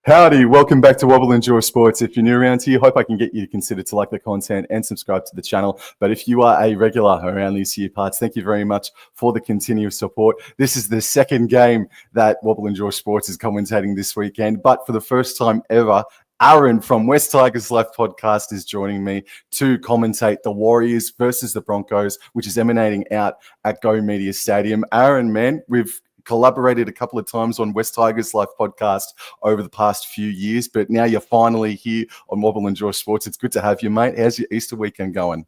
Howdy, welcome back to Wobble Enjoy Sports. If you're new around here, hope I can get you to consider to like the content and subscribe to the channel. But if you are a regular around these here parts, thank you very much for the continuous support. This is the second game that Wobble Enjoy Sports is commentating this weekend. But for the first time ever, Aaron from West Tigers Life podcast is joining me to commentate the Warriors versus the Broncos, which is emanating out at Go Media Stadium. Aaron, man, we've collaborated a couple of times on West Tigers Life podcast over the past few years, but now you're finally here on Wobble Enjoy Sports. It's good to have you, mate. How's your Easter weekend going?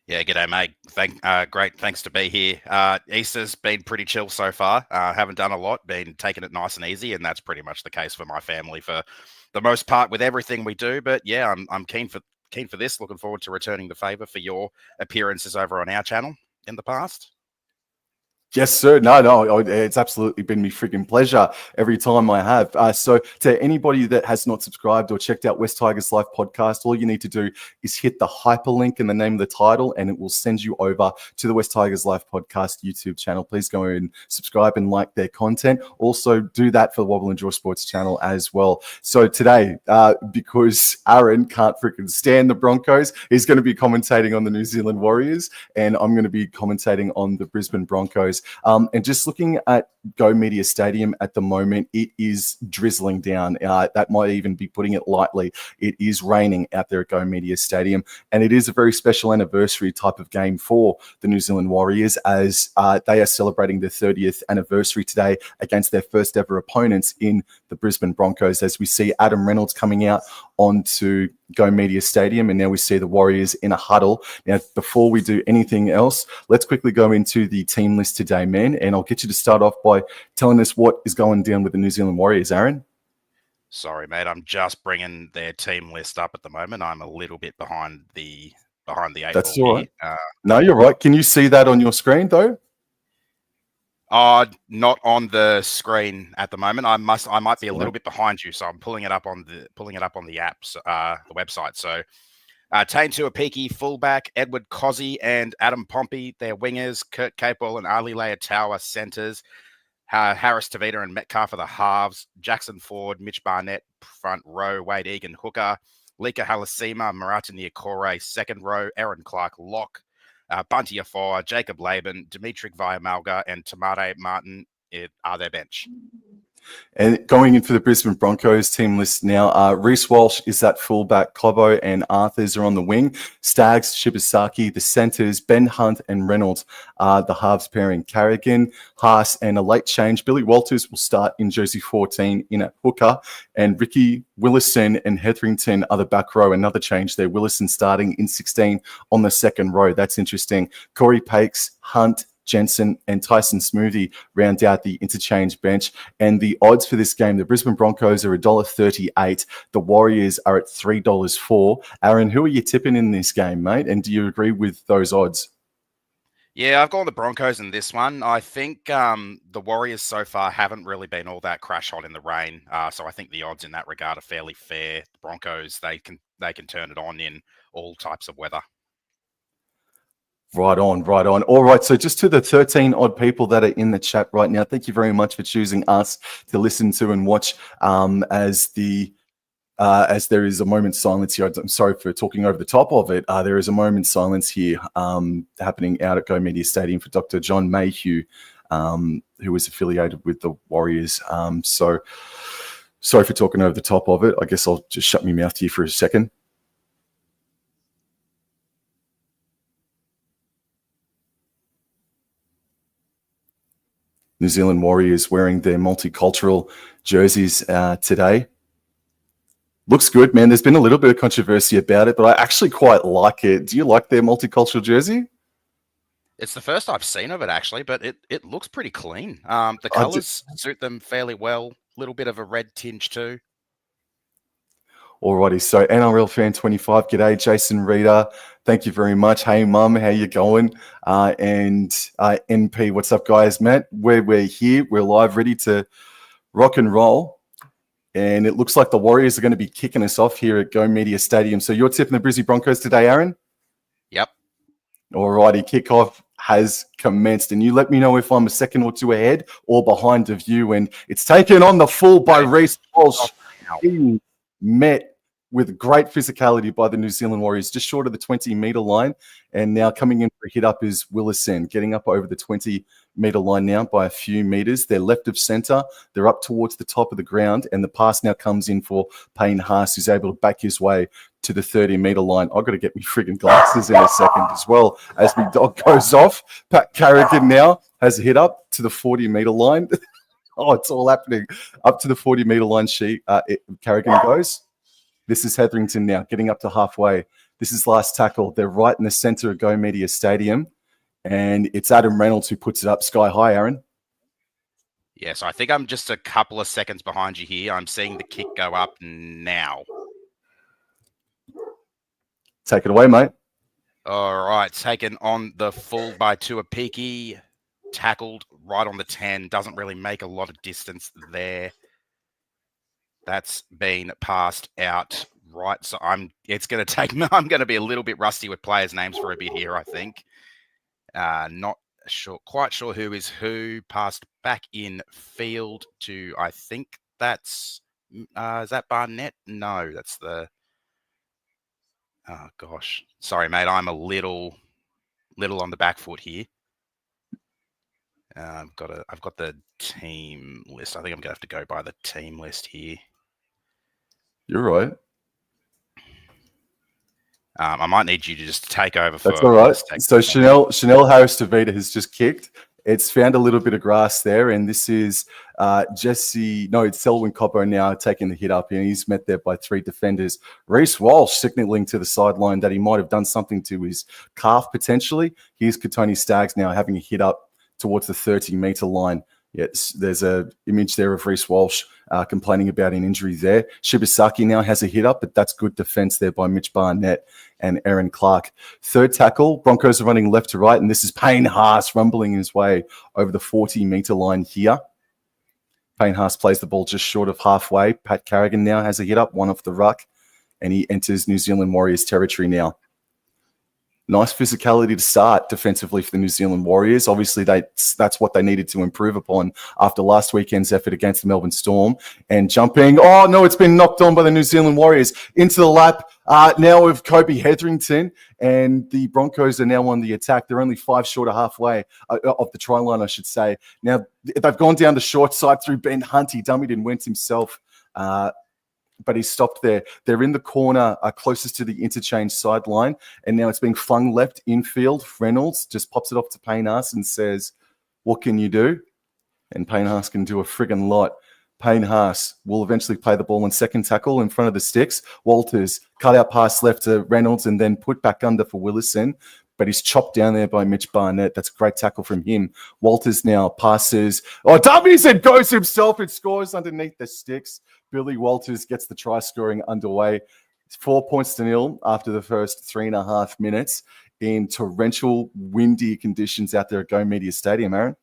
Yeah, g'day, mate. Great, thanks to be here. Easter's been pretty chill so far. Haven't done a lot, been taking it nice and easy, and that's pretty much the case for my family for the most part with everything we do. But yeah, I'm keen for this. Looking forward to returning the favour for your appearances over on our channel in the past. Yes, sir. No, it's absolutely been me freaking pleasure every time I have. So to anybody that has not subscribed or checked out West Tigers Life podcast, all you need to do is hit the hyperlink in the name of the title and it will send you over to the West Tigers Life podcast YouTube channel. Please go and subscribe and like their content. Also do that for the Wobble Enjoy Sports channel as well. So today, because Aaron can't freaking stand the Broncos, he's going to be commentating on the New Zealand Warriors and I'm going to be commentating on the Brisbane Broncos. And just looking at Go Media Stadium at the moment, it is drizzling down. That might even be putting it lightly. It is raining out there at Go Media Stadium, and it is a very special anniversary type of game for the New Zealand Warriors as they are celebrating their 30th anniversary today against their first ever opponents in the Brisbane Broncos, as we see Adam Reynolds coming out onto Go Media Stadium, and now we see the Warriors in a huddle. Now, before we do anything else, let's quickly go into the team list today, man, and I'll get you to start off by telling us what is going down with the New Zealand Warriors, Aaron. Sorry, mate, I'm just bringing their team list up at the moment. I'm a little bit behind the eight. That's all right. No, you're right. Can you see that on your screen, though? Not on the screen at the moment. I might be a little bit behind you, so I'm pulling it up on the apps, the website. So, Tane Tuapiki, fullback, Edward Cozzy and Adam Pompey, their wingers, Kurt Capewell and Ali Leotawa, centers, Harris Tavita and Metcalf are the halves, Jackson Ford, Mitch Barnett, front row, Wade Egan, hooker, Lika Halasima, Marata Corore, second row, Aaron Clark, lock, Bunty Afoa, Jacob Laban, Dimitri Viamalga, and Tamare Martin are their bench. And going in for the Brisbane Broncos team list now, Reece Walsh is that fullback, Cobbo and Arthurs are on the wing, Staggs, Shibasaki, the centres, Ben Hunt and Reynolds are the halves pairing, Carrigan, Haas, and a late change, Billy Walters will start in jersey 14 in at hooker, and Ricky Willison and Hetherington are the back row, another change there, Willison starting in 16 on the second row, that's interesting. Corey Pakes, Hunt, Jensen and Tyson Smoothie round out the interchange bench. And the odds for this game, the Brisbane Broncos are $1.38. The Warriors are at $3.04. Aaron, who are you tipping in this game, mate? And do you agree with those odds? Yeah, I've gone the Broncos in this one. I think the Warriors so far haven't really been all that crash hot in the rain. So I think the odds in that regard are fairly fair. The Broncos, they can turn it on in all types of weather. Right on. All right, so just to the 13 odd people that are in the chat right now, thank you very much for choosing us to listen to and watch as there is a moment's silence here. I'm sorry for talking over the top of it. There is a moment's silence here happening out at Go Media Stadium for Dr. John Mayhew, who is affiliated with the Warriors. So sorry for talking over the top of it. I guess I'll just shut my mouth here for a second. New Zealand Warriors wearing their multicultural jerseys today. Looks good, man. There's been a little bit of controversy about it, but I actually quite like it. Do you like their multicultural jersey? It's the first I've seen of it, actually, but it looks pretty clean. The colours suit them fairly well. A little bit of a red tinge too. Alrighty, so NRL Fan 25, g'day, Jason Reader. Thank you very much. Hey, Mum, how you going? And NP, what's up, guys? Matt, we're here. We're live, ready to rock and roll. And it looks like the Warriors are going to be kicking us off here at Go Media Stadium. So you're tipping the Brisbane Broncos today, Aaron? Yep. Alrighty, kickoff has commenced. And you let me know if I'm a second or two ahead or behind of you. And it's taken on the full by Reece Walsh. being met with great physicality by the New Zealand Warriors, just short of the 20-meter line. And now coming in for a hit up is Willison, getting up over the 20-meter line now by a few meters. They're left of center. They're up towards the top of the ground. And the pass now comes in for Payne Haas, who's able to back his way to the 30-meter line. I've got to get me friggin' glasses in a second as well as my dog goes off. Pat Carrigan now has a hit up to the 40-meter line. Oh, it's all happening. Up to the 40-meter line, Carrigan goes. This is Hetherington now, getting up to halfway. This is last tackle. They're right in the center of Go Media Stadium. And it's Adam Reynolds who puts it up sky high, Aaron. Yeah, so I think I'm just a couple of seconds behind you here. I'm seeing the kick go up now. Take it away, mate. All right, taken on the full by Tuapiki. Tackled right on the 10. Doesn't really make a lot of distance there. That's been passed out right. So I'm going to be a little bit rusty with players' names for a bit here, I think. Not quite sure who is who. Passed back in field to, I think that's, is that Barnett? No, that's the, oh gosh. Sorry, mate. I'm a little on the back foot here. I've got the team list. I think I'm going to have to go by the team list here. You're right. I might need you to just take over. That's all right. So Chanel Harris-Tavita has just kicked. It's found a little bit of grass there, and this is it's Selwyn Coppo now taking the hit up, and he's met there by 3 defenders. Reece Walsh signaling to the sideline that he might have done something to his calf potentially. Here's Katoni Staggs now having a hit up towards the 30-meter line. Yes, there's an image there of Reece Walsh complaining about an injury there. Shibasaki now has a hit up, but that's good defense there by Mitch Barnett and Aaron Clark. Third tackle, Broncos are running left to right, and this is Payne Haas rumbling his way over the 40-meter line here. Payne Haas plays the ball just short of halfway. Pat Carrigan now has a hit up, one off the ruck, and he enters New Zealand Warriors territory now. Nice physicality to start defensively for the New Zealand Warriors. Obviously, that's what they needed to improve upon after last weekend's effort against the Melbourne Storm. And jumping, oh no, it's been knocked on by the New Zealand Warriors into the lap now of Kobe Hetherington, and the Broncos are now on the attack. They're only 5 short of halfway of the try line, I should say. Now, they've gone down the short side through Ben Hunt. He dummied and went himself. But he stopped there. They're in the corner closest to the interchange sideline, and now it's being flung left infield. Reynolds just pops it off to Payne Haas and says, what can you do? And Payne Haas can do a friggin' lot. Payne Haas will eventually play the ball in second tackle in front of the sticks. Walters cut out pass left to Reynolds and then put back under for Willison, but he's chopped down there by Mitch Barnett. That's a great tackle from him. Walters now passes. Oh, dummies, and goes himself. It scores underneath the sticks. Billy Walters gets the try scoring underway. It's 4-0 after the first 3.5 minutes in torrential, windy conditions out there at Go Media Stadium, Aaron.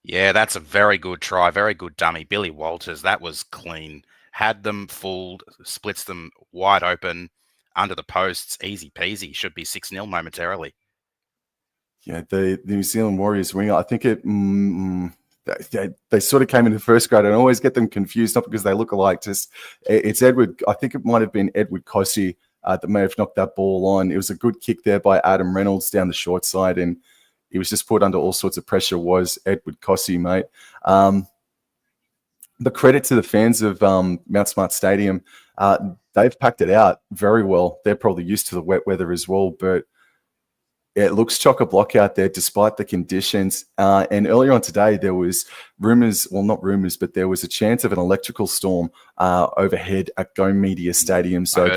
Yeah, that's a very good try. Very good dummy. Billy Walters, that was clean. Had them fooled, splits them wide open under the posts. Easy peasy. Should be 6-0 momentarily. Yeah, the New Zealand Warriors winger, I think they sort of came into first grade. I always get them confused, not because they look alike. Just it's Edward. I think it might have been Edward Cossey that may have knocked that ball on. It was a good kick there by Adam Reynolds down the short side, and he was just put under all sorts of pressure. Was Edward Cossey, mate? The credit to the fans of Mount Smart Stadium, they've packed it out very well. They're probably used to the wet weather as well, but it looks chock-a-block out there despite the conditions. And earlier on today, there was rumours, well, not rumours, but there was a chance of an electrical storm overhead at Go Media Stadium. So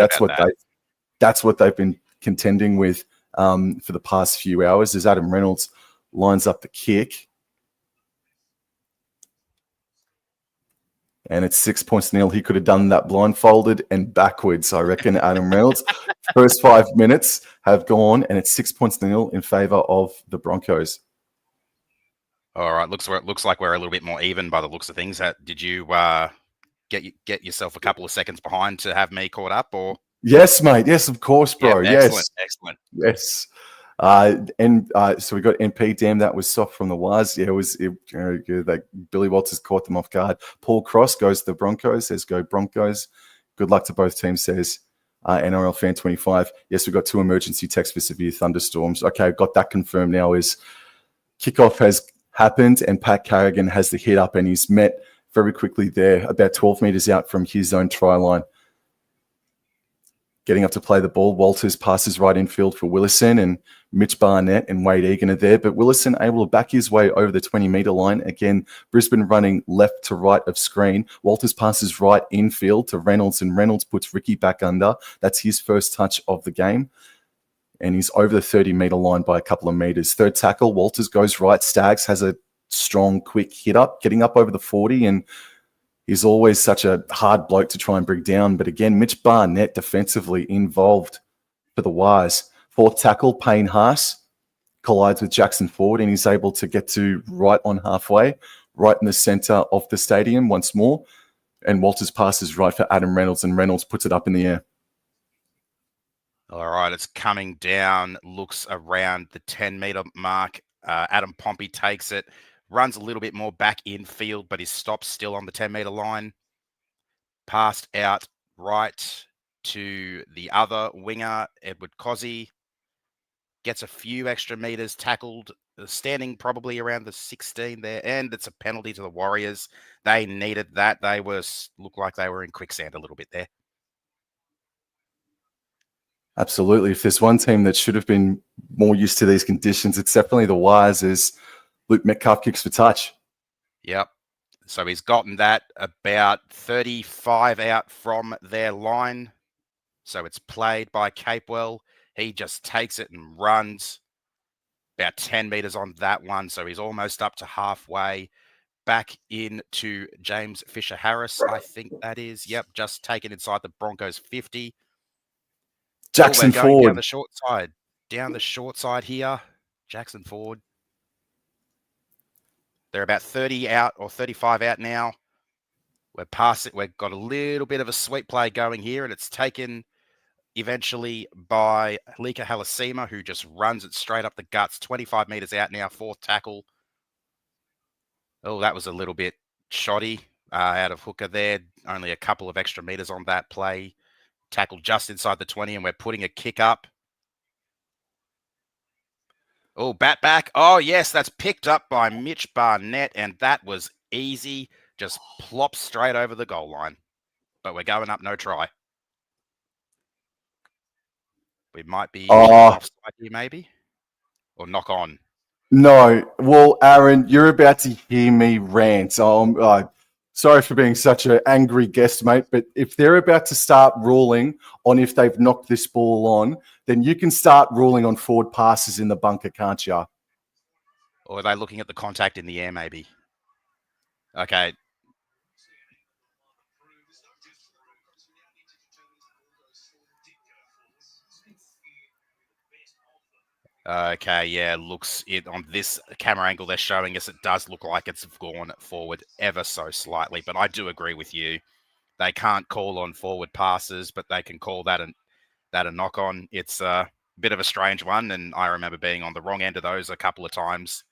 that's what they've been contending with for the past few hours as Adam Reynolds lines up the kick. And it's 6-0. He could have done that blindfolded and backwards, I reckon, Adam Reynolds. First 5 minutes have gone, and it's 6-0 in favour of the Broncos. All right. Looks like we're a little bit more even by the looks of things. Did you get yourself a couple of seconds behind to have me caught up? Or yes, mate. Yes, of course, bro. Yeah, yes. Excellent. Yes. So we got MP. Damn, that was soft from the wires. Yeah, like Billy Walters caught them off guard. Paul Cross goes to the Broncos. Says go Broncos. Good luck to both teams. Says NRL fan 25. Yes, we got 2 emergency texts for severe thunderstorms. Okay, got that confirmed now. Is kickoff has happened and Pat Carrigan has the hit up and he's met very quickly there, about 12 meters out from his own try line. Getting up to play the ball, Walters passes right in field for Willison, and Mitch Barnett and Wade Egan are there, but Willison able to back his way over the 20-meter line. Again, Brisbane running left to right of screen. Walters passes right in field to Reynolds, and Reynolds puts Ricky back under. That's his first touch of the game, and he's over the 30-meter line by a couple of meters. Third tackle, Walters goes right. Staggs has a strong, quick hit up, getting up over the 40, and he's always such a hard bloke to try and bring down. But again, Mitch Barnett defensively involved for the Wires. Fourth tackle, Payne Haas collides with Jackson Ford, and he's able to get to right on halfway, right in the center of the stadium once more. And Walters passes right for Adam Reynolds, and Reynolds puts it up in the air. All right, it's coming down, looks around the 10-meter mark. Adam Pompey takes it, runs a little bit more back in field, but he stops still on the 10-meter line. Passed out right to the other winger, Edward Cozzy. Gets a few extra meters, tackled, standing probably around the 16 there, and it's a penalty to the Warriors. They needed that. They looked like they were in quicksand a little bit there. Absolutely. If there's one team that should have been more used to these conditions, it's definitely the Wires, as Luke Metcalf kicks for touch. Yep. So he's gotten that about 35 out from their line. So it's played by Capewell. He just takes it and runs about 10 meters on that one. So he's almost up to halfway. Back into James Fisher-Harris, I think that is. Yep, just taken inside the Broncos 50. Jackson Ford. Down the short side. Down the short side here. Jackson Ford. They're about 30 out or 35 out now. We're past it. We've got a little bit of a sweep play going here, and it's taken eventually by Lika Halasima, who just runs it straight up the guts. 25 meters out now, fourth tackle. Oh, that was a little bit shoddy out of hooker there. Only a couple of extra meters on that play. Tackle just inside the 20, and we're putting a kick up. Oh, bat back. Oh, yes, that's picked up by Mitch Barnett, and that was easy. Just plops straight over the goal line. But we're going up, no try. We might be offside here, maybe? Or knock on. No. Well, Aaron, you're about to hear me rant. Sorry for being such an angry guest, mate, but if they're about to start ruling on if they've knocked this ball on, then you can start ruling on forward passes in the bunker, can't you? Or are they looking at the contact in the air, maybe? Okay. Okay, yeah, looks it on this camera angle they're showing us, it does look like it's gone forward ever so slightly, but I do agree with you. They can't call on forward passes, but they can call that a knock on. It's a bit of a strange one, and I remember being on the wrong end of those a couple of times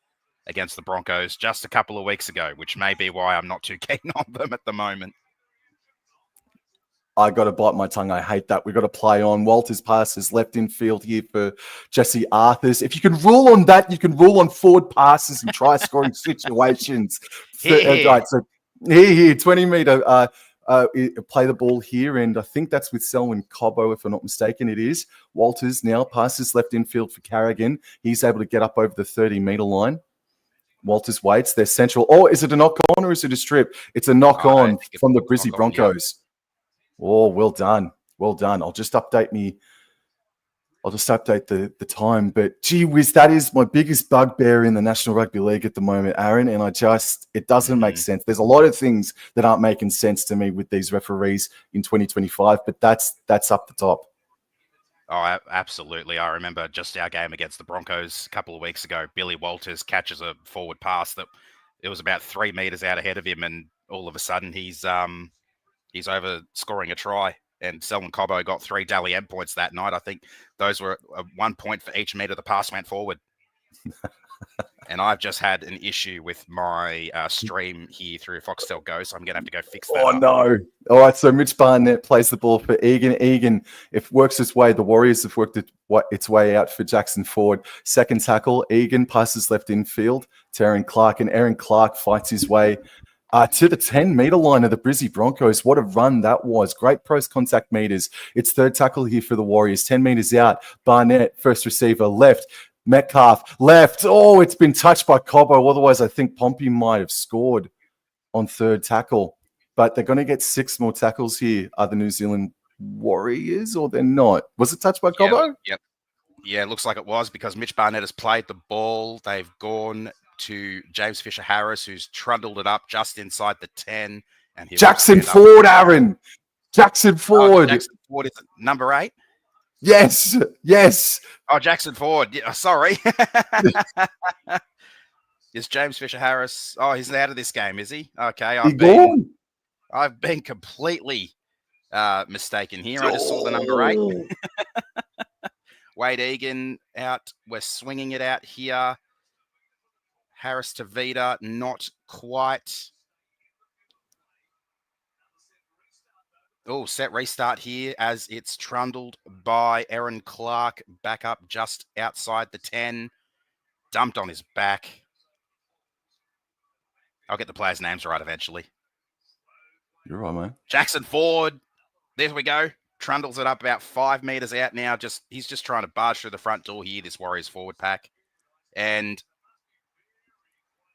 against the Broncos just a couple of weeks ago, which may be why I'm not too keen on them at the moment. I got to bite my tongue. I hate that. We've got to play on. Walters passes left in field here for Jesse Arthurs. If you can rule on that, you can rule on forward passes and try scoring situations. Right, so here, 20-meter play the ball here, and I think that's with Selwyn Cobbo, if I'm not mistaken. It is. Walters now passes left in field for Carrigan. He's able to get up over the 30-meter line. Walters waits. They're central. Oh, is it a knock on or is it a strip? It's a knock on from the Brizzy Broncos. Yeah. Oh, well done. Well done. I'll just update the time. But gee whiz, that is my biggest bugbear in the National Rugby League at the moment, Aaron. And it doesn't make sense. There's a lot of things that aren't making sense to me with these referees in 2025, but that's up the top. Oh, absolutely. I remember just our game against the Broncos a couple of weeks ago. Billy Walters catches a forward pass that it was about 3 meters out ahead of him, and all of a sudden he's over scoring a try. and Selwyn Cobbo got 3 Dally M points that night. I think those were 1 point for each meter the pass went forward. And I've just had an issue with my stream here through Foxtel Go, so I'm going to have to go fix that up. No. All right, so Mitch Barnett plays the ball for Egan. Egan, if works its way, the Warriors have worked its way out for Jackson Ford. Second tackle, Egan passes left infield to Aaron Clark, and Aaron Clark fights his way to the 10-meter line of the Brizzy Broncos. What a run that was. Great post-contact meters. It's third tackle here for the Warriors. 10 meters out. Barnett, first receiver, left. Metcalf, left. Oh, it's been touched by Cobbo. Otherwise, I think Pompey might have scored on third tackle. But they're going to get 6 more tackles here. Are the New Zealand Warriors or they're not? Was it touched by Cobbo? Yep. Yeah, it looks like it was because Mitch Barnett has played the ball. They've gone to James Fisher-Harris, who's trundled it up just inside the 10. And Jackson Ford, Aaron. Jackson Ford. Jackson Ford is number 8? Yes. Oh, Jackson Ford. Yeah, sorry. Is James Fisher-Harris? Oh, he's out of this game, is he? Okay. I've been completely mistaken here. I just saw the number 8. Wade Egan out. We're swinging it out here. Harris to Vida, not quite. Oh, set restart here as it's trundled by Aaron Clark back up just outside the 10. Dumped on his back. I'll get the players' names right eventually. You're right, man. Jackson Ford. There we go. Trundles it up about 5 meters out now. He's just trying to barge through the front door here, this Warriors forward pack. And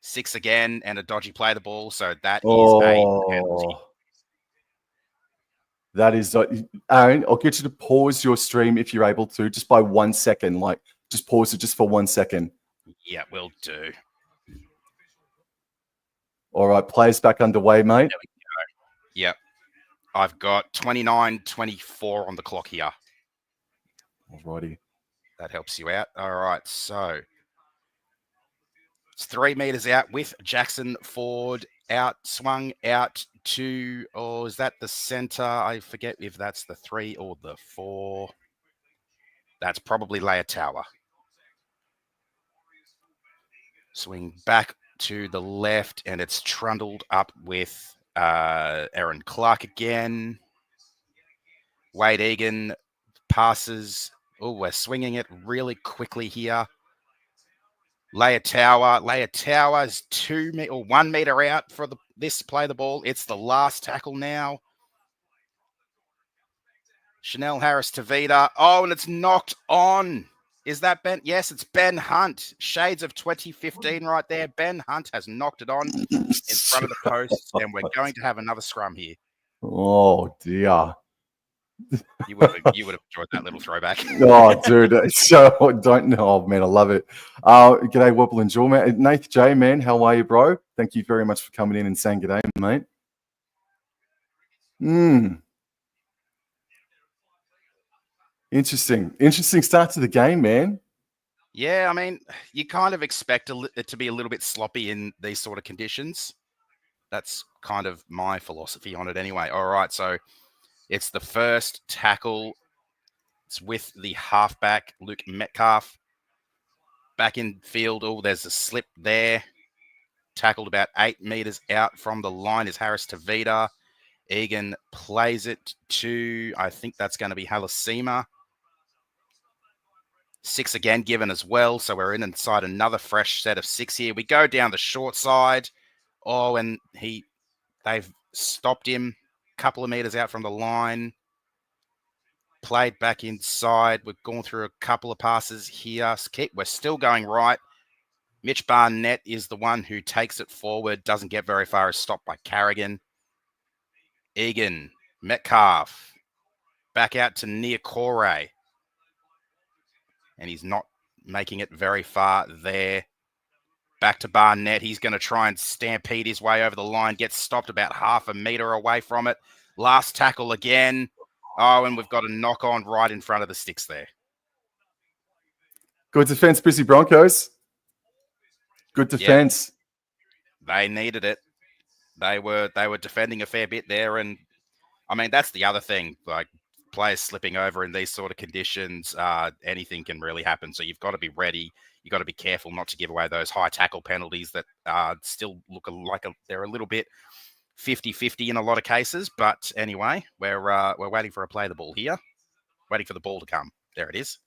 6 again and a dodgy play the ball. So that is a penalty. That is, Aaron, I'll get you to pause your stream if you're able to, just by 1 second. Like, just pause it just for 1 second. Yeah, will do. All right, players back underway, mate. There we go. Yep. I've got 29:24 on the clock here. Alrighty. That helps you out. All right, so it's 3 meters out with Jackson Ford out, swung out to, is that the center? I forget if that's the 3 or the 4. That's probably Leia Swing back to the left, and it's trundled up with Aaron Clark again. Wade Egan passes. Oh, we're swinging it really quickly here. Leia Tower is 1 meter out for this play the ball. It's the last tackle now. Chanel Harris to Vida. Oh, and it's knocked on. Is that Ben? Yes, it's Ben Hunt. Shades of 2015 right there. Ben Hunt has knocked it on in front of the post, and we're going to have another scrum here. Oh, dear. You would have enjoyed that little throwback. Oh, dude. So, don't know. Oh, man, I love it. G'day, Wobble and Jaw, man. Nath J, man, how are you, bro? Thank you very much for coming in and saying g'day, mate. Interesting start to the game, man. Yeah, I mean, you kind of expect it to be a little bit sloppy in these sort of conditions. That's kind of my philosophy on it anyway. All right, so it's the first tackle. It's with the halfback, Luke Metcalf. Back in field. Oh, there's a slip there. Tackled about 8 meters out from the line is Harris to Vida. Egan plays it to, I think that's going to be Halasima. 6 again given as well. So we're inside another fresh set of 6 here. We go down the short side. Oh, and they've stopped him a couple of meters out from the line. Played back inside. We've gone through a couple of passes here. We're still going right. Mitch Barnett is the one who takes it forward. Doesn't get very far. Is stopped by Carrigan. Egan, Metcalf. Back out to near Corore. And he's not making it very far there. Back to Barnett. He's going to try and stampede his way over the line. Gets stopped about half a meter away from it. Last tackle again. Oh, and we've got a knock on right in front of the sticks there. Good defense, Brizzy Broncos. Good defense. Yep. They needed it. They were defending a fair bit there, and I mean, that's the other thing. Like players slipping over in these sort of conditions, anything can really happen. So you've got to be ready. You've got to be careful not to give away those high tackle penalties that still look like they're a little bit 50-50 in a lot of cases. But anyway, we're waiting for a play the ball here. Waiting for the ball to come. There it is.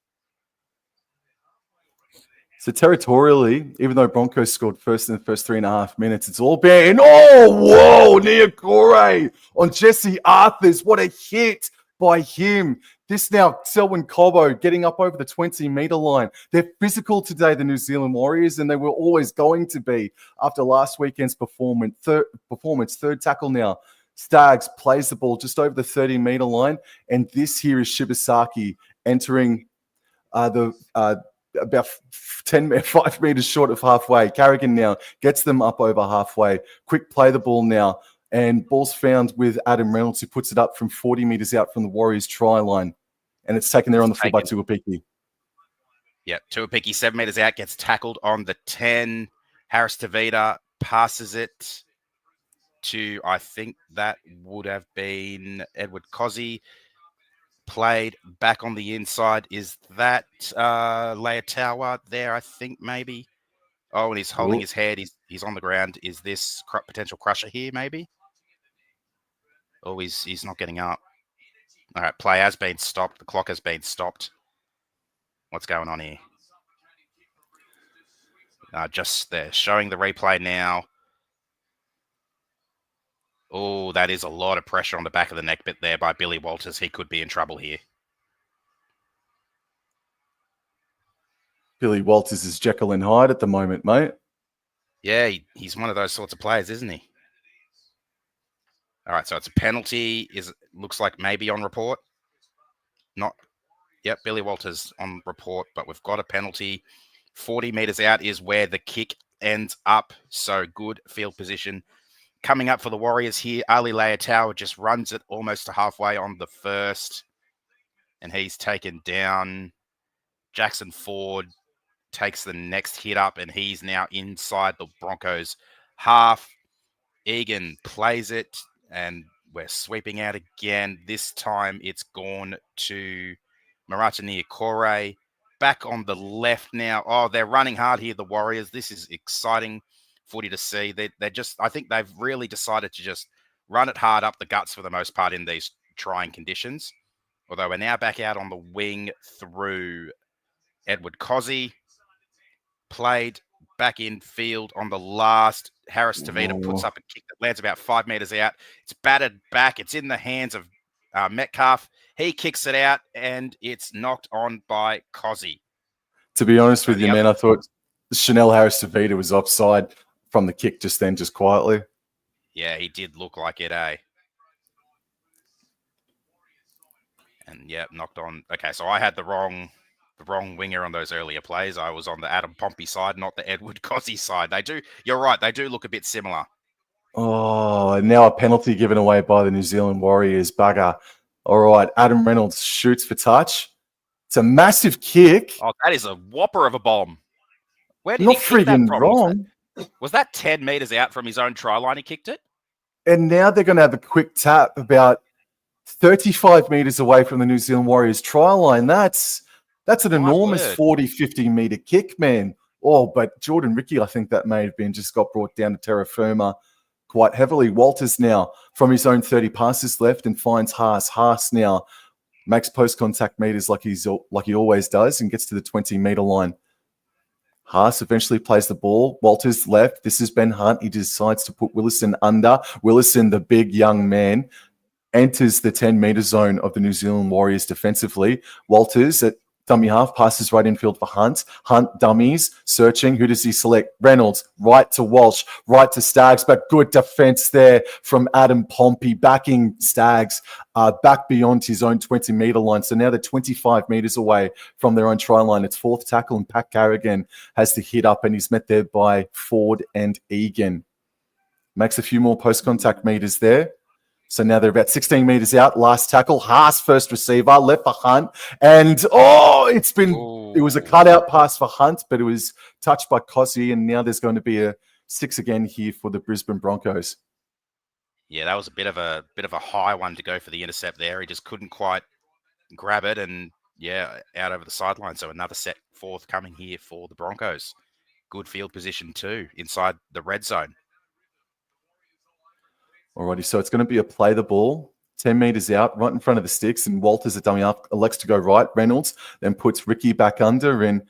So territorially, even though Broncos scored first in the first 3.5 minutes, it's all been, whoa, near Corore on Jesse Arthurs. What a hit by him. This now, Selwyn Cobbo getting up over the 20-meter line. They're physical today, the New Zealand Warriors, and they were always going to be after last weekend's performance. Third tackle now. Staggs plays the ball just over the 30-meter line, and this here is Shibasaki entering about 5 meters short of halfway. Carrigan now gets them up over halfway. Quick play the ball now, and ball's found with Adam Reynolds, who puts it up from 40 meters out from the Warriors' try line, and it's taken there on the full by Tuapiki. Yeah, Tuapiki 7 meters out, gets tackled on the 10. Harris Tavita passes it to, I think that would have been Edward Cozzy. Played back on the inside. Is that Leotawa there? I think maybe. Oh, and he's holding his head. He's on the ground. Is this potential crusher here? Maybe. Oh, he's not getting up. All right, play has been stopped. The clock has been stopped. What's going on here? Just they're showing the replay now. Oh, that is a lot of pressure on the back of the neck bit there by Billy Walters. He could be in trouble here. Billy Walters is Jekyll and Hyde at the moment, mate. Yeah, he's one of those sorts of players, isn't he? All right, so it's a penalty. Looks like maybe on report. Not. Yep, Billy Walters on report, but we've got a penalty. 40 meters out is where the kick ends up. So good field position. Coming up for the Warriors here, Ali Leotawa just runs it almost to halfway on the first. And he's taken down. Jackson Ford takes the next hit up, and he's now inside the Broncos half. Egan plays it, and we're sweeping out again. This time it's gone to Maratania Corore. Back on the left now. Oh, they're running hard here, the Warriors. This is exciting footy to see. I think they've really decided to just run it hard up the guts for the most part in these trying conditions. Although we're now back out on the wing through Edward Cozzy. Played back in field on the last. Harris Tavita puts up a kick that lands about 5 meters out. It's batted back. It's in the hands of Metcalf. He kicks it out, and it's knocked on by Cozzy. To be honest with you, man, I thought Chanel Harris Tavita was offside from the kick just then, just quietly. Yeah, he did look like it, eh? And yeah, knocked on. Okay, so I had the wrong winger on those earlier plays. I was on the Adam Pompey side, not the Edward Cozzy side. You're right, they do look a bit similar. Oh, and now a penalty given away by the New Zealand Warriors. Bugger. All right, Adam Reynolds shoots for touch. It's a massive kick. Oh, that is a whopper of a bomb. Where did he kick that from? Wrong. Was that 10 meters out from his own try line he kicked it? And now they're going to have a quick tap about 35 meters away from the New Zealand Warriors try line. That's an enormous 40, 50-meter kick, man. Oh, but Jordan Ricky, I think that may have been just got brought down to terra firma quite heavily. Walters now from his own 30 passes left and finds Haas. Haas now makes post-contact meters like he always does and gets to the 20-meter line. Haas eventually plays the ball. Walters left. This is Ben Hunt. He decides to put Willison under. Willison, the big young man, enters the 10-meter zone of the New Zealand Warriors defensively. Walters at dummy half passes right infield for Hunt. Hunt dummies, searching. Who does he select? Reynolds, right to Walsh, right to Staggs, but good defense there from Adam Pompey, backing Staggs back beyond his own 20-meter line. So now they're 25 meters away from their own try line. It's fourth tackle, and Pat Carrigan has the hit up, and he's met there by Ford and Egan. Makes a few more post-contact meters there. So now they're about 16 meters out. Last tackle, Haas, first receiver, left for Hunt. And, it was a cutout pass for Hunt, but it was touched by Cozzy. And now there's going to be a 6 again here for the Brisbane Broncos. Yeah, that was a bit of a high one to go for the intercept there. He just couldn't quite grab it, and yeah, out over the sideline. So another set forthcoming here for the Broncos. Good field position too, inside the red zone. Alrighty, so it's going to be a play the ball, 10 meters out, right in front of the sticks, and Walters a dummy up, elects to go right. Reynolds then puts Ricky back under, and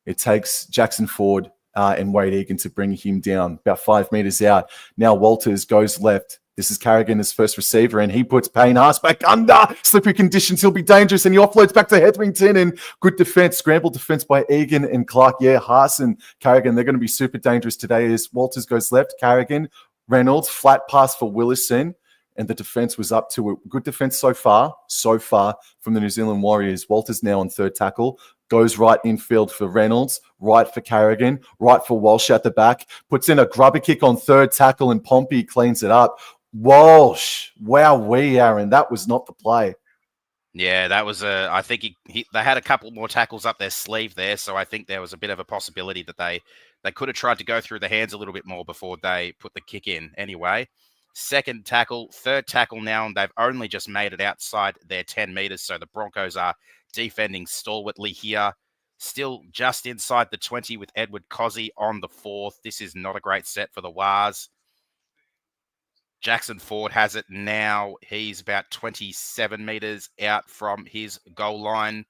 it takes Jackson Ford and Wade Egan to bring him down about 5 meters out. Now Walters goes left. This is Carrigan as first receiver, and he puts Payne Haas back under. Slippery conditions, he'll be dangerous, and he offloads back to Hetherington, and good defense, scrambled defense by Egan and Clark. Yeah, Haas and Carrigan, they're going to be super dangerous today as Walters goes left. Carrigan, Reynolds, flat pass for Willison, and the defense was up to it. Good defense so far from the New Zealand Warriors. Walters now on third tackle, goes right infield for Reynolds, right for Carrigan, right for Walsh at the back, puts in a grubber kick on third tackle, and Pompey cleans it up. Walsh, wowee, Aaron, that was not the play. Yeah, that was I think they had a couple more tackles up their sleeve there, so I think there was a bit of a possibility that they could have tried to go through the hands a little bit more before they put the kick in. Anyway, second tackle, third tackle now, and they've only just made it outside their 10 meters, so the Broncos are defending stalwartly here. Still just inside the 20 with Edward Cozzy on the fourth. This is not a great set for the Wars. Jackson Ford has it now. He's about 27 meters out from his goal line.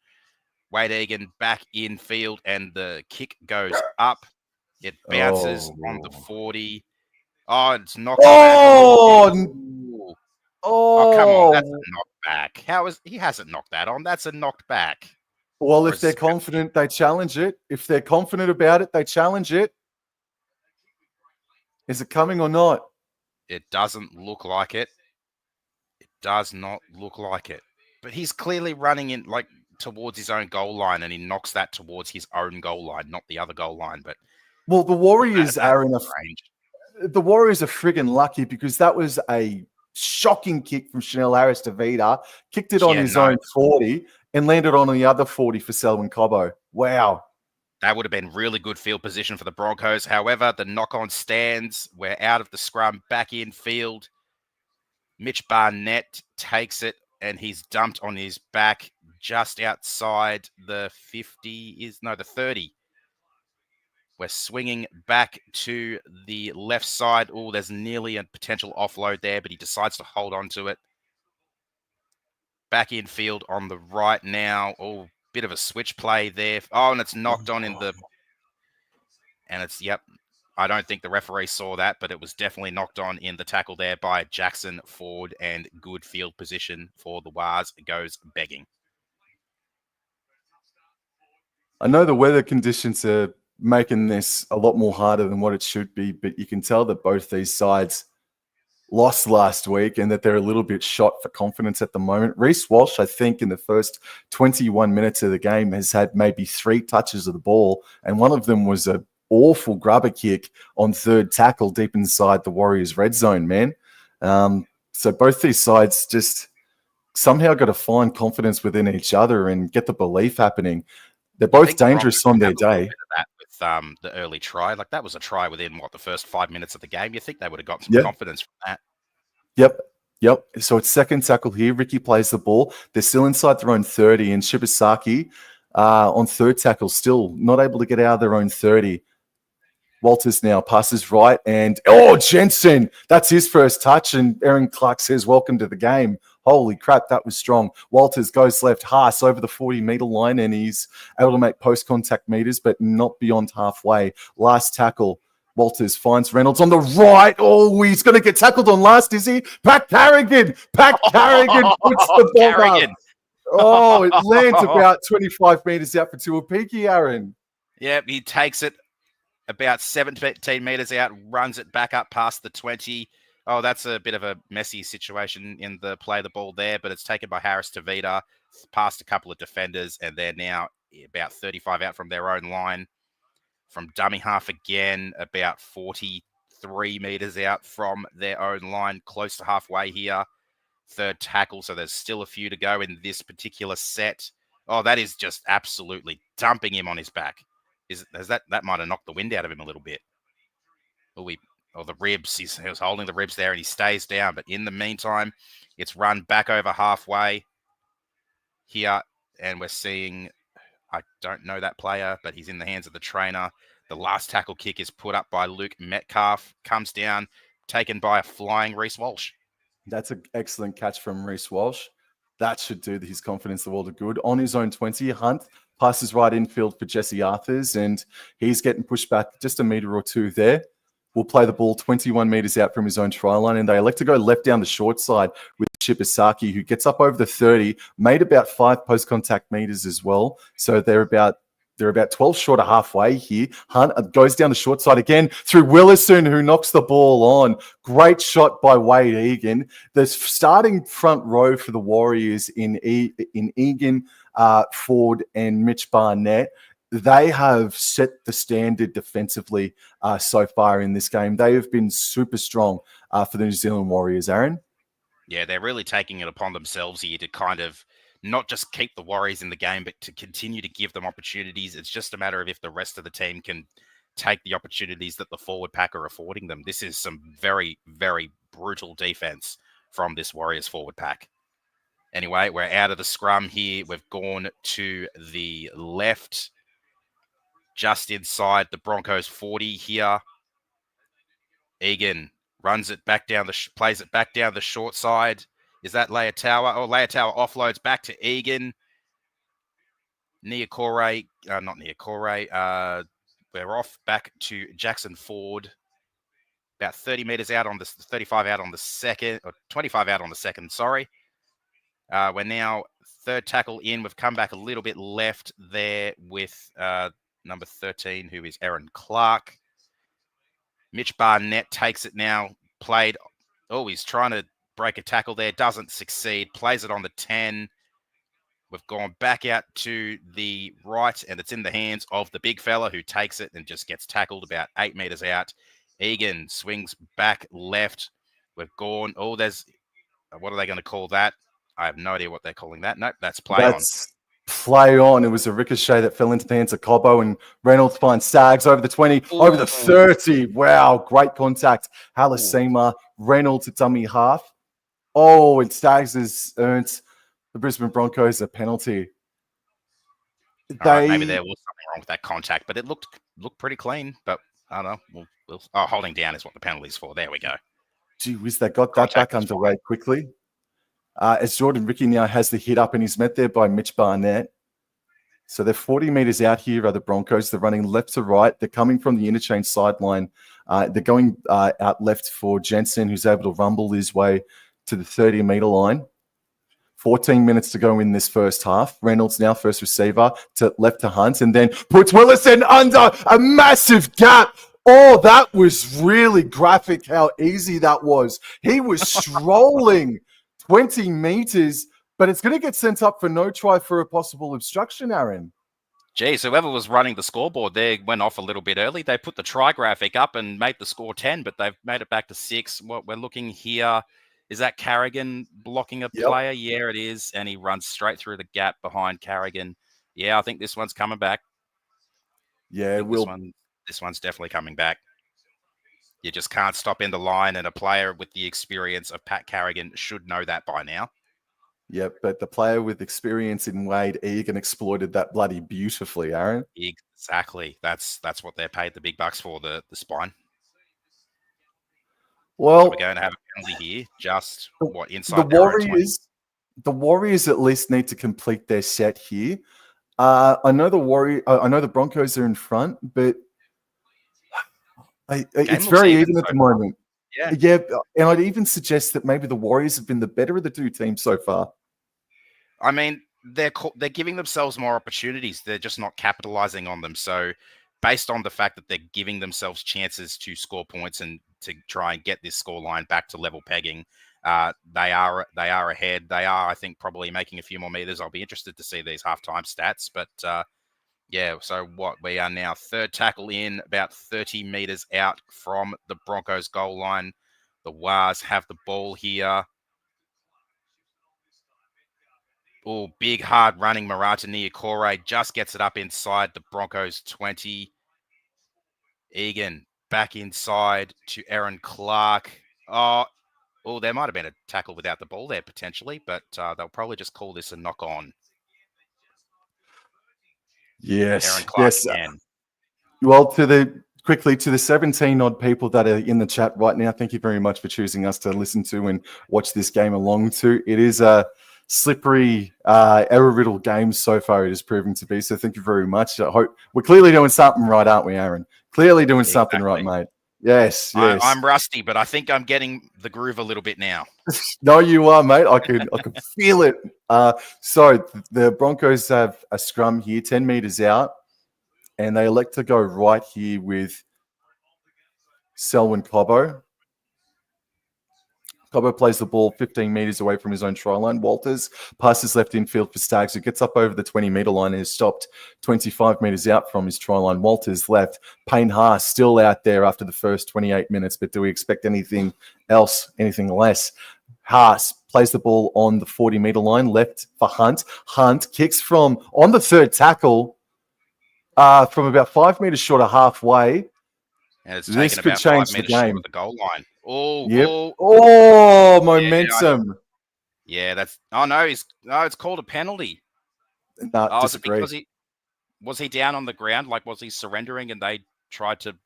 Wade Egan back in field, and the kick goes up. It bounces on the 40. Oh, it's knocked back. Oh, come on. That's a knockback. He hasn't knocked that on? That's a knocked back. Well, if they're confident, they challenge it. If they're confident about it, they challenge it. Is it coming or not? It doesn't look like it. It does not look like it. But he's clearly running in towards his own goal line, and he knocks that towards his own goal line, not the other goal line. But well, the Warriors are in the Warriors are friggin' lucky because that was a shocking kick from Chanel Harris to Vida, kicked it on his own 40 and landed on the other 40 for Selwyn Cobbo. Wow. That would have been really good field position for the Broncos. However, the knock-on stands. We're out of the scrum, back in field. Mitch Barnett takes it, and he's dumped on his back just outside the 30. We're swinging back to the left side. Oh, there's nearly a potential offload there, but he decides to hold on to it. Back in field on the right now. Oh, bit of a switch play there. Oh, and it's knocked on in the... And it's, yep, I don't think the referee saw that, but it was definitely knocked on in the tackle there by Jackson Ford, and good field position for the Wars goes begging. I know the weather conditions are making this a lot more harder than what it should be, but you can tell that both these sides lost last week and that they're a little bit shot for confidence at the moment. Reece Walsh, I think, in the first 21 minutes of the game has had maybe 3 touches of the ball, and one of them was an awful grubber kick on third tackle deep inside the Warriors' red zone, man. So both these sides just somehow got to find confidence within each other and get the belief happening. They're both dangerous on their day. With the early try, that was a try within the first 5 minutes of the game. You think they would have got some confidence from that? Yep. So it's second tackle here. Ricky plays the ball. They're still inside their own 30, and Shibasaki on third tackle, still not able to get out of their own 30. Walters now passes right, and Jensen, that's his first touch, and Aaron Clark says, welcome to the game. Holy crap, that was strong. Walters goes left, Haas over the 40-meter line, and he's able to make post-contact meters, but not beyond halfway. Last tackle, Walters finds Reynolds on the right. Oh, he's going to get tackled on last, is he? Pat Carrigan puts the ball up. Oh, it lands about 25 meters out for Tuapiki, Aaron. Yep, he takes it about 17 meters out, runs it back up past the 20. Oh, that's a bit of a messy situation in the play of the ball there, but it's taken by Harris to Vida, past a couple of defenders, and they're now about 35 out from their own line. From dummy half again, about 43 meters out from their own line, close to halfway here. Third tackle, so there's still a few to go in this particular set. Oh, that is just absolutely dumping him on his back. That might have knocked the wind out of him a little bit. Oh, or the ribs. He was holding the ribs there and he stays down. But in the meantime, it's run back over halfway here. And we're seeing, I don't know that player, but he's in the hands of the trainer. The last tackle kick is put up by Luke Metcalf, comes down, taken by a flying Reece Walsh. That's an excellent catch from Reece Walsh. That should do his confidence the world of good. On his own 20, Hunt passes right infield for Jesse Arthurs, and he's getting pushed back just a metre or two there. Will play the ball 21 metres out from his own try line, and they elect to go left down the short side with Shibasaki, who gets up over the 30, made about 5 post-contact metres as well. So they're about 12 short of halfway here. Hunt goes down the short side again through Willison, who knocks the ball on. Great shot by Wade Egan. The starting front row for the Warriors in Egan, Ford, and Mitch Barnett, they have set the standard defensively so far in this game. They have been super strong for the New Zealand Warriors, Aaron. Yeah, they're really taking it upon themselves here to kind of not just keep the Warriors in the game, but to continue to give them opportunities. It's just a matter of if the rest of the team can take the opportunities that the forward pack are affording them. This is some very, very brutal defense from this Warriors forward pack. Anyway, we're out of the scrum here. We've gone to the left, just inside the Broncos 40 here. Egan runs it back down plays it back down the short side. Is that Leotawa? Oh, Leotawa offloads back to Egan. Corore, not Corore. We're off back to Jackson Ford. About 30 meters out on the 35 out on the second, or 25 out on the second. Sorry. We're now third tackle in. We've come back a little bit left there with number 13, who is Aaron Clark. Mitch Barnett takes it now. Played. Oh, he's trying to break a tackle there. Doesn't succeed. Plays it on the 10. We've gone back out to the right, and it's in the hands of the big fella who takes it and just gets tackled about 8 meters out. Egan swings back left. We've gone. Oh, there's. What are they going to call that? I have no idea what they're calling that. Nope, that's play on. Play on. It was a ricochet that fell into the hands of Cobbo, and Reynolds finds Sags over the 20, over the 30. Wow, great contact. Halasima, Reynolds at dummy half. Oh, and Stags has earned the Brisbane Broncos a penalty. Right, maybe there was something wrong with that contact, but it looked pretty clean. But I don't know. Holding down is what the penalty's for. There we go. Gee whiz, they got that back underway quickly. As Jordan Ricky now has the hit up, and he's met there by Mitch Barnett. So they're 40 meters out here are the Broncos. They're running left to right. They're coming from the interchange sideline. They're going out left for Jensen, who's able to rumble his way to the 30-meter line. 14 minutes to go in this first half. Reynolds now first receiver to left to Hunt, and then puts Willison under a massive gap. Oh, that was really graphic how easy that was. He was strolling 20 meters, but it's going to get sent up for no try for a possible obstruction, Aaron. Geez, whoever was running the scoreboard there went off a little bit early. They put the try graphic up and made the score 10, but they've made it back to 6. What we're looking here, is that Carrigan blocking a player? Yeah, it is. And he runs straight through the gap behind Carrigan. Yeah, I think this one's coming back. Yeah, this one's definitely coming back. You just can't stop in the line, and a player with the experience of Pat Carrigan should know that by now. Yep, but the player with experience in Wade Egan exploited that bloody beautifully, Aaron. Exactly. That's what they're paid the big bucks for, the spine. Well, so we're going to have a penalty here, just inside the Warriors. The Warriors at least need to complete their set here. I know the Broncos are in front, but it's very even at the moment. Yeah, and I'd even suggest that maybe the Warriors have been the better of the two teams so far. I mean, they're giving themselves more opportunities. They're just not capitalizing on them. So based on the fact that they're giving themselves chances to score points and to try and get this scoreline back to level pegging, they are ahead. They are, I think, probably making a few more meters. I'll be interested to see these halftime stats. But yeah, so we are now third tackle in, about 30 meters out from the Broncos goal line. The Wars have the ball here. Oh, big, hard running Marata Corore just gets it up inside the Broncos 20. Egan back inside to Aaron Clark. Oh, there might have been a tackle without the ball there potentially, but they'll probably just call this a knock on. Yes. Aaron Clark Yes. again. Well, quickly to the 17 odd people that are in the chat right now, thank you very much for choosing us to listen to and watch this game along to. It is a slippery, error-riddled game so far. It is proving to be. So thank you very much. I hope we're clearly doing something right, aren't we, Aaron? Clearly doing something right, mate. Yes, yes. I'm rusty, but I think I'm getting the groove a little bit now. No, you are, mate. I can feel it. So the Broncos have a scrum here, 10 meters out, and they elect to go right here with Selwyn Cobbo. Cobbo plays the ball 15 meters away from his own try line. Walters passes left infield for Staggs, who gets up over the 20-meter line and is stopped 25 meters out from his try line. Walters left. Payne Haas still out there after the first 28 minutes, but do we expect anything else, anything less? Haas plays the ball on the 40-meter line, left for Hunt. Hunt kicks from on the third tackle from about 5 meters short of halfway. And it's This taken could about change 5 the meters short game. of the goal line. Oh, yep. ball. Oh, momentum. Yeah, that's. Oh no, it's called a penalty. No, disagree. Is it because was he down on the ground? Like, was he surrendering and they tried to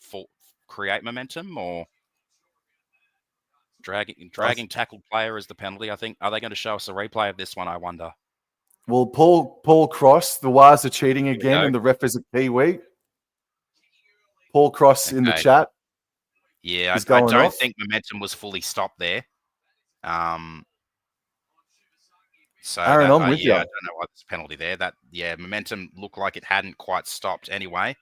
create momentum, or dragging tackled player is the penalty? I think. Are they going to show us a replay of this one? I wonder. Well, Paul Cross, the Wars are cheating again, and the ref is a Kiwi. Paul Cross in the chat. Yeah, I don't think momentum was fully stopped there. So Aaron, I'm with you. I don't know why there's a penalty there. Momentum looked like it hadn't quite stopped anyway.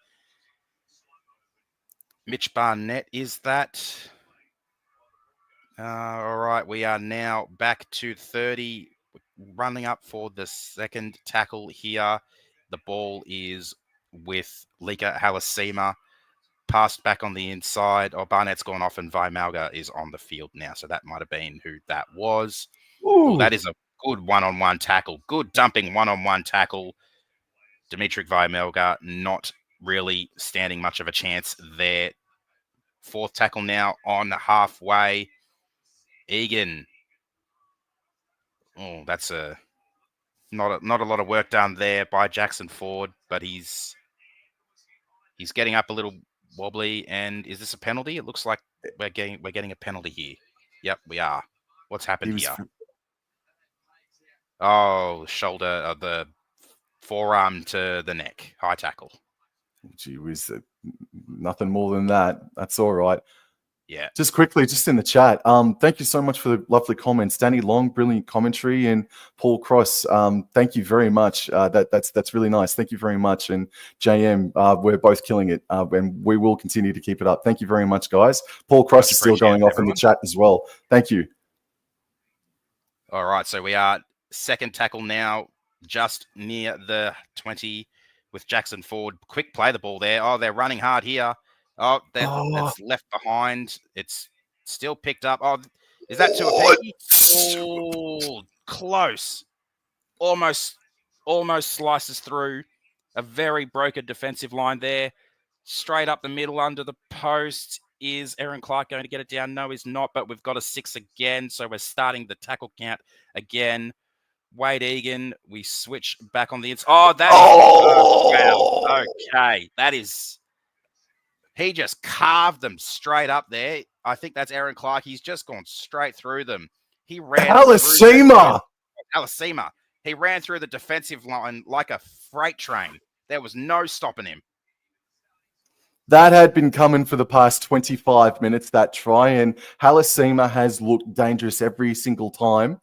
Mitch Barnett is that. All right, we are now back to 30, running up for the second tackle here. The ball is with Lika Halasima. Passed back on the inside. Barnett's gone off and Vaimalga is on the field now. So that might have been who that was. Oh, that is a good one-on-one tackle. Good dumping one-on-one tackle. Dimitri Vaimalga not really standing much of a chance there. Fourth tackle now on halfway. Egan. Oh, that's not a lot of work done there by Jackson Ford, but he's getting up a little wobbly. And is this a penalty? It looks like we're getting a penalty here. Yep, we are. What's happened here? Oh, shoulder, the forearm to the neck, high tackle. Gee whiz, nothing more than that. That's all right. Yeah. Just quickly, just in the chat, thank you so much for the lovely comments. Danny Long, brilliant commentary, and Paul Cross, thank you very much. That's really nice. Thank you very much. And JM, we're both killing it, and we will continue to keep it up. Thank you very much, guys. Paul Cross is still going off in the chat as well. Thank you. All right, so we are second tackle now, just near the 20 with Jackson Ford. Quick play the ball there. Oh, they're running hard here. Oh, that's left behind. It's still picked up. Oh, is that Tuapiki? Oh, close. Almost slices through a very broken defensive line there. Straight up the middle under the post. Is Aaron Clark going to get it down? No, he's not, but we've got a 6 again, so we're starting the tackle count again. Wade Egan, we switch back on the inside. Oh, that is... Oh, wow. Okay, that is... He just carved them straight up there. I think that's Aaron Clark. He's just gone straight through them. He ran Halasima. He ran through the defensive line like a freight train. There was no stopping him. That had been coming for the past 25 minutes, that try, and Halasima has looked dangerous every single time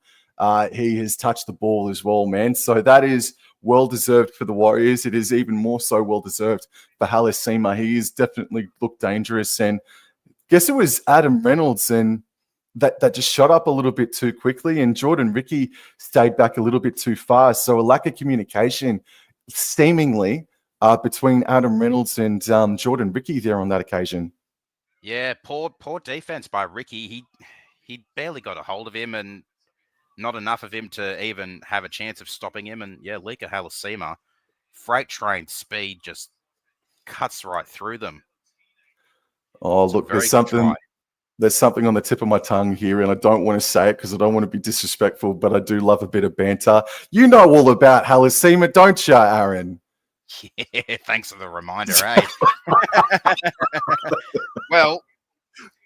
he has touched the ball as well, man. So that is well-deserved for the Warriors. It is even more so well-deserved for Halasima. He has definitely looked dangerous, and I guess it was Adam Reynolds and that just shot up a little bit too quickly, and Jordan Ricky stayed back a little bit too fast. So a lack of communication, seemingly, between Adam Reynolds and Jordan Ricky there on that occasion. Yeah, poor defense by Ricky. He barely got a hold of him, and not enough of him to even have a chance of stopping him. And yeah, Lika Halasima, freight train speed, just cuts right through them. Oh, Some look, very good try. there's something on the tip of my tongue here, and I don't want to say it because I don't want to be disrespectful, but I do love a bit of banter. You know all about Halasima, don't you, Aaron? Yeah, thanks for the reminder, eh? Well,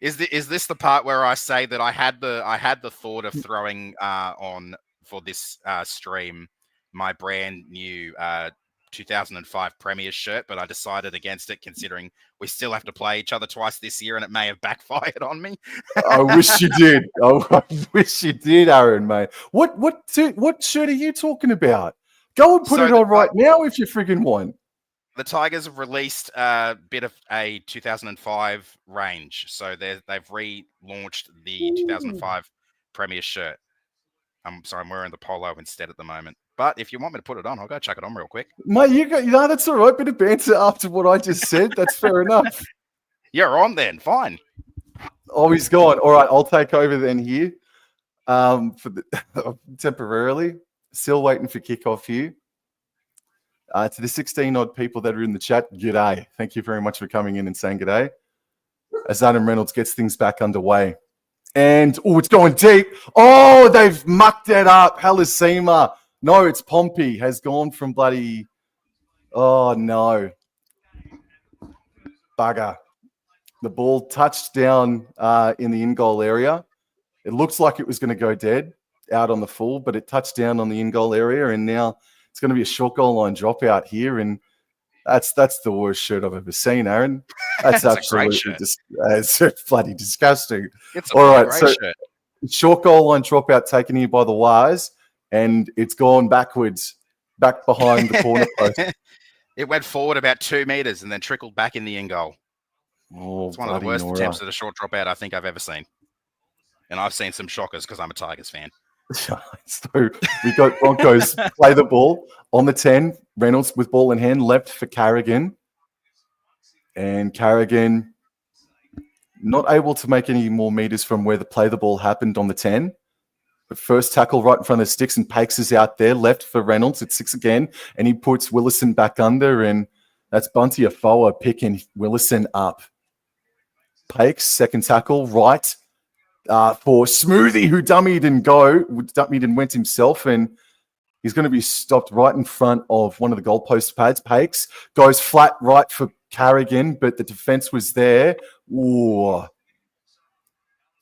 is this the part where I say that I had the thought of throwing on for this stream my brand new 2005 Premier's shirt, but I decided against it considering we still have to play each other twice this year, and it may have backfired on me. I wish you did. Oh, I wish you did, Aaron, mate. What shirt are you talking about? Go and put it on right now if you friggin' want. The Tigers have released a bit of a 2005 range, so they've relaunched the 2005 Premier shirt. I'm sorry, I'm wearing the polo instead at the moment. But if you want me to put it on, I'll go chuck it on real quick. Mate, that's all right. Bit of banter after what I just said. That's fair enough. You're on then, fine. Oh, he's gone. All right, I'll take over then here. For the temporarily, still waiting for kickoff here. To the 16 odd people that are in the chat, g'day. Thank you very much for coming in and saying g'day. As Adam Reynolds gets things back underway. And, it's going deep. Oh, they've mucked it up. Halasima. No, it's Pompey has gone from bloody. Oh, no. Bugger. The ball touched down in the in-goal area. It looks like it was going to go dead out on the full, but it touched down on the in-goal area, and now it's going to be a short goal line dropout here, and that's the worst shirt I've ever seen, Aaron. That's absolutely it's bloody disgusting. It's all right, so shirt. Short goal line dropout taken here by the wires, and it's gone backwards, back behind the corner post. It went forward about 2 meters and then trickled back in the in goal. Oh, it's one of the worst attempts at a short dropout I think I've ever seen. And I've seen some shockers because I'm a Tigers fan. So we got Broncos play the ball on the 10. Reynolds with ball in hand, left for Carrigan. And Carrigan not able to make any more meters from where the play the ball happened on the 10. But first tackle right in front of the sticks, and Pakes is out there, left for Reynolds at 6 again. And he puts Willison back under, and that's Bunty Afoa picking Willison up. Pakes, second tackle, right. For Smoothie, who dummied and went himself, and he's going to be stopped right in front of one of the goalpost pads. Pakes goes flat right for Carrigan, but the defense was there. Ooh.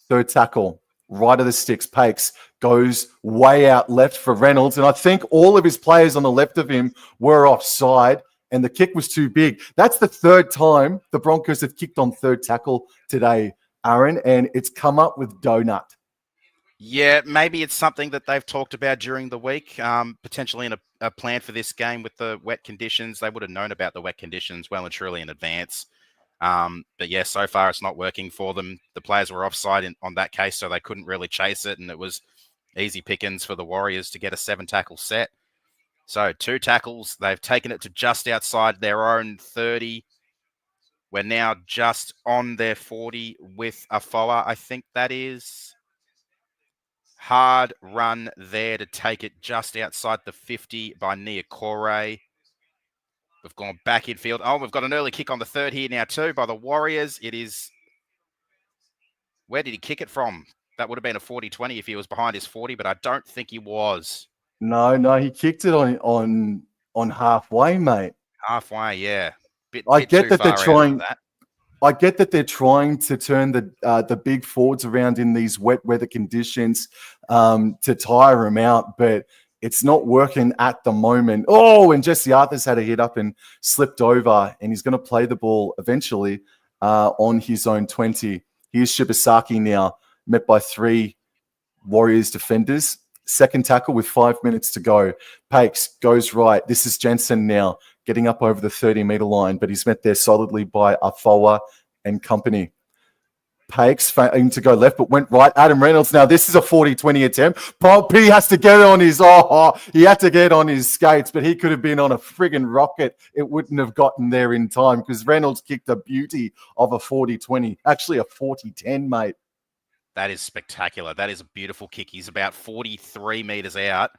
Third tackle, right of the sticks. Pakes goes way out left for Reynolds, and I think all of his players on the left of him were offside, and the kick was too big. That's the third time the Broncos have kicked on third tackle today, Aaron, and it's come up with donut. Yeah, maybe it's something that they've talked about during the week, potentially in a plan for this game with the wet conditions. They would have known about the wet conditions well and truly in advance. But yeah, so far it's not working for them. The players were offside on that case, so they couldn't really chase it, and it was easy pickings for the Warriors to get a 7-tackle set. So 2 tackles, they've taken it to just outside their own 30. We're now just on their 40 with Afoa, I think that is. Hard run there to take it just outside the 50 by Corore. We've gone back in field. Oh, we've got an early kick on the third here now too by the Warriors. It is... Where did he kick it from? That would have been a 40-20 if he was behind his 40, but I don't think he was. No, he kicked it on halfway, mate. Halfway, yeah. I get that they're trying. I get that they're trying to turn the big forwards around in these wet weather conditions to tire them out, but it's not working at the moment. Oh, and Jesse Arthur's had a hit up and slipped over, and he's going to play the ball eventually on his own 20. Here's Shibasaki now, met by 3 Warriors defenders. Second tackle with 5 minutes to go. Pakes goes right. This is Jensen now getting up over the 30-meter line, but he's met there solidly by Afoa and company. Pakes failing to go left, but went right. Adam Reynolds. Now, this is a 40-20 attempt. Pompey has to get on his... he had to get on his skates, but he could have been on a friggin' rocket. It wouldn't have gotten there in time because Reynolds kicked a beauty of a 40-20. Actually, a 40-10, mate. That is spectacular. That is a beautiful kick. He's about 43 meters out.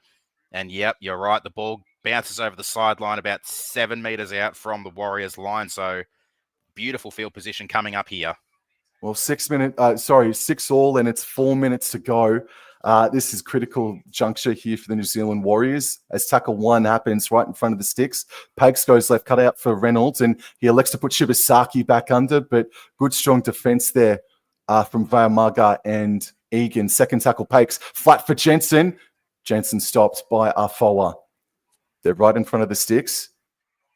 And yep, you're right. The ball bounces over the sideline about 7 meters out from the Warriors line. So beautiful field position coming up here. Well, 6 all, and it's 4 minutes to go. This is critical juncture here for the New Zealand Warriors as tackle 1 happens right in front of the sticks. Pakes goes left, cut out for Reynolds, and he elects to put Shibasaki back under, but good strong defense there from Vayamaga and Egan. Second tackle, Pakes, flat for Jensen. Jensen stopped by Afoa. They're right in front of the sticks.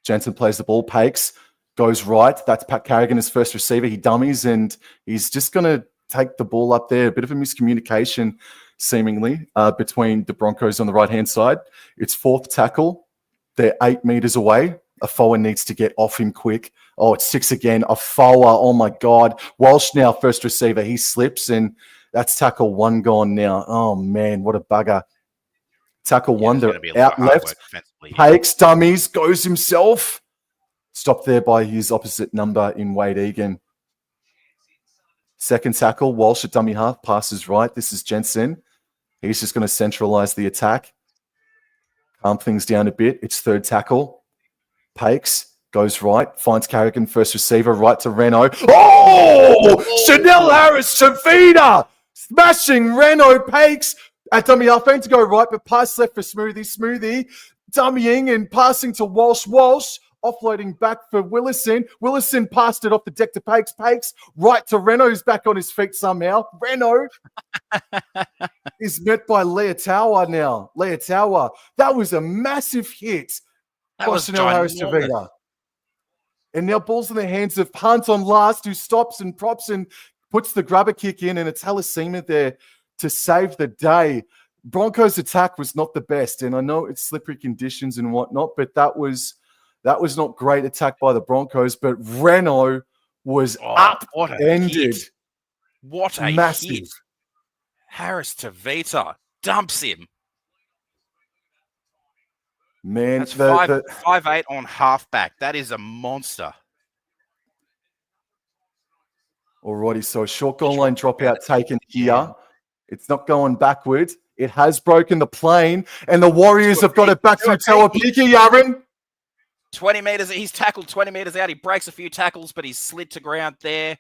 Jensen plays the ball, Pakes goes right. That's Pat Carrigan, his first receiver. He dummies, and he's just going to take the ball up there. A bit of a miscommunication, seemingly, between the Broncos on the right-hand side. It's fourth tackle. They're 8 meters away. Afoa needs to get off him quick. Oh, it's 6 again. Afoa, oh my God. Walsh now, first receiver. He slips, and that's tackle 1 gone now. Oh, man, what a bugger. Tackle 1, they're out left. Pakes, dummies, goes himself. Stopped there by his opposite number in Wade Egan. Second tackle, Walsh at dummy half, passes right. This is Jensen. He's just going to centralize the attack. Calm things down a bit. It's third tackle. Pakes goes right, finds Carrigan, first receiver, right to Reno. Oh! Chanel Harris, Shavita! Smashing Reno, Pakes at dummy half, aimed to go right, but pass left for Smoothie, dummying and passing to Walsh, offloading back for Willison. Willison passed it off the deck to Pakes. Pakes right to Reno's back on his feet somehow. Reno is met by Leotawa now. Leotawa. That was a massive hit. That was Chanel Harris Tavita. And now ball's in the hands of Hunt on last, who stops and props and puts the grubber kick in, and it's Halasima there to save the day. Broncos' attack was not the best, and I know it's slippery conditions and whatnot, but that was not great attack by the Broncos, but Reno was upended. What a massive hit. Harris Tavita dumps him. Man, that's 5'8" on halfback. That is a monster. Alrighty, so a short goal line dropout taken here. It's not going backward. It has broken the plane, and the Warriors have got it back to Telapiki, Aaron. 20 meters. He's tackled 20 meters out. He breaks a few tackles, but he's slid to ground there.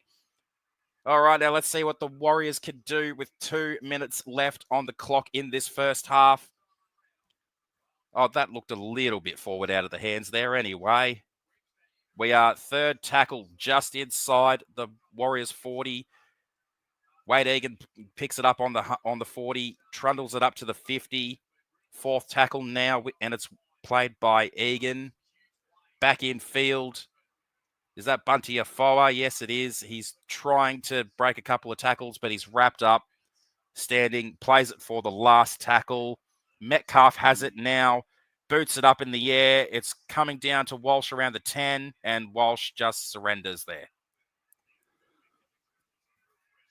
All right, now let's see what the Warriors can do with 2 minutes left on the clock in this first half. Oh, that looked a little bit forward out of the hands there anyway. We are third tackle just inside the Warriors 40. Wade Egan picks it up on the 40, trundles it up to the 50. Fourth tackle now, and it's played by Egan. Back in field. Is that Bunty Afoa? Yes, it is. He's trying to break a couple of tackles, but he's wrapped up, standing, plays it for the last tackle. Metcalf has it now, boots it up in the air. It's coming down to Walsh around the 10, and Walsh just surrenders there.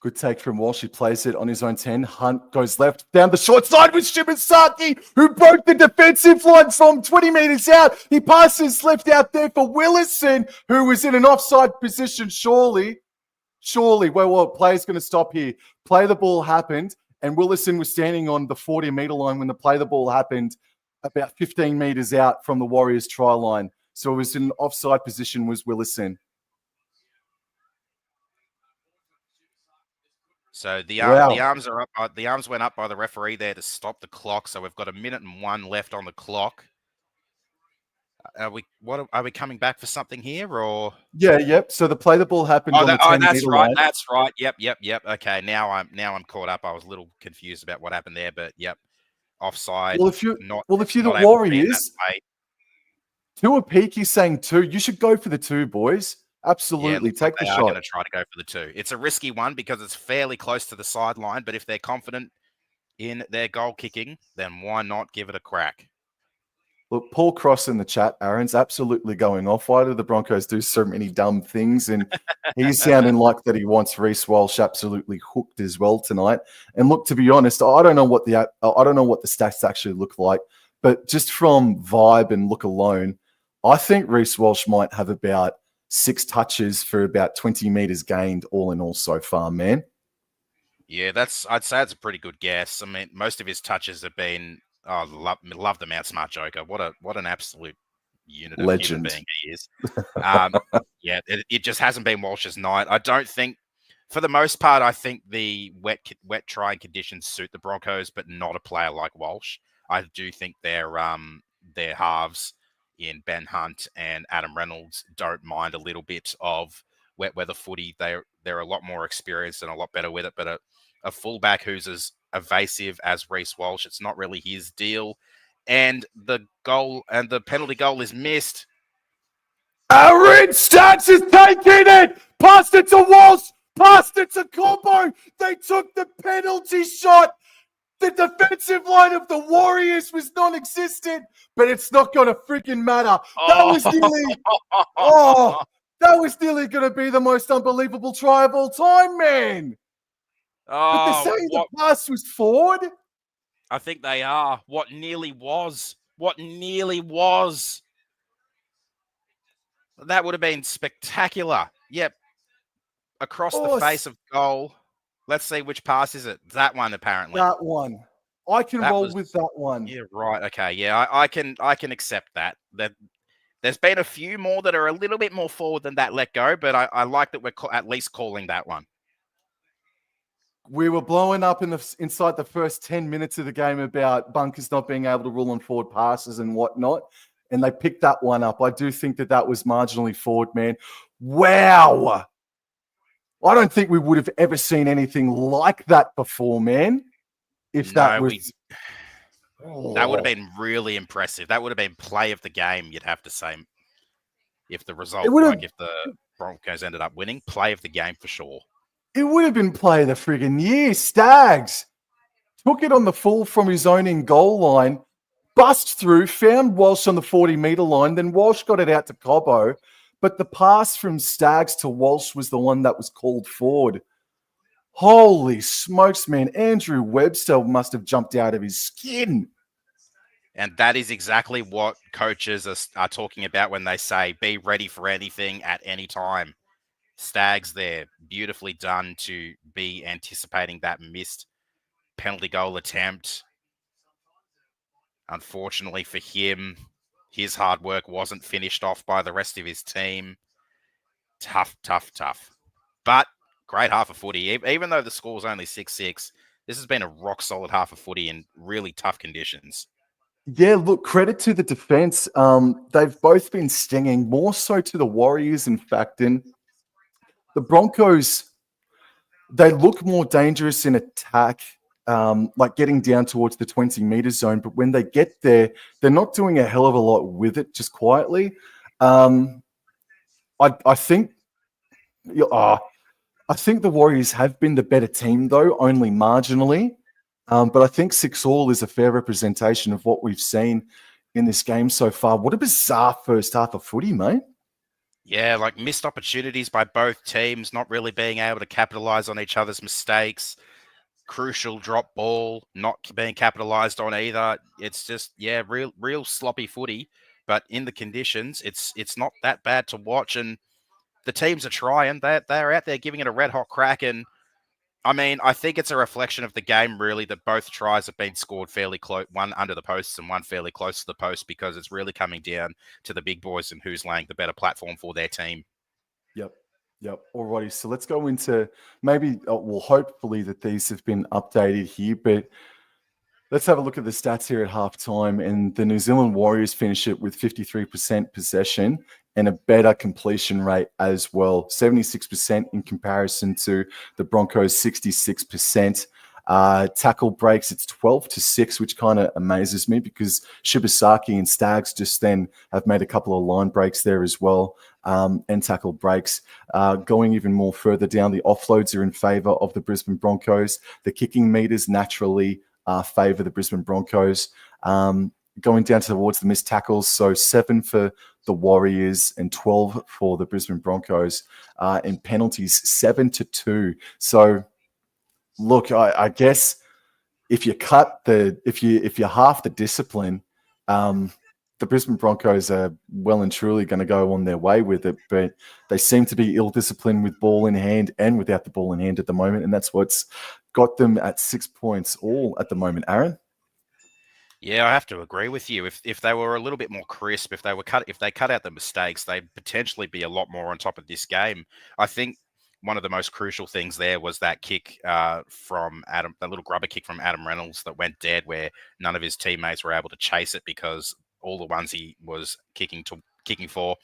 Good take from Walsh. He plays it on his own 10. Hunt goes left down the short side with Shibasaki, who broke the defensive line from 20 meters out. He passes left out there for Willison, who was in an offside position, surely. Well, play's going to stop here. Play the ball happened, and Willison was standing on the 40-meter line when the play the ball happened, about 15 meters out from the Warriors' try line. So it was in an offside position was Willison. So the arms are up. The arms went up by the referee there to stop the clock. So we've got 1:01 left on the clock. Are we coming back for something here or? Yeah, yep. So the play the ball happened on the 10-meter line. That's right. Yep. Okay, now I'm caught up. I was a little confused about what happened there, but yep, offside. Well, if you're the Warriors, Tuapiki saying 2. You should go for the 2, boys. Absolutely, take the shot. They are going to try to go for the 2. It's a risky one because it's fairly close to the sideline, but if they're confident in their goal kicking, then why not give it a crack? Look, Paul Cross in the chat, Aaron's absolutely going off. Why do the Broncos do so many dumb things? And he's sounding like that he wants Reece Walsh absolutely hooked as well tonight. And look, to be honest, I don't know what the stats actually look like, but just from vibe and look alone, I think Reece Walsh might have about 6 touches for about 20 meters gained all in all so far, man. Yeah, I'd say it's a pretty good guess. I mean, most of his touches have been, love the Mount Smart Joker. What an absolute unit of human Legend. being he is. Yeah, it just hasn't been Walsh's night. I don't think, for the most part, I think the wet trying conditions suit the Broncos, but not a player like Walsh. I do think their halves in Ben Hunt and Adam Reynolds don't mind a little bit of wet weather footy. They're a lot more experienced and a lot better with it. But a fullback who's as evasive as Reece Walsh, it's not really his deal. And the penalty goal is missed. Aaron Stacks is taking it! Passed it to Walsh! Passed it to Combo! They took the penalty shot! The defensive line of the Warriors was non-existent, but it's not going to freaking matter. That was nearly going to be the most unbelievable try of all time, man. But they're saying the pass was forward? I think they are. What nearly was. That would have been spectacular. Yep. Across the face of goal. Let's see which pass is it. That one, apparently. That one. I can roll with that one. Yeah, right. Okay. Yeah, I can accept that. There's been a few more that are a little bit more forward than that let go, but I like that we're at least calling that one. We were blowing up inside the first 10 minutes of the game about bunkers not being able to rule on forward passes and whatnot, and they picked that one up. I do think that was marginally forward, man. Wow. I don't think we would have ever seen anything like that before, man. That would have been really impressive. That would have been play of the game, you'd have to say. If the result, if the Broncos ended up winning, play of the game for sure. It would have been play of the friggin' year. Staggs took it on the full from his own in goal line, bust through, found Walsh on the 40-meter line, then Walsh got it out to Cobbo. But the pass from Staggs to Walsh was the one that was called forward. Holy smokes, man. Andrew Webster must have jumped out of his skin. And that is exactly what coaches are talking about when they say, be ready for anything at any time. Staggs there, beautifully done to be anticipating that missed penalty goal attempt. Unfortunately for him, his hard work wasn't finished off by the rest of his team. Tough. But great half of footy. Even though the score's only 6-6, this has been a rock-solid half of footy in really tough conditions. Yeah, look, credit to the defense. They've both been stinging, more so to the Warriors, in fact. And the Broncos, they look more dangerous in attack, like getting down towards the 20-meter zone. But when they get there, they're not doing a hell of a lot with it, just quietly. I think the Warriors have been the better team, though, only marginally. But I think 6-6 is a fair representation of what we've seen in this game so far. What a bizarre first half of footy, mate. Yeah, like missed opportunities by both teams, not really being able to capitalize on each other's mistakes. Crucial drop ball, not being capitalized on either. It's just, yeah, real sloppy footy. But in the conditions, it's not that bad to watch. And the teams are trying. They're out there giving it a red-hot crack. And, I mean, I think it's a reflection of the game, really, that both tries have been scored fairly close, one under the posts and one fairly close to the post, because it's really coming down to the big boys and who's laying the better platform for their team. Yep. Alrighty, so let's go into hopefully that these have been updated here, but let's have a look at the stats here at halftime. And the New Zealand Warriors finish it with 53% possession and a better completion rate as well. 76% in comparison to the Broncos' 66%. Tackle breaks, it's 12-6, which kind of amazes me because Shibasaki and Staggs just then have made a couple of line breaks there as well, and tackle breaks. Going even more further down, the offloads are in favour of the Brisbane Broncos. The kicking meters naturally favour the Brisbane Broncos. Going down towards the missed tackles, so 7 for the Warriors and 12 for the Brisbane Broncos. And penalties, 7-2. So, look, I guess if you half the discipline, the Brisbane Broncos are well and truly going to go on their way with it. But they seem to be ill-disciplined with ball in hand and without the ball in hand at the moment, and that's what's got them at 6 points all at the moment. Aaron? Yeah, I have to agree with you. If they were a little bit more crisp, if they cut out the mistakes, they'd potentially be a lot more on top of this game. I think one of the most crucial things there was that kick from Adam, that little grubber kick from Adam Reynolds that went dead, where none of his teammates were able to chase it because all the ones he was kicking for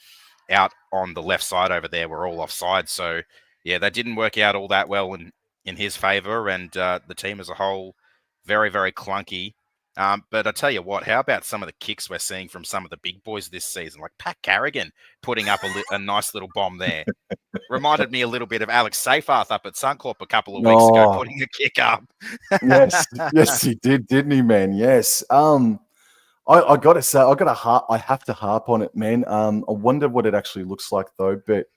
out on the left side over there were all offside. So yeah, that didn't work out all that well in his favour, and the team as a whole, very very clunky. But I tell you what, how about some of the kicks we're seeing from some of the big boys this season, like Pat Carrigan putting up a nice little bomb there. Reminded me a little bit of Alex Seyfarth up at Suncorp a couple of weeks ago, Oh, putting a kick up. yes, yes, he did, didn't he, man? Yes. I gotta say, I have to harp on it, man. I wonder what it actually looks like though, but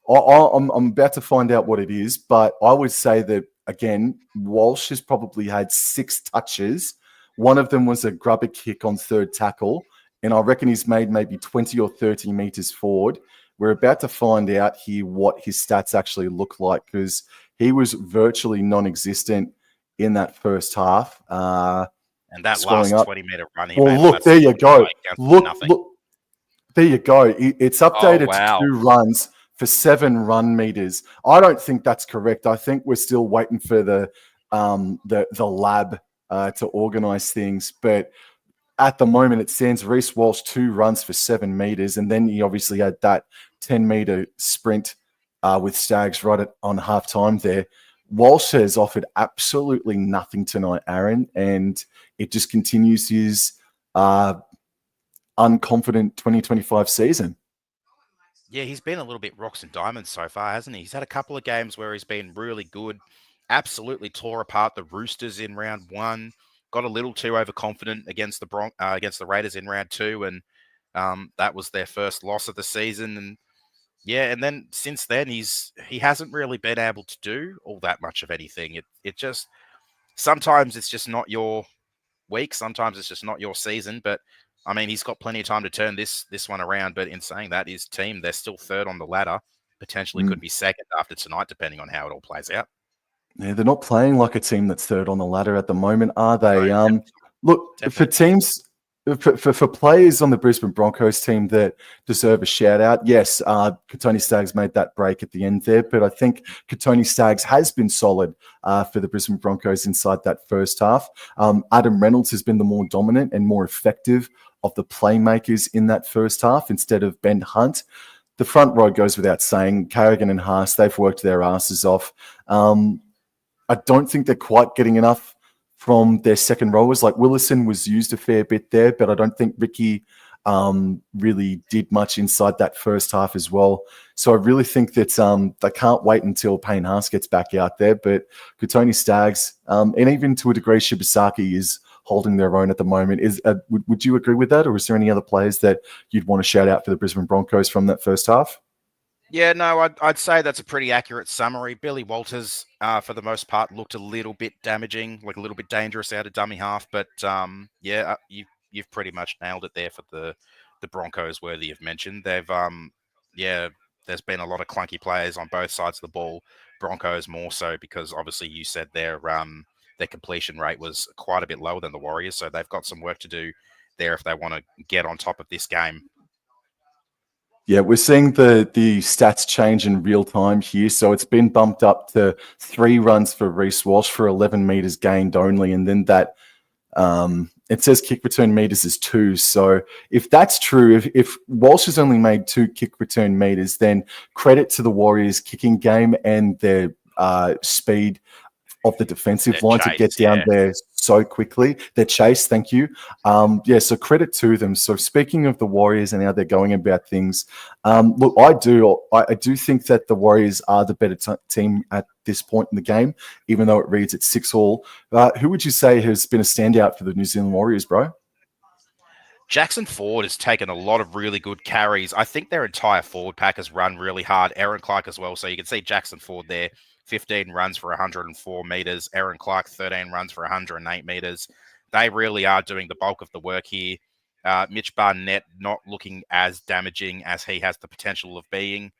I'm about to find out what it is. But I would say that again, Walsh has probably had 6 touches. One of them was a grubber kick on third tackle, and I reckon he's made maybe 20 or 30 meters forward. We're about to find out here what his stats actually look like because he was virtually non-existent in that first half. And that Scrolling last up. 20-meter run he Well, made. look, there you go. Look, nothing. look, there you go. It's updated Oh, wow. to 2 runs for 7 run meters. I don't think that's correct. I think we're still waiting for the lab to organize things. But at the moment, it stands Reece Walsh 2 runs for 7 meters, and then he obviously had that 10-meter sprint with Stags right on halftime there. Walsh has offered absolutely nothing tonight, Aaron, and it just continues his unconfident 2025 season. Yeah, he's been a little bit rocks and diamonds so far, hasn't he? He's had a couple of games where he's been really good, absolutely tore apart the Roosters in round 1, got a little too overconfident against the Raiders in round 2, and that was their first loss of the season. And yeah, and then since then he hasn't really been able to do all that much of anything. It just sometimes it's just not your week, sometimes it's just not your season, but I mean, he's got plenty of time to turn this one around. But in saying that, his team, they're still third on the ladder, potentially could be second after tonight, depending on how it all plays out. Yeah, they're not playing like a team that's third on the ladder at the moment, are they? No, Look, definitely. for teams, for players on the Brisbane Broncos team that deserve a shout out, yes, Katoni Staggs made that break at the end there, but I think Katoni Staggs has been solid for the Brisbane Broncos inside that first half. Adam Reynolds has been the more dominant and more effective of the playmakers in that first half instead of Ben Hunt. The front row goes without saying. Carrigan and Haas, they've worked their asses off. I don't think they're quite getting enough from their second rowers. Like Willison was used a fair bit there, but I don't think Ricky really did much inside that first half as well. So I really think that they can't wait until Payne Haas gets back out there. But Katoni Staggs, and even to a degree, Shibasaki is holding their own at the moment. Would you agree with that, or is there any other players that you'd want to shout out for the Brisbane Broncos from that first half? Yeah, no, I'd say that's a pretty accurate summary. Billy Walters, for the most part, looked a little bit damaging, like a little bit dangerous out of dummy half. But yeah, you've pretty much nailed it there for the Broncos. Worthy of mention. They've yeah, there's been a lot of clunky players on both sides of the ball. Broncos more so because obviously you said their completion rate was quite a bit lower than the Warriors, so they've got some work to do there if they want to get on top of this game. Yeah, we're seeing the stats change in real time here. So it's been bumped up to 3 runs for Reece Walsh for 11 meters gained only. And then that it says kick return meters is 2. So if that's true, if Walsh has only made 2 kick return meters, then credit to the Warriors kicking game and their speed of the defensive line to get down there so quickly. Their chase, thank you. Yeah, so credit to them. So speaking of the Warriors and how they're going about things, look, I do think that the Warriors are the better team at this point in the game, even though it reads at 6-all. Who would you say has been a standout for the New Zealand Warriors, bro? Jackson Ford has taken a lot of really good carries. I think their entire forward pack has run really hard. Aaron Clark as well. So you can see Jackson Ford there, 15 runs for 104 meters. Aaron Clark, 13 runs for 108 meters. They really are doing the bulk of the work here. Mitch Barnett not looking as damaging as he has the potential of being.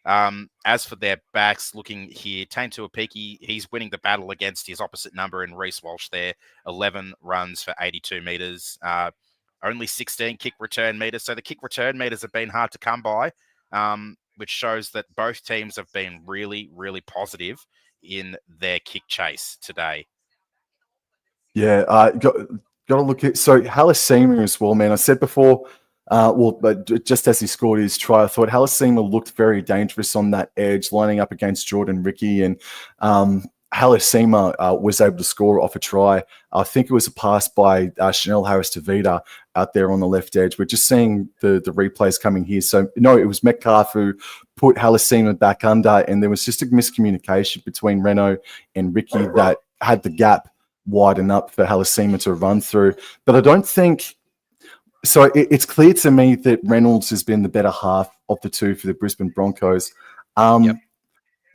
As for their backs, looking here, Tane Tuapiki, he's winning the battle against his opposite number in Reece Walsh there, 11 runs for 82 metres, only 16 kick return metres. So the kick return metres have been hard to come by, which shows that both teams have been really, really positive in their kick chase today. Yeah, got to look at so Halasima as well, man. I said before, but just as he scored his try, I thought Halasima looked very dangerous on that edge, lining up against Jordan Ricky, and Halasima was able to score off a try. I think it was a pass by Chanel Harris-Tavita out there on the left edge. We're just seeing the replays coming here. So, no, it was Metcalf who put Halasima back under, and there was just a miscommunication between Renault and Ricky that had the gap widen up for Halasima to run through. But I don't think... So it's clear to me that Reynolds has been the better half of the two for the Brisbane Broncos. Yep.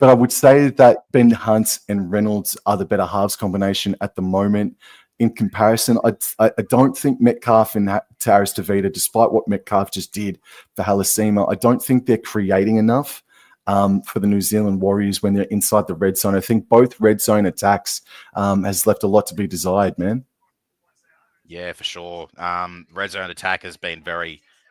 But I would say that Ben Hunt and Reynolds are the better halves combination at the moment. In comparison, I don't think Metcalf and Harris-Tavita, despite what Metcalf just did for Halasima, I don't think they're creating enough for the New Zealand Warriors when they're inside the red zone. I think both red zone attacks has left a lot to be desired, man. Yeah, for sure. Red zone attack has been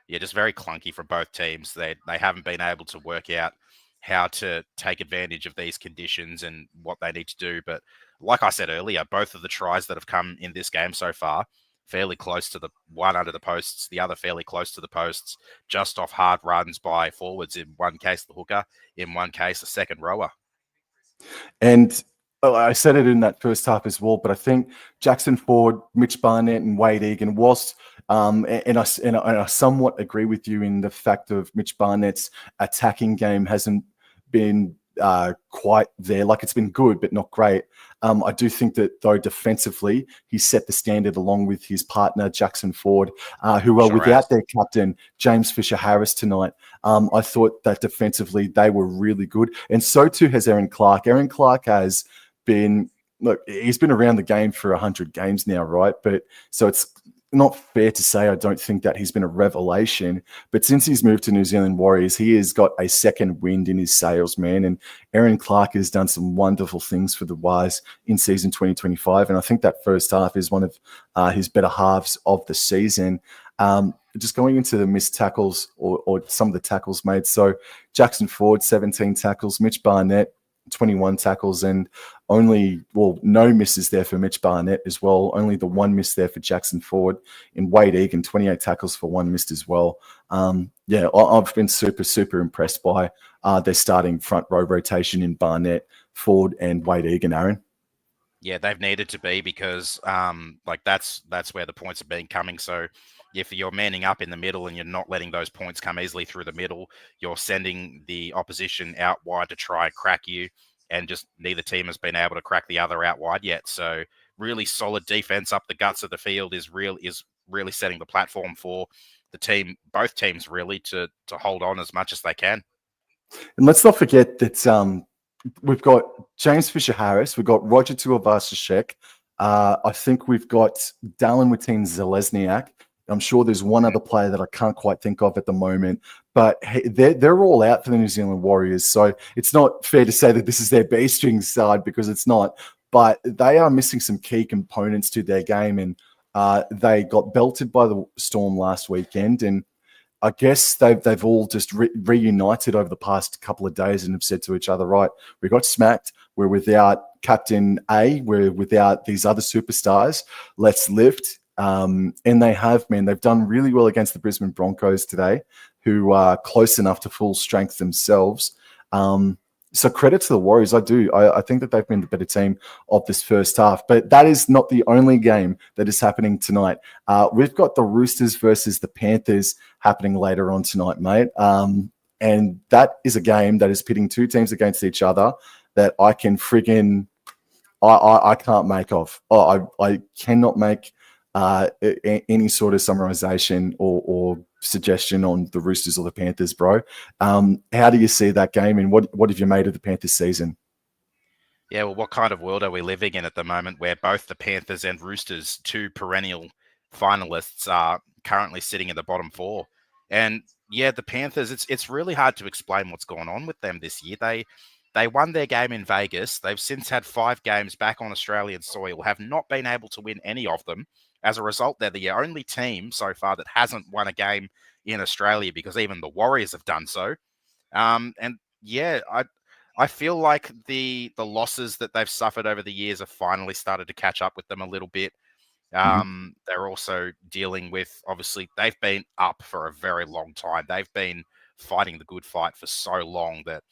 just very clunky for both teams. They haven't been able to work out how to take advantage of these conditions and what they need to do. But like I said earlier, both of the tries that have come in this game so far, fairly close to the one under the posts, the other fairly close to the posts, just off hard runs by forwards. In one case, the hooker, in one case, a second rower. And I said it in that first half as well, but I think Jackson Ford, Mitch Barnett, and Wade Egan, whilst and I somewhat agree with you in the fact of Mitch Barnett's attacking game hasn't been quite there. Like, it's been good, but not great. I do think that, though, defensively, he set the standard along with his partner, Jackson Ford, who are without their captain, James Fisher-Harris, tonight. I thought that defensively they were really good. And so too has Aaron Clark. Aaron Clark has been... Look, he's been around the game for 100 games now, right? But so it's not fair to say I don't think that he's been a revelation, but since he's moved to New Zealand Warriors, he has got a second wind in his sails, man. And Aaron Clark has done some wonderful things for the Wires in season 2025. And I think that first half is one of his better halves of the season. Just going into the missed tackles or some of the tackles made. So Jackson Ford, 17 tackles, Mitch Barnett, 21 tackles, and no misses there for Mitch Barnett as well. Only the one miss there for Jackson Ford. In Wade Egan, 28 tackles for one missed as well. I've been super, super impressed by their starting front row rotation in Barnett, Ford, and Wade Egan, Aaron. Yeah, they've needed to be because that's where the points have been coming. So if you're manning up in the middle and you're not letting those points come easily through the middle, you're sending the opposition out wide to try and crack you, and just neither team has been able to crack the other out wide yet. So really solid defense up the guts of the field is really setting the platform for both teams really to hold on as much as they can. And let's not forget that we've got James Fisher-Harris, we've got Roger Tuivasa-Sheck. I think we've got Dallin Watine-Zelezniak. I'm sure there's one other player that I can't quite think of at the moment, but they're all out for the New Zealand Warriors. So it's not fair to say that this is their B-string side, because it's not. But they are missing some key components to their game, and they got belted by the Storm last weekend. And I guess they've all just reunited over the past couple of days and have said to each other, right, we got smacked. We're without Captain A. We're without these other superstars. Let's lift. And they have, man. They've done really well against the Brisbane Broncos today, who are close enough to full strength themselves. So credit to the Warriors. I do. I think that they've been the better team of this first half. But that is not the only game that is happening tonight. We've got the Roosters versus the Panthers happening later on tonight, mate. And that is a game that is pitting two teams against each other that I can friggin' I can't make of. I cannot make any sort of summarization or suggestion on the Roosters or the Panthers, bro. How do you see that game, and what have you made of the Panthers season? Yeah, well, what kind of world are we living in at the moment where both the Panthers and Roosters, two perennial finalists, are currently sitting in the bottom four? And yeah, the Panthers, it's really hard to explain what's going on with them this year. They won their game in Vegas. They've since had 5 games back on Australian soil, have not been able to win any of them. As a result, they're the only team so far that hasn't won a game in Australia, because even the Warriors have done so. And yeah, I feel like the losses that they've suffered over the years have finally started to catch up with them a little bit. They're also dealing with, obviously, they've been up for a very long time. They've been fighting the good fight for so long that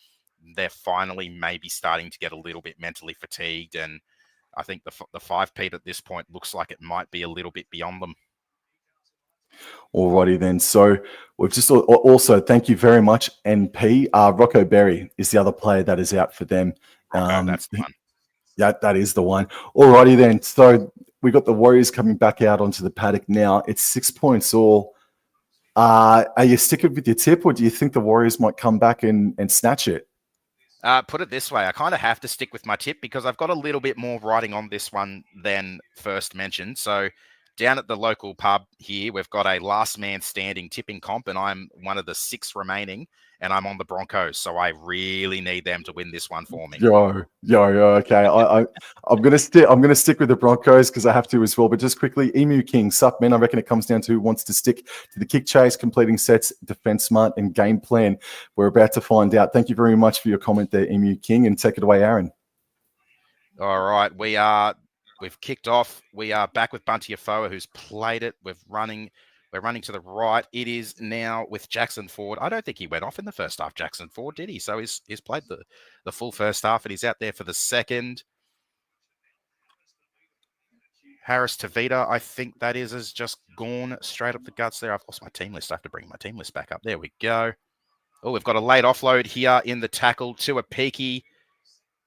they're finally maybe starting to get a little bit mentally fatigued. And I think the 5-peat at this point looks like it might be a little bit beyond them. Alrighty then. So we've just also, thank you very much, NP. Rocco Berry is the other player that is out for them. That's the one. Yeah, that is the one. Alrighty then. So we got the Warriors coming back out onto the paddock now. It's 6 points all. Are you sticking with your tip, or do you think the Warriors might come back and snatch it? Put it this way, I kind of have to stick with my tip because I've got a little bit more writing on this one than first mentioned. So down at the local pub here, we've got a last man standing tipping comp, and I'm one of the 6 remaining, and I'm on the Broncos. So I really need them to win this one for me. Okay. I'm gonna stick with the Broncos because I have to as well. But just quickly, Emu King, sup man. I reckon it comes down to who wants to stick to the kick chase, completing sets, defense smart, and game plan. We're about to find out. Thank you very much for your comment there, Emu King, and take it away, Aaron. All right, we've kicked off. We are back with Bunty Afoa, who's played it. We're running to the right. It is now with Jackson Ford. I don't think he went off in the first half, Jackson Ford, did he? So he's played the full first half, and he's out there for the second. Harris Tavita, I think that has just gone straight up the guts there. I've lost my team list. I have to bring my team list back up. There we go. Oh, we've got a late offload here in the tackle to a peaky.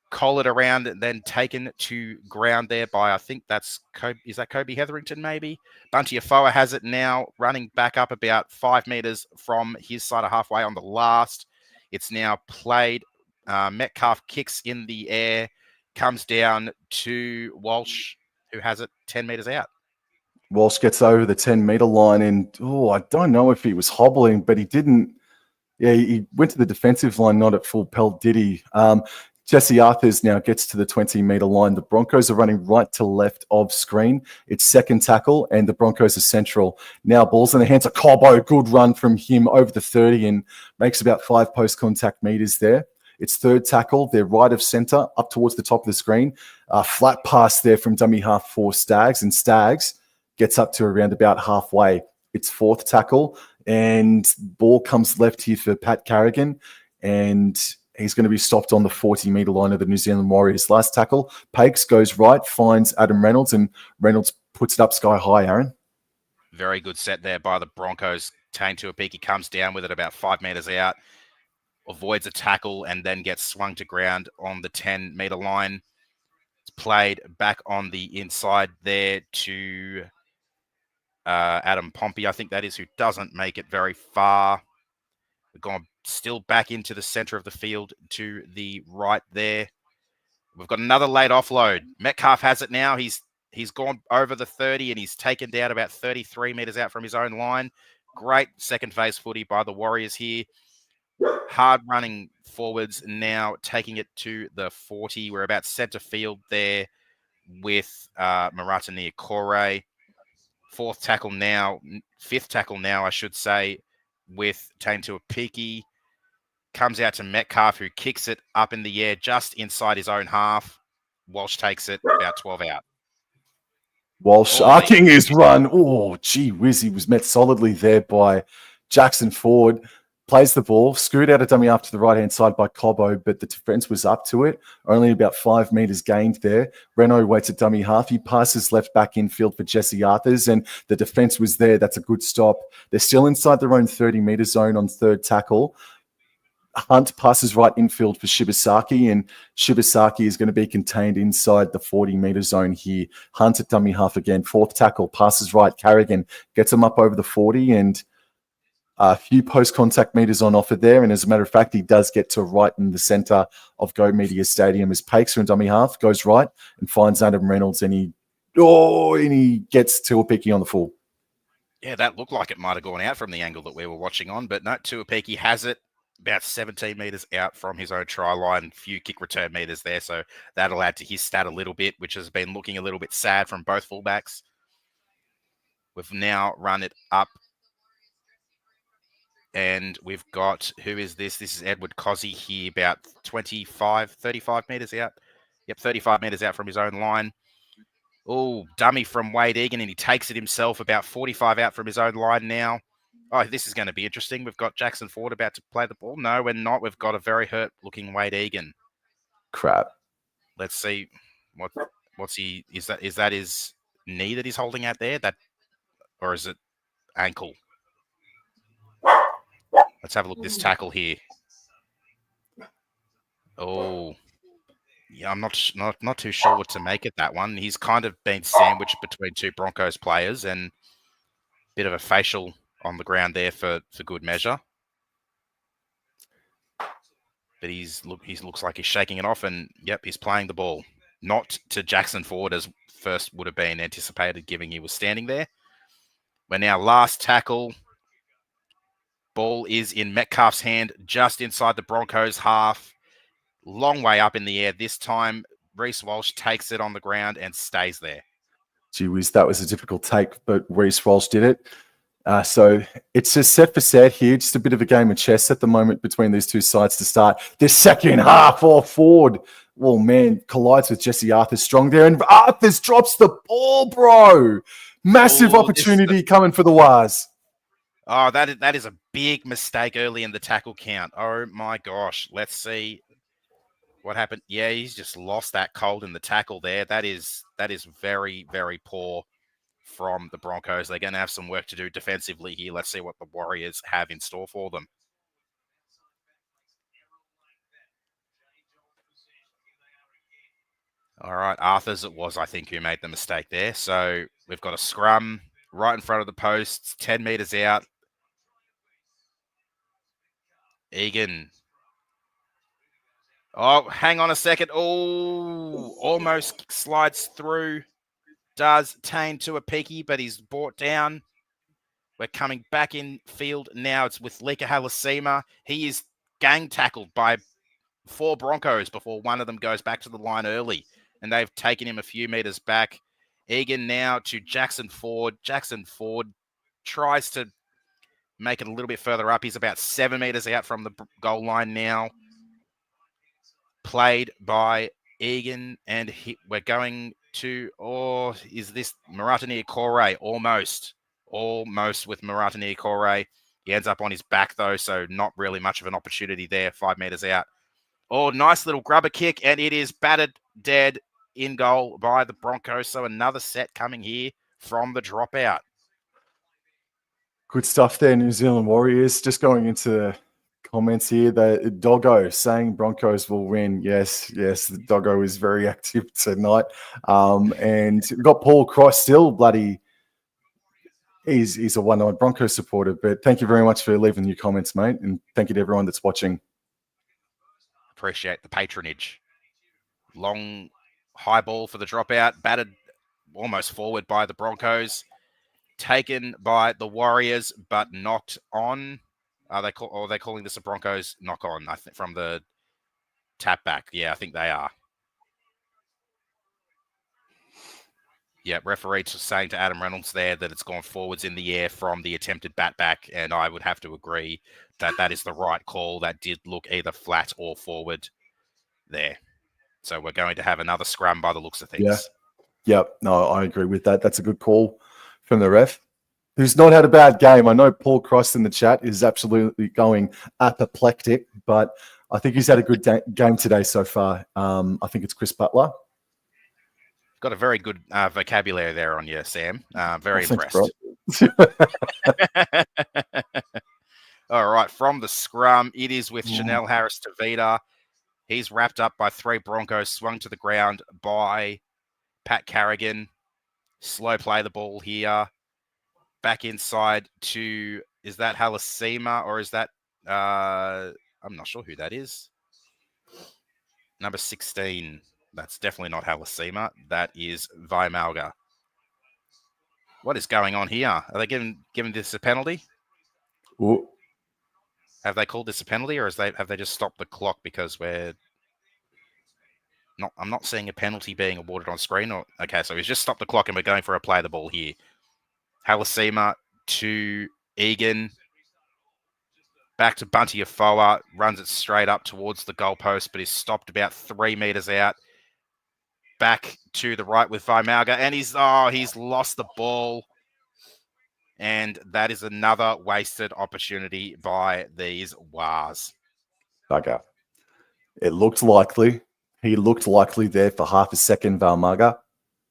Collared around and then taken to ground there by, I think that's Kobe. Is that Kobe Hetherington maybe? Bunty Afoa has it now, running back up about 5 meters from his side of halfway on the last. It's now played. Metcalf kicks in the air, comes down to Walsh, who has it 10 meters out. Walsh gets over the 10-meter line, and I don't know if he was hobbling, but he didn't. Yeah, he went to the defensive line, not at full pelt, did he? Jesse Arthurs now gets to the 20-meter line. The Broncos are running right to left of screen. It's second tackle, and the Broncos are central. Now ball's in the hands of Cobbo. Good run from him over the 30 and makes about 5 post-contact meters there. It's third tackle. They're right of center, up towards the top of the screen. Flat pass there from dummy half for Staggs, and Staggs gets up to around about halfway. It's fourth tackle, and ball comes left here for Pat Carrigan, and he's going to be stopped on the 40-meter line of the New Zealand Warriors. Last tackle, Pakes goes right, finds Adam Reynolds, and Reynolds puts it up sky high, Aaron. Very good set there by the Broncos. Tane Tuapiki comes down with it about 5 meters out, avoids a tackle, and then gets swung to ground on the 10-meter line. It's played back on the inside there to Adam Pompey, I think that is, who doesn't make it very far. We've gone still back into the center of the field to the right there. We've got another late offload. Metcalf has it now. He's gone over the 30 and he's taken down about 33 meters out from his own line. Great second phase footy by the Warriors here. Hard running forwards now, taking it to the 40. We're about center field there with Maratania Corore. Fifth tackle now, I should say, with Tane Tuapiki. Comes out to Metcalf, who kicks it up in the air just inside his own half. Walsh takes it about 12 out. Walsh arcing his run. Oh, gee whiz. He was met solidly there by Jackson Ford. Plays the ball, screwed out a dummy after the right-hand side by Cobbo, but the defense was up to it. Only about 5 meters gained there. Renault waits a dummy half. He passes left back infield for Jesse Arthurs, and the defense was there. That's a good stop. They're still inside their own 30-meter zone on third tackle. Hunt passes right infield for Shibasaki, and Shibasaki is going to be contained inside the 40-meter zone here. Hunt at dummy half again. Fourth tackle, passes right. Carrigan gets him up over the 40, and a few post-contact meters on offer there. And as a matter of fact, he does get to right in the center of Go Media Stadium as Pakes from dummy half goes right and finds Adam Reynolds, and he gets Tuapiki on the full. Yeah, that looked like it might have gone out from the angle that we were watching on, but no, Tuapiki has it about 17 metres out from his own try line, few kick return metres there, so that'll add to his stat a little bit, which has been looking a little bit sad from both fullbacks. We've now run it up, and we've got, who is this? This is Edward Cozzy here, about 35 metres out. Yep, 35 metres out from his own line. Oh, dummy from Wade Egan, and he takes it himself about 45 out from his own line now. Oh, this is going to be interesting. We've got Jackson Ford about to play the ball. No, we're not. We've got a very hurt-looking Wade Egan. Crap. Let's see what's he. Is that his knee that he's holding out there? Or is it ankle? Let's have a look at this tackle here. Oh, yeah, I'm not too sure what to make of that one. He's kind of been sandwiched between two Broncos players, and bit of a facial on the ground there for good measure. But he looks like he's shaking it off, and yep, he's playing the ball. Not to Jackson Ford as first would have been anticipated, given he was standing there. We're now last tackle. Ball is in Metcalf's hand, just inside the Broncos half. Long way up in the air this time. Reece Walsh takes it on the ground and stays there. Gee whiz, that was a difficult take, but Reece Walsh did it. So it's just set for set here. Just a bit of a game of chess at the moment between these two sides to start this second half. Oh, Ford. Oh, man, collides with Jesse Arthur strong there. And Arthurs drops the ball, bro. Massive opportunity coming for the Waz. Oh, that is a big mistake early in the tackle count. Oh, my gosh. Let's see what happened. Yeah, he's just lost that cold in the tackle there. That is very, very poor from the Broncos. They're going to have some work to do defensively here. Let's see what the Warriors have in store for them. All right, Arthurs it was, I think, who made the mistake there. So we've got a scrum right in front of the posts, 10 metres out. Egan. Oh, hang on a second. Oh, almost slides through. Does Tane Tuapiki, but he's brought down. We're coming back in field now. It's with Lika Halasima. He is gang tackled by 4 Broncos before one of them goes back to the line early, and they've taken him a few meters back. Egan now to Jackson Ford. Jackson Ford tries to make it a little bit further up. He's about 7 meters out from the goal line now. Played by Egan, and we're going to, is this Maratania Corore? Almost with Maratania Corore. He ends up on his back, though, so not really much of an opportunity there, 5 meters out. Oh, nice little grubber kick, and it is battered dead in goal by the Broncos. So another set coming here from the dropout. Good stuff there, New Zealand Warriors. Just going into the comments here, the Doggo saying Broncos will win. Yes, the Doggo is very active tonight. And we've got Paul Cross still bloody. He's a one-eyed Broncos supporter, but thank you very much for leaving your comments, mate. And thank you to everyone that's watching. Appreciate the patronage. Long high ball for the dropout, batted almost forward by the Broncos, taken by the Warriors, but knocked on. Are they calling this a Broncos knock on? I think from the tap back. Yeah, I think they are. Yeah, referee saying to Adam Reynolds there that it's gone forwards in the air from the attempted bat back, and I would have to agree that that is the right call. That did look either flat or forward there. So we're going to have another scrum by the looks of things. Yeah. Yep. No, I agree with that. That's a good call from the ref, who's not had a bad game. I know Paul Cross in the chat is absolutely going apoplectic, but I think he's had a good game today so far. I think it's Chris Butler. Got a very good vocabulary there on you, Sam. Very impressed. All right, from the scrum, it is with Chanel Harris-Tavita. He's wrapped up by 3 Broncos, swung to the ground by Pat Carrigan. Slow play the ball here. Back inside to, is that Halasima or is that, I'm not sure who that is. Number 16. That's definitely not Halasima. That is Vaimalga. What is going on here? Are they giving this a penalty? Ooh. Have they called this a penalty, or have they just stopped the clock because I'm not seeing a penalty being awarded on screen. Okay, so he's just stopped the clock and we're going for a play the ball here. Halasima to Egan. Back to Bunty Afoa, runs it straight up towards the goalpost, but is stopped about 3 meters out. Back to the right with Vaimalga, and he's lost the ball. And that is another wasted opportunity by these Wars. Okay. It looked likely. He looked likely there for half a second, Vaimalga.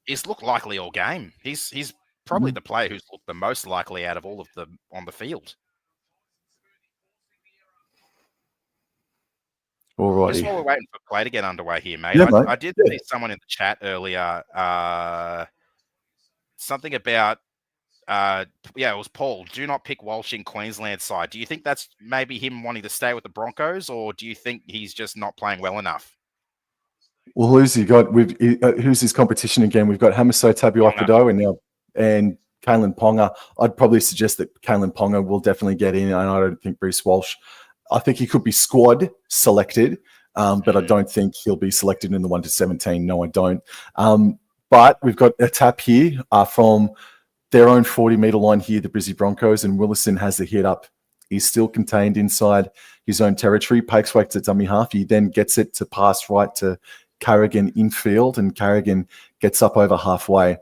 He's looked likely all game. He's probably the player who's looked the most likely out of all of them on the field. Alrighty. Just while we're waiting for play to get underway here, mate, Yeah, I did see someone in the chat earlier, something about, it was Paul, do not pick Walsh in Queensland side. Do you think that's maybe him wanting to stay with the Broncos, or do you think he's just not playing well enough? Well, who's he got? Who's his competition again? We've got Hamiso Tabuai-Fidow and Kalen Ponga. I'd probably suggest that Kalen Ponga will definitely get in, and I don't think Bruce Walsh. I think he could be squad selected, but I don't think he'll be selected in the 1 to 17. No, I don't. But we've got a tap here from their own 40-meter line here, the Brizzy Broncos, and Willison has the hit up. He's still contained inside his own territory. Pakes waits at dummy half. He then gets it to pass right to Carrigan infield, and Carrigan gets up over halfway.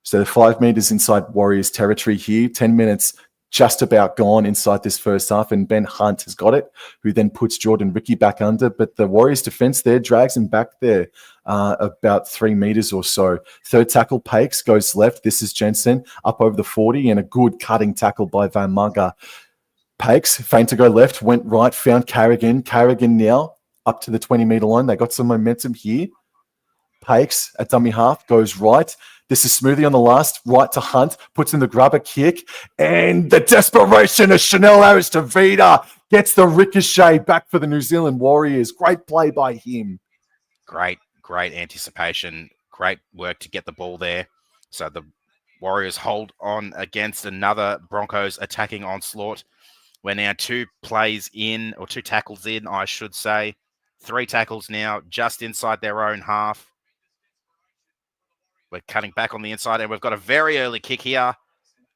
So the 5 meters inside Warriors territory here, 10 minutes just about gone inside this first half, and Ben Hunt has got it, who then puts Jordan Ricky back under, but the Warriors defense there drags him back there about 3 meters or so. Third tackle, Pakes goes left. This is Jensen up over the 40, and a good cutting tackle by Vaimalga. Pakes, feint to go left, went right, found Carrigan. Carrigan now up to the 20-meter line. They got some momentum here. Pakes at dummy half goes right. This is Smoothie on the last, right to Hunt, puts in the grubber kick, and the desperation of Chanel Harris to Vida gets the ricochet back for the New Zealand Warriors. Great play by him. Great anticipation. Great work to get the ball there. So the Warriors hold on against another Broncos attacking onslaught. We're now 2 tackles in, I should say. 3 tackles now, just inside their own half. We're cutting back on the inside, and we've got a very early kick here.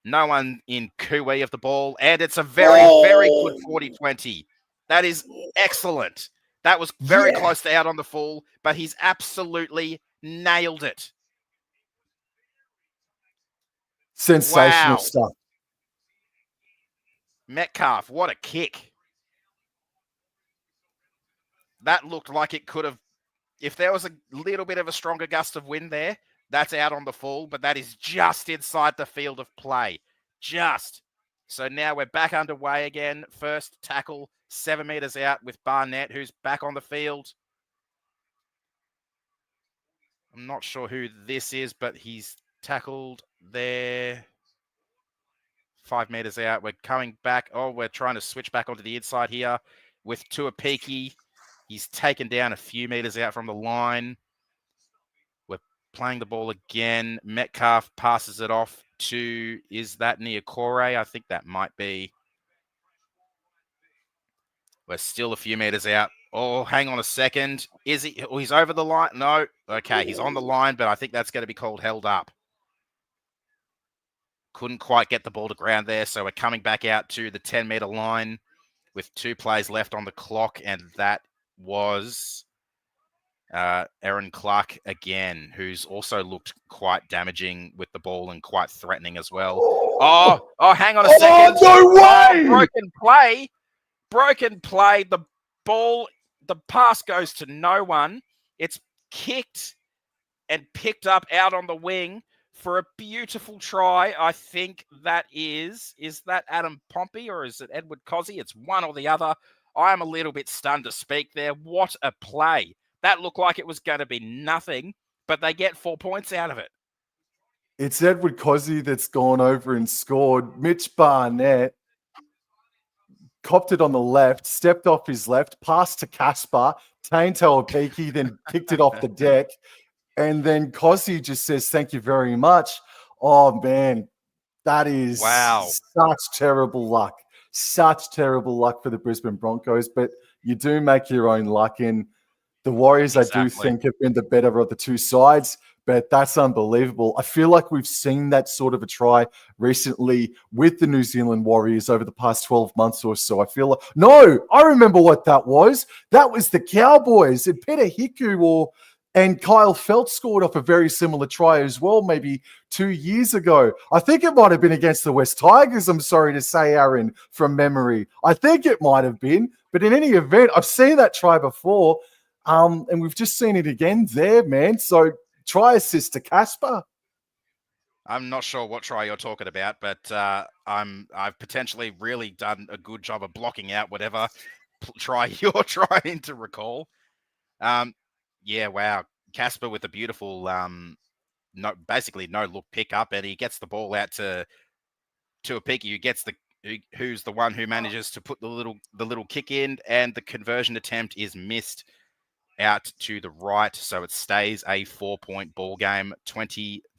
No one in cooey of the ball, and it's a very good 40-20. That is excellent. That was very close to out on the full, but he's absolutely nailed it. Sensational stuff. Metcalf, what a kick. That looked like it could have, if there was a little bit of a stronger gust of wind there, that's out on the full, but that is just inside the field of play. Just. So now we're back underway again. First tackle, 7 meters out with Barnett, who's back on the field. I'm not sure who this is, but he's tackled there. 5 meters out. We're coming back. We're trying to switch back onto the inside here with Tuapiki. He's taken down a few meters out from the line. We're playing the ball again. Metcalf passes it off to, is that near Corore? I think that might be. We're still a few meters out. Oh, hang on a second. Is he? Oh, he's over the line. No. Okay, he's on the line, but I think that's going to be called held up. Couldn't quite get the ball to ground there, so we're coming back out to the 10-meter line with 2 plays left on the clock, and that was Aaron Clark again, who's also looked quite damaging with the ball and quite threatening as well. Oh, hang on a second. No way! Broken play. The ball, the pass goes to no one. It's kicked and picked up out on the wing for a beautiful try. I think that is that Adam Pompey or is it Edward Cozzy? It's one or the other. I am a little bit stunned to speak there. What a play. That looked like it was going to be nothing, but they get 4 points out of it. It's Edward Cozzy that's gone over and scored. Mitch Barnett copped it on the left, stepped off his left, passed to Casper, Tane Tuapiki, then kicked it off the deck. And then Cozzy just says, thank you very much. Oh, man. That is Wow. such terrible luck. Such terrible luck for the Brisbane Broncos. But you do make your own luck in. The Warriors, I do Exactly. think, have been the better of the two sides, but that's unbelievable. I feel like we've seen that sort of a try recently with the New Zealand Warriors over the past 12 months or so. I feel like, no, I remember what that was. That was the Cowboys, and Peter Hiku and Kyle Felt scored off a very similar try as well, maybe 2 years ago. I think it might have been against the West Tigers, I'm sorry to say, Aaron, from memory. I think it might have been, but in any event, I've seen that try before. And we've just seen it again there, man. So try assist to Casper. I'm not sure what try you're talking about, but I've potentially really done a good job of blocking out whatever try you're trying to recall. Yeah, wow. Casper with a beautiful basically no look pickup, and he gets the ball out to a Peaky who's the one who manages to put the little kick in, and the conversion attempt is missed out to the right, so it stays a 4-point ball game.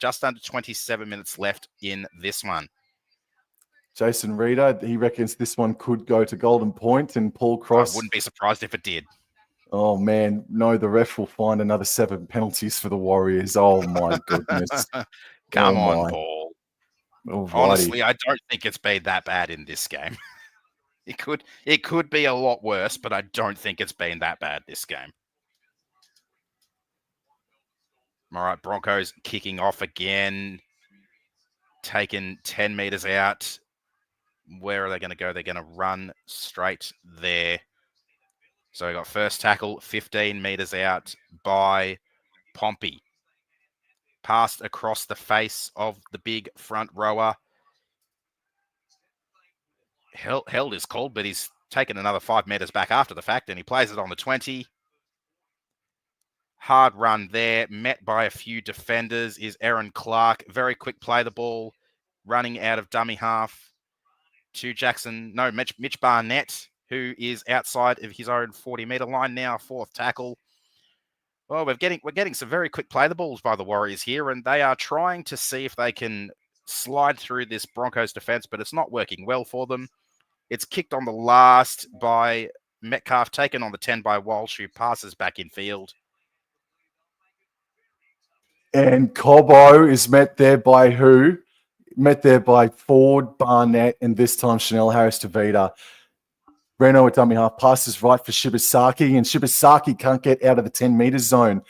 Just under 27 minutes left in this one. Jason Reeder, he reckons this one could go to Golden Point, and Paul Cross. I wouldn't be surprised if it did. Oh man, no, the ref will find another 7 penalties for the Warriors. Oh my goodness. Come on, Paul. Alrighty. Honestly, I don't think it's been that bad in this game. It could be a lot worse, but I don't think it's been that bad this game. All right, Broncos kicking off again, taken 10 meters out. Where are they going to go? They're going to run straight there. So we got first tackle, 15 meters out by Pompey. Passed across the face of the big front rower. Held is called, but he's taken another 5 meters back after the fact, and he plays it on the 20. Hard run there, met by a few defenders, is Aaron Clark. Very quick play the ball, running out of dummy half to Mitch Barnett, who is outside of his own 40-meter line now, fourth tackle. Well, we're getting some very quick play the balls by the Warriors here, and they are trying to see if they can slide through this Broncos defense, but it's not working well for them. It's kicked on the last by Metcalf, taken on the 10 by Walsh, who passes back in field. And Cobbo is met there by who? Met there by Ford, Barnett, and this time Chanel Harris-Tavita. Reno at dummy half passes right for Shibasaki, and Shibasaki can't get out of the 10-meter zone.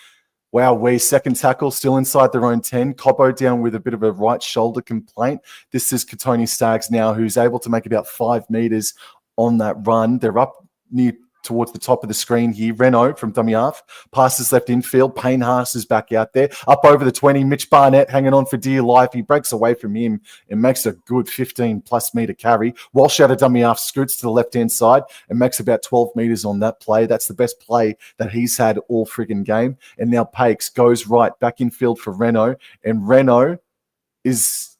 Wow, second tackle, still inside their own 10. Cobbo down with a bit of a right shoulder complaint. This is Katoni Staggs now, who's able to make about 5 meters on that run. They're up near towards the top of the screen here. Renault from dummy half passes left infield. Payne Haas is back out there. Up over the 20. Mitch Barnett hanging on for dear life. He breaks away from him and makes a good 15-plus meter carry. Walsh out of dummy half scoots to the left-hand side and makes about 12 meters on that play. That's the best play that he's had all friggin' game. And now Pakes goes right back in field for Renault. And Renault has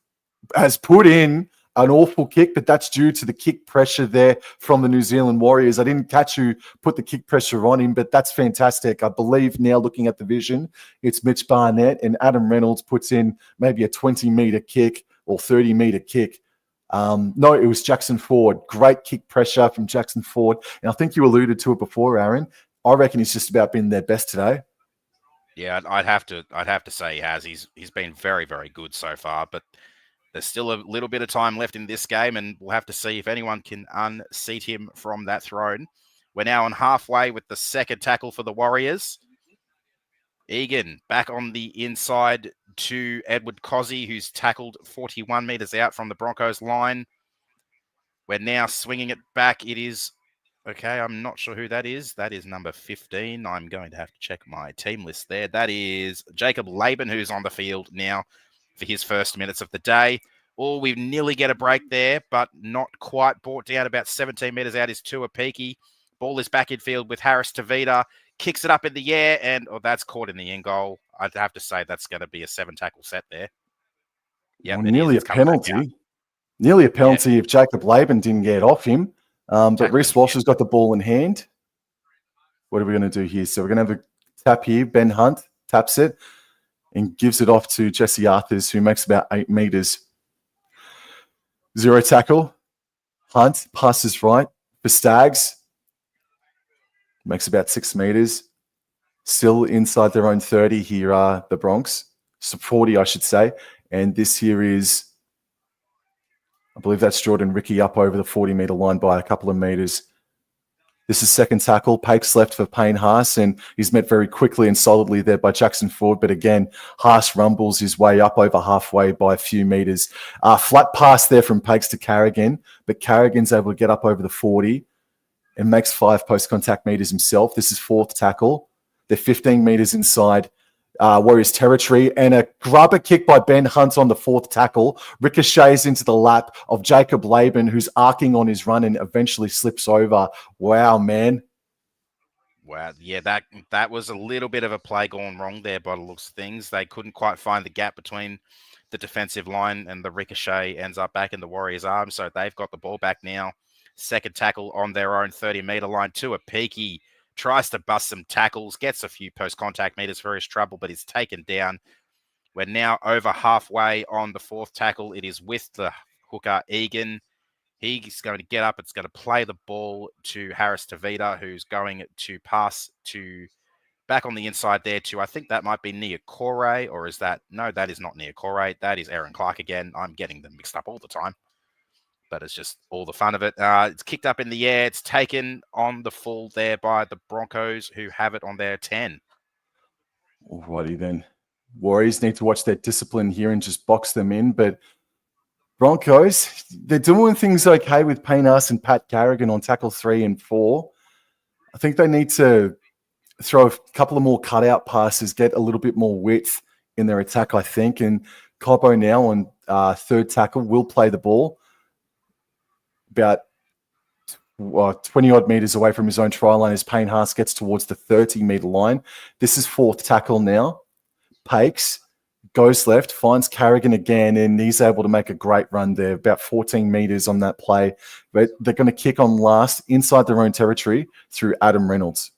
put in an awful kick, but that's due to the kick pressure there from the New Zealand Warriors. I didn't catch who put the kick pressure on him, but that's fantastic. I believe now looking at the vision, it's Mitch Barnett, and Adam Reynolds puts in maybe a 20-meter kick or 30-meter kick. No, it was Jackson Ford. Great kick pressure from Jackson Ford. And I think you alluded to it before, Aaron. I reckon he's just about been their best today. Yeah, I'd have to say he has. He's been very, very good so far, but there's still a little bit of time left in this game, and we'll have to see if anyone can unseat him from that throne. We're now on halfway with the second tackle for the Warriors. Egan back on the inside to Edward Cozzy, who's tackled 41 meters out from the Broncos line. We're now swinging it back. It is, okay, I'm not sure who that is. That is number 15. I'm going to have to check my team list there. That is Jacob Laban, who's on the field now for his first minutes of the day. Oh, we nearly get a break there, but not quite. Brought down about 17 meters out is Tua Peaky. Ball is back in field with Harris-Tavita. Kicks it up in the air, and that's caught in the end goal. I'd have to say that's going to be a 7-tackle set there. Yeah, well, nearly a penalty. Nearly a penalty if Jacob Laban didn't get off him. But Reece Walsh has got the ball in hand. What are we going to do here? So we're going to have a tap here. Ben Hunt taps it and gives it off to Jesse Arthurs, who makes about 8 meters. Zero tackle. Hunt passes right for Stags. Makes about 6 meters. Still inside their own 30 here are the Broncos. So 40, I should say. And this here is, I believe that's Jordan Ricky up over the 40-meter line by a couple of meters. This is second tackle. Pakes left for Payne Haas, and he's met very quickly and solidly there by Jackson Ford. But again, Haas rumbles his way up over halfway by a few meters. Flat pass there from Pakes to Carrigan, but Carrigan's able to get up over the 40 and makes 5 post-contact meters himself. This is fourth tackle. They're 15 meters inside Warriors territory, and a grubber kick by Ben Hunt on the fourth tackle ricochets into the lap of Jacob Laban, who's arcing on his run and eventually slips over. Wow, man. Wow, yeah, that was a little bit of a play gone wrong there by the looks of things. They couldn't quite find the gap between the defensive line, and the ricochet ends up back in the Warriors' arms, so they've got the ball back now. Second tackle on their own 30-meter line. Tuapiki tries to bust some tackles, gets a few post-contact meters for his trouble, but is taken down. We're now over halfway on the fourth tackle. It is with the hooker, Egan. He's going to get up. It's going to play the ball to Harris Tavita, who's going to pass to back on the inside there to, I think that might be Nia Corore, or is that, no, that is not Nia Corore. That is Aaron Clark again. I'm getting them mixed up all the time. But it's just all the fun of it. It's kicked up in the air. It's taken on the full there by the Broncos, who have it on their 10. Alrighty then. Warriors need to watch their discipline here and just box them in. But Broncos, they're doing things okay with Payne Haas and Pat Carrigan on tackle 3 and 4. I think they need to throw a couple of more cutout passes, get a little bit more width in their attack, I think. And Cobbo now on third tackle will play the ball about 20-odd meters away from his own try line as Payne Haas gets towards the 30-meter line. This is fourth tackle now. Pakes goes left, finds Carrigan again, and he's able to make a great run there, about 14 meters on that play. But they're going to kick on last inside their own territory through Adam Reynolds.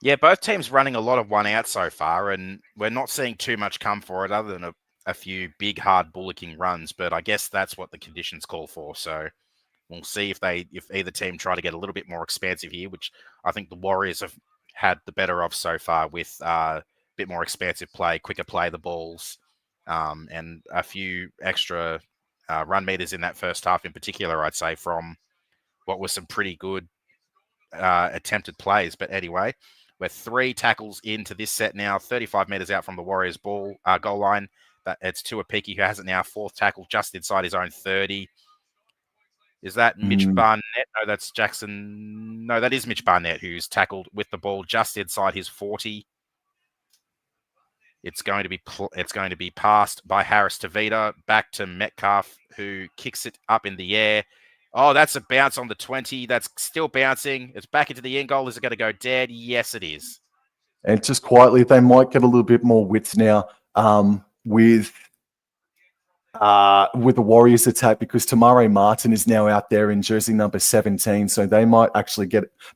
Yeah, both teams running a lot of one out so far, and we're not seeing too much come for it other than a few big, hard bullocking runs. But I guess that's what the conditions call for. So we'll see if either team try to get a little bit more expansive here, which I think the Warriors have had the better of so far with a bit more expansive play, quicker play the balls, and a few extra run meters in that first half in particular, I'd say, from what was some pretty good attempted plays. But anyway, we're 3 tackles into this set now, 35 meters out from the Warriors' goal line. It's Tuapiki who has it now, fourth tackle just inside his own 30. Is that Mitch Barnett? No, that's Jackson. No, that is Mitch Barnett who's tackled with the ball just inside his 40. It's going to be passed by Harris Tavita back to Metcalf, who kicks it up in the air. Oh, that's a bounce on the 20. That's still bouncing. It's back into the end goal. Is it going to go dead? Yes, it is. And just quietly, they might get a little bit more width now with the Warriors attack, because Tamare Martin is now out there in jersey number 17. So they might actually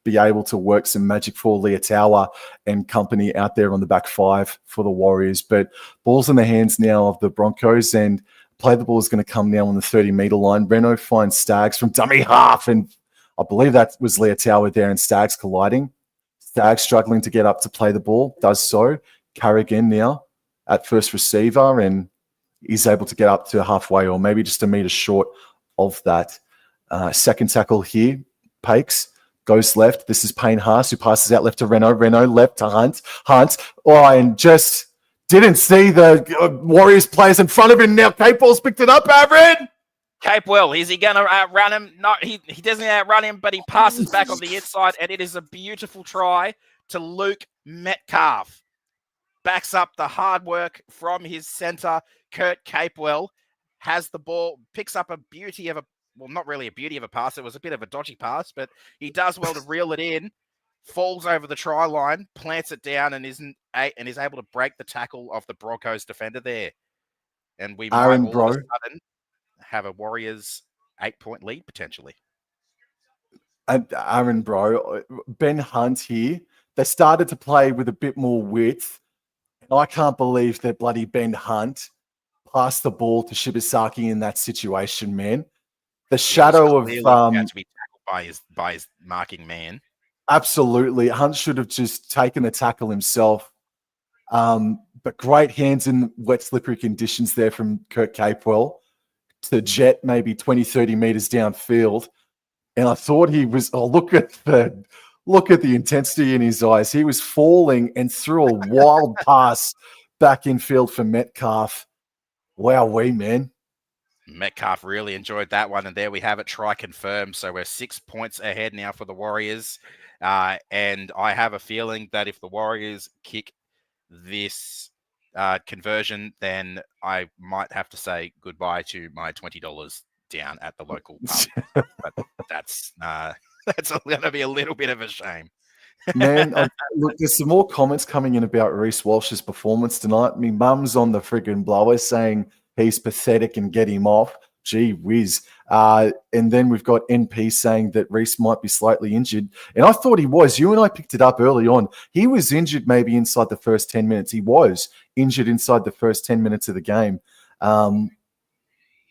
be able to work some magic for Leotawa and company out there on the back 5 for the Warriors. But ball's in the hands now of the Broncos, and play the ball is going to come now on the 30-meter line. Renault finds Stags from dummy half, and I believe that was Leotawa there, and Stags colliding. Stags struggling to get up to play the ball, does so. Carrigan now at first receiver, and he's able to get up to halfway or maybe just a meter short of that. Second tackle here, Pakes goes left. This is Payne Haas who passes out left to Renault. Renault left to Hunt. And just didn't see the Warriors players in front of him. Now Cape Ball's picked it up, Aaron. Capewell, is he going to outrun him? No, he doesn't outrun him, but he passes back on the inside, and it is a beautiful try to Luke Metcalf. Backs up the hard work from his center. Kurt Capewell has the ball, picks up a beauty of not really a beauty of a pass. It was a bit of a dodgy pass, but he does well to reel it in, falls over the try line, plants it down, and is able to break the tackle of the Broncos defender there. And we might all of a sudden have a Warriors 8-point lead potentially. And Aaron, bro, Ben Hunt here, they started to play with a bit more width. I can't believe that bloody Ben Hunt pass the ball to Shibasaki in that situation, man. The He was shadow of clearly about to be tackled by his marking man. absolutely, Hunt should have just taken the tackle himself. But great hands in wet, slippery conditions there from Kurt Capewell to jet maybe 20, 30 meters downfield. And I thought he was, look at the intensity in his eyes. He was falling and threw a wild pass back in field for Metcalf. Wowee, man. Metcalf really enjoyed that one. And there we have it, try confirmed. So we're 6 points ahead now for the Warriors. And I have a feeling that if the Warriors kick this conversion, then I might have to say goodbye to my $20 down at the local pub. But that's going to be a little bit of a shame. Man, look, there's some more comments coming in about Reece Walsh's performance tonight. My mum's on the friggin' blower saying he's pathetic and get him off. Gee whiz. And then we've got NP saying that Reece might be slightly injured. And I thought he was. You and I picked it up early on. He was injured maybe inside the first 10 minutes. He was injured inside the first 10 minutes of the game. Just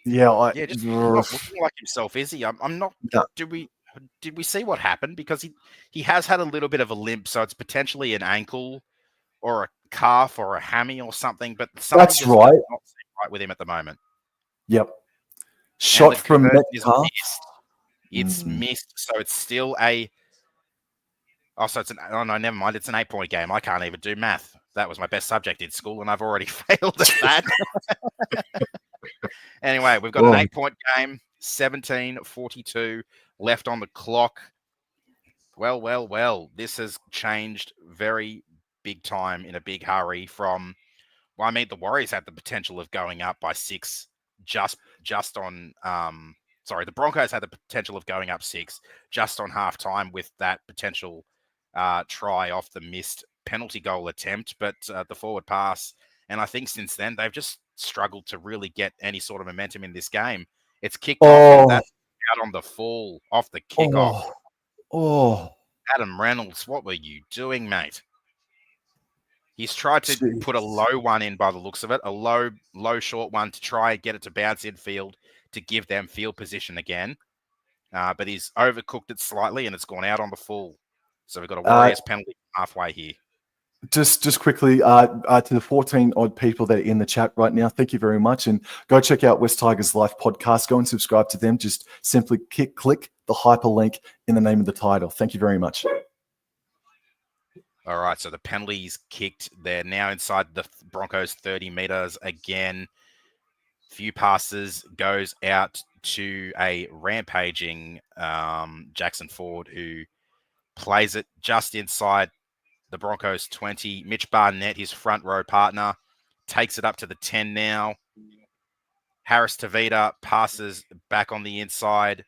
not looking like himself, is he? I'm not. No. Did we see what happened? Because he has had a little bit of a limp, so it's potentially an ankle or a calf or a hammy or something. But something That's right. does not seem right with him at the moment. Yep. Shot from Metcalf. It's missed, so it's still a. Oh, so it's no, never mind. It's an 8-point game. I can't even do math. That was my best subject in school, and I've already failed at that. Anyway, we've got an 8-point game, 17:42 left on the clock. Well. This has changed very big time in a big hurry from, the Warriors had the potential of going up by 6 just on, the Broncos had the potential of going up 6 just on halftime with that potential try off the missed penalty goal attempt, but the forward pass. And I think since then, they've just struggled to really get any sort of momentum in this game. It's kicked off, and that's out on the full off the kickoff. Adam Reynolds, what were you doing, mate? He's tried to put a low one in by the looks of it, a low short one to try and get it to bounce in field to give them field position again. But he's overcooked it slightly, and it's gone out on the full. So we've got a Warriors penalty halfway here. Just quickly to the 14 odd people that are in the chat right now, thank you very much. And go check out West Tigers Life podcast. Go and subscribe to them. Just simply click the hyperlink in the name of the title. Thank you very much. All right, so the penalty's kicked. They're now inside the Broncos 30 meters again. Few passes, goes out to a rampaging Jackson Ford, who plays it just inside the Broncos 20. Mitch Barnett, his front row partner, takes it up to the 10 now. Harris Tavita passes back on the inside.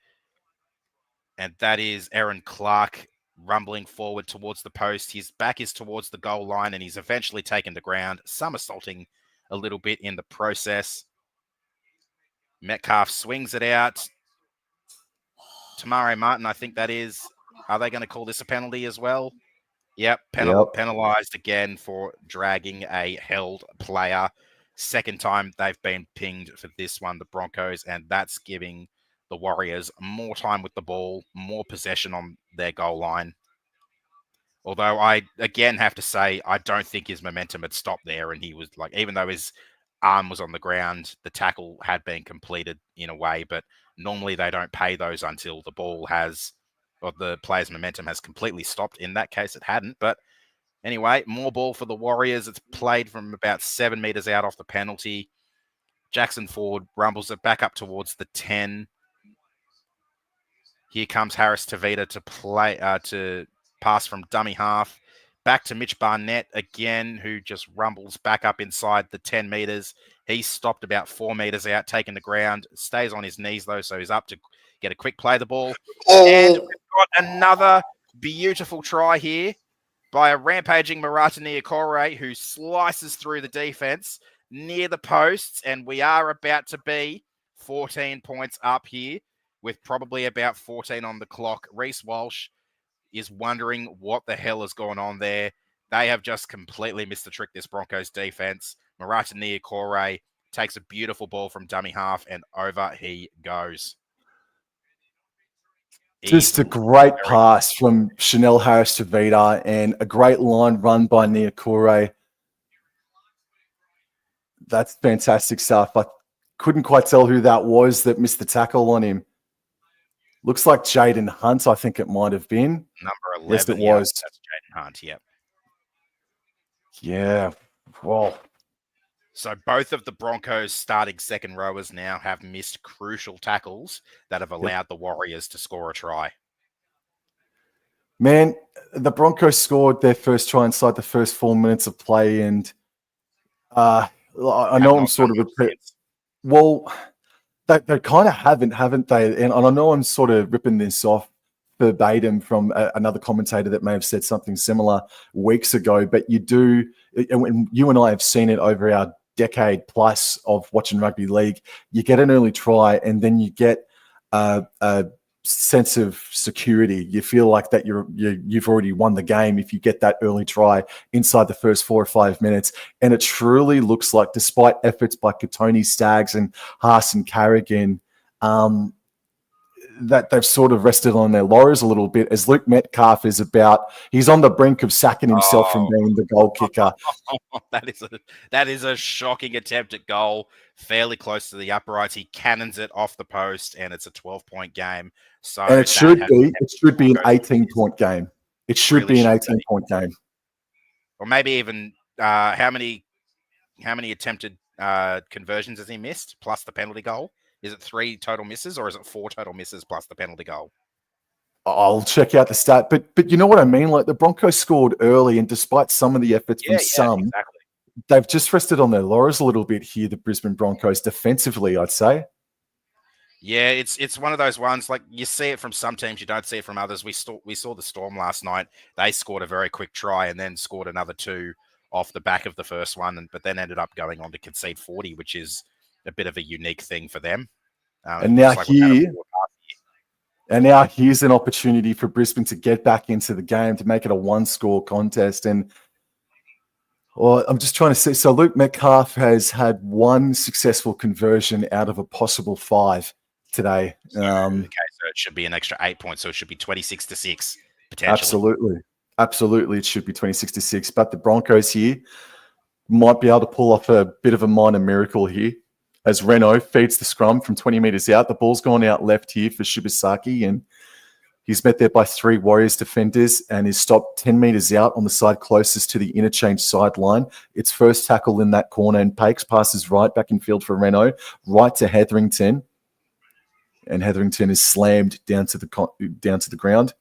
And that is Aaron Clark rumbling forward towards the post. His back is towards the goal line, and he's eventually taken the ground, somersaulting a little bit in the process. Metcalf swings it out. Tamare Martin, I think that is. Are they going to call this a penalty as well? Yep, penalized again for dragging a held player. Second time they've been pinged for this one, the Broncos, and that's giving the Warriors more time with the ball, more possession on their goal line. Although I, again, have to say, I don't think his momentum had stopped there, and he was like, even though his arm was on the ground, the tackle had been completed in a way, but normally they don't pay those until the ball has, or the player's momentum has completely stopped. In that case, it hadn't. But anyway, more ball for the Warriors. It's played from about 7 meters out off the penalty. Jackson Ford rumbles it back up towards the 10. Here comes Harris Tavita to pass from dummy half. Back to Mitch Barnett again, who just rumbles back up inside the 10 meters. He's stopped about 4 meters out, taking the ground. Stays on his knees, though, so he's up to get a quick play of the ball. And we've got another beautiful try here by a rampaging Maratania Corore, who slices through the defense near the posts. And we are about to be 14 points up here with probably about 14 on the clock. Reece Walsh is wondering what the hell is going on there. They have just completely missed the trick, this Broncos defense. Maratania Corore takes a beautiful ball from dummy half, and over he goes. Just a great pass from Chanel Harris to Vida, and a great line run by Corore. That's fantastic stuff. I couldn't quite tell who that was that missed the tackle on him. Looks like Jaden Hunt, I think it might have been. Number 11. Yes, it was. That's Jaden Hunt, yep. Yeah. Well. So both of the Broncos starting second rowers now have missed crucial tackles that have allowed the Warriors to score a try. Man, the Broncos scored their first try inside the first 4 minutes of play, and I know I'm sort of well, they kind of haven't they? And I know I'm sort of ripping this off verbatim from another commentator that may have said something similar weeks ago, but you do, and you and I have seen it over our decade plus of watching rugby league. You get an early try, and then you get a sense of security. You feel like that you've already won the game if you get that early try inside the first 4 or 5 minutes. And it truly looks like, despite efforts by Katoni, Staggs, and Haas and Carrigan, that they've sort of rested on their laurels a little bit, as Luke Metcalf he's on the brink of sacking himself from being the goal kicker. That is a shocking attempt at goal, fairly close to the uprights. He cannons it off the post, and it's a 12-point game. So and it should be an 18-point game. It should be an 18-point game. Or maybe even how many attempted conversions has he missed plus the penalty goal? Is it 3 total misses, or is it 4 total misses plus the penalty goal? I'll check out the stat, but you know what I mean? Like, the Broncos scored early, and despite some of the efforts from some, they've just rested on their laurels a little bit here, the Brisbane Broncos, defensively, I'd say. Yeah, it's one of those ones, like, you see it from some teams, you don't see it from others. We saw the Storm last night. They scored a very quick try and then scored another 2 off the back of the first one, but then ended up going on to concede 40, which is a bit of a unique thing for them. And now here's an opportunity for Brisbane to get back into the game, to make it a 1-score contest. And I'm just trying to see. So Luke Metcalf has had 1 successful conversion out of a possible 5 today. So it should be an extra 8 points. So it should be 26-6 potentially. Absolutely, it should be 26-6. But the Broncos here might be able to pull off a bit of a minor miracle here, as Renault feeds the scrum from 20 metres out. The ball's gone out left here for Shibasaki, and he's met there by 3 Warriors defenders and is stopped 10 metres out on the side closest to the interchange sideline. It's first tackle in that corner, and Pakes passes right back in field for Renault, right to Hetherington. And Hetherington is slammed down to the ground.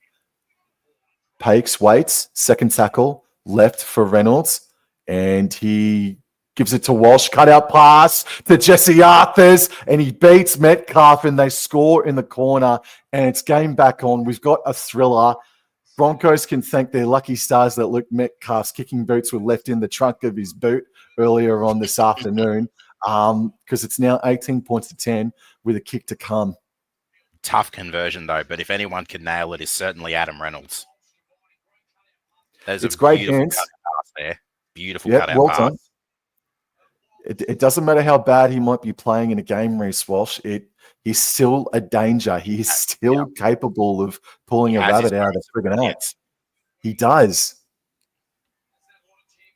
Pakes waits, second tackle, left for Reynolds, and he gives it to Walsh, cut-out pass to Jesse Arthurs, and he beats Metcalf, and they score in the corner, and it's game back on. We've got a thriller. Broncos can thank their lucky stars that Luke Metcalf's kicking boots were left in the trunk of his boot earlier on this afternoon, because it's now 18 points to 10 with a kick to come. Tough conversion, though, but if anyone can nail it, is certainly Adam Reynolds. It's great hands. Pass there. Beautiful cutout pass. Done. It doesn't matter how bad he might be playing in a game, Reece Walsh. He's still a danger. He is still capable of pulling a rabbit out of the friggin' hat. He does.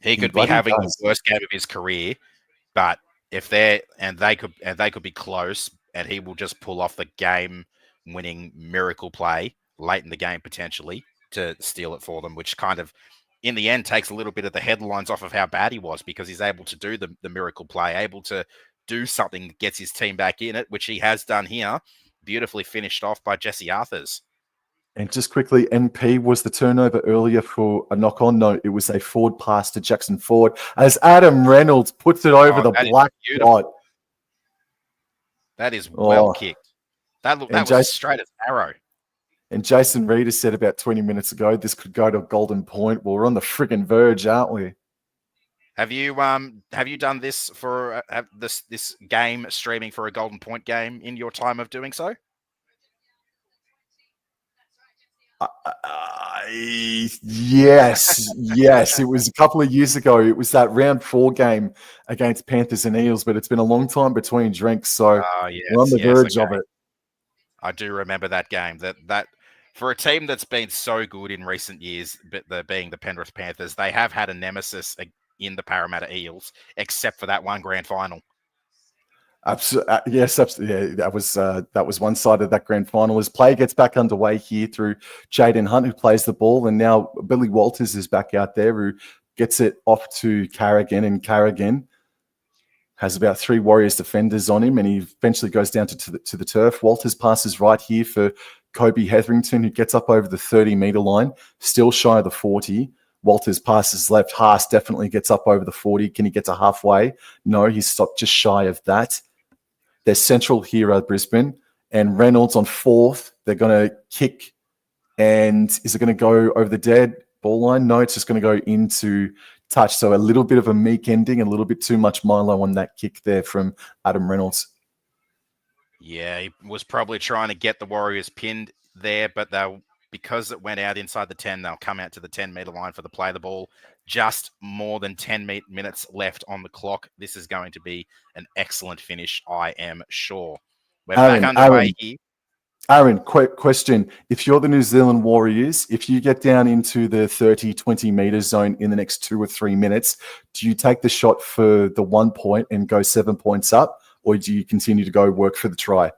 He could be having the worst game of his career, but if they could be close, and he will just pull off the game-winning miracle play late in the game potentially to steal it for them, which kind of, in the end, takes a little bit of the headlines off of how bad he was, because he's able to do the miracle play, able to do something that gets his team back in it, which he has done here. Beautifully finished off by Jesse Arthurs. And just quickly, NP was the turnover earlier for a knock-on note. It was a forward pass to Jackson Ford as Adam Reynolds puts it over the black dot. That is well kicked. That was straight as arrow. And Jason Reed has said about 20 minutes ago, this could go to a golden point. Well, we're on the friggin' verge, aren't we? Have you done this for this game streaming for a golden point game in your time of doing so? Yes. It was a couple of years ago. It was that round 4 game against Panthers and Eels, but it's been a long time between drinks, so we're on the verge of it. I do remember that game. That for a team that's been so good in recent years, but being the Penrith Panthers, they have had a nemesis in the Parramatta Eels, except for that one grand final. Yes, absolutely. Yeah, that was one side of that grand final. As play gets back underway here through Jaden Hunt, who plays the ball, and now Billy Walters is back out there, who gets it off to Carrigan, and Carrigan has about 3 Warriors defenders on him, and he eventually goes down to the turf. Walters passes right here for Kobe Hetherington, who gets up over the 30-meter line, still shy of the 40. Walters passes left. Haas definitely gets up over the 40. Can he get to halfway? No, he's stopped just shy of that. They're central here at Brisbane, and Reynolds on 4th. They're going to kick, and is it going to go over the dead ball line? No, it's just going to go into touch. So a little bit of a meek ending, a little bit too much Milo on that kick there from Adam Reynolds. Yeah, he was probably trying to get the Warriors pinned there, but because it went out inside the 10, they'll come out to the 10-meter line for the play the ball. Just more than 10 minutes left on the clock. This is going to be an excellent finish, I am sure. We're back underway here. Aaron, quick question. If you're the New Zealand Warriors, if you get down into the 30, 20-meter zone in the next 2 or 3 minutes, do you take the shot for the 1 point and go 7 points up, or do you continue to go work for the try?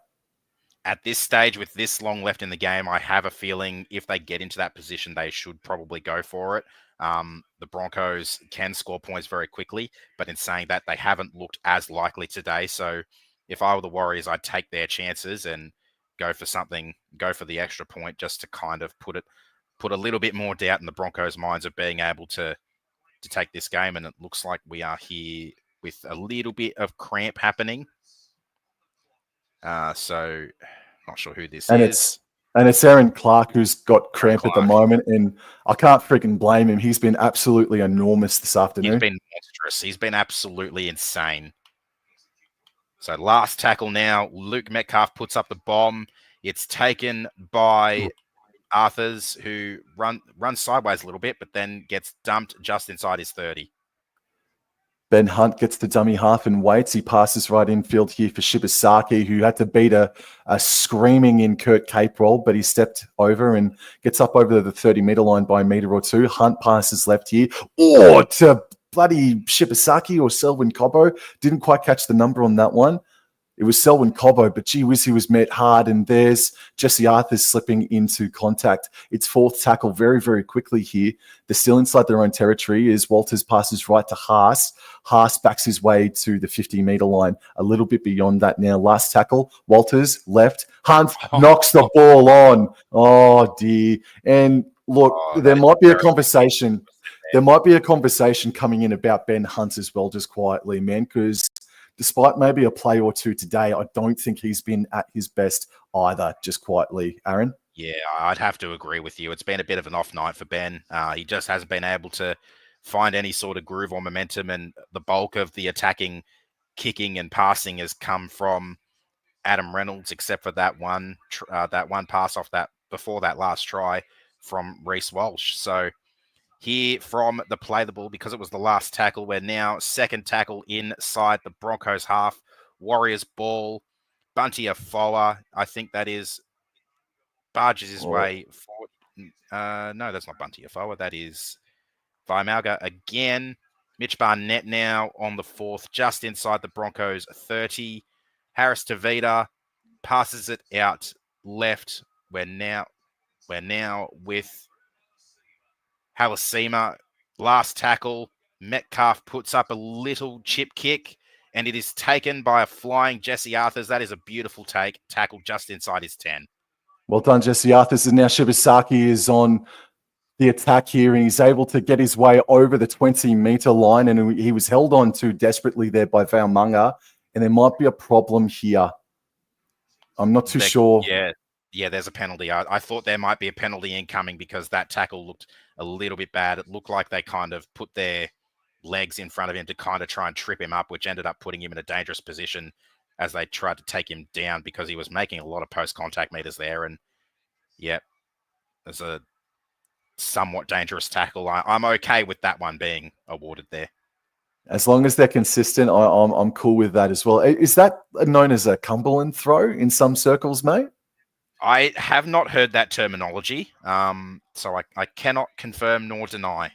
At this stage, with this long left in the game, I have a feeling if they get into that position, they should probably go for it. The Broncos can score points very quickly, but in saying that, they haven't looked as likely today. So if I were the Warriors, I'd take their chances and go for something, go for the extra point, just to kind of put a little bit more doubt in the Broncos' minds of being able to take this game. And it looks like we are here with a little bit of cramp happening. So not sure who this is. It's Aaron Clark who's got cramp at the moment, and I can't freaking blame him. He's been absolutely enormous this afternoon. He's been monstrous. He's been absolutely insane. So last tackle now. Luke Metcalf puts up the bomb. It's taken by Arthurs, who runs sideways a little bit, but then gets dumped just inside his 30. Ben Hunt gets the dummy half and waits. He passes right infield here for Shibasaki, who had to beat a screaming in Kurt Capewell, but he stepped over and gets up over the 30-meter line by a meter or two. Hunt passes left here. Oh, to bloody Shibasaki or Selwyn Cobbo. Didn't quite catch the number on that one. It was Selwyn Cobbo, but gee whiz, he was met hard, and there's Jesse Arthurs slipping into contact. It's 4th tackle very, very quickly here. They're still inside their own territory as Walters passes right to Haas. Haas backs his way to the 50-meter line, a little bit beyond that now. Last tackle, Walters left. Hunt knocks the ball on. Oh, dear. And look, there might be a conversation. There might be a conversation coming in about Ben Hunt as well, just quietly, man, because despite maybe a play or two today, I don't think he's been at his best either, just quietly. Aaron? Yeah, I'd have to agree with you. It's been a bit of an off night for Ben. He just hasn't been able to find any sort of groove or momentum, and the bulk of the attacking, kicking and passing has come from Adam Reynolds, except for that one pass off that before that last try from Reece Walsh. So here from the play the ball, because it was the last tackle, we're now second tackle inside the Broncos half. Warriors ball. Bunty Afoa, I think that is, barges his way forward. No, that's not Bunty Afoa. That is Vaimalga again. Mitch Barnett now on the 4th, just inside the Broncos 30. Harris Tavita passes it out left. We're now with Halasima. Last tackle. Metcalf puts up a little chip kick, and it is taken by a flying Jesse Arthurs. That is a beautiful tackle just inside his 10. Well done, Jesse Arthurs. And now Shibasaki is on the attack here, and he's able to get his way over the 20-meter line, and he was held on to desperately there by Vaumunga, and there might be a problem here. I'm not too sure. Yeah, there's a penalty. I thought there might be a penalty incoming because that tackle looked a little bit bad. It looked like they kind of put their legs in front of him to kind of try and trip him up, which ended up putting him in a dangerous position as they tried to take him down because he was making a lot of post-contact meters there. And, yeah, as a somewhat dangerous tackle. I'm okay with that one being awarded there. As long as they're consistent, I'm cool with that as well. Is that known as a Cumberland throw in some circles, mate? I have not heard that terminology, so I cannot confirm nor deny.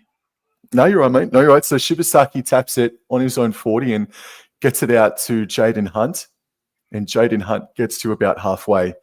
No, you're right, mate. No, you're right. So Shibasaki taps it on his own 40 and gets it out to Jaden Hunt. And Jaden Hunt gets to about halfway.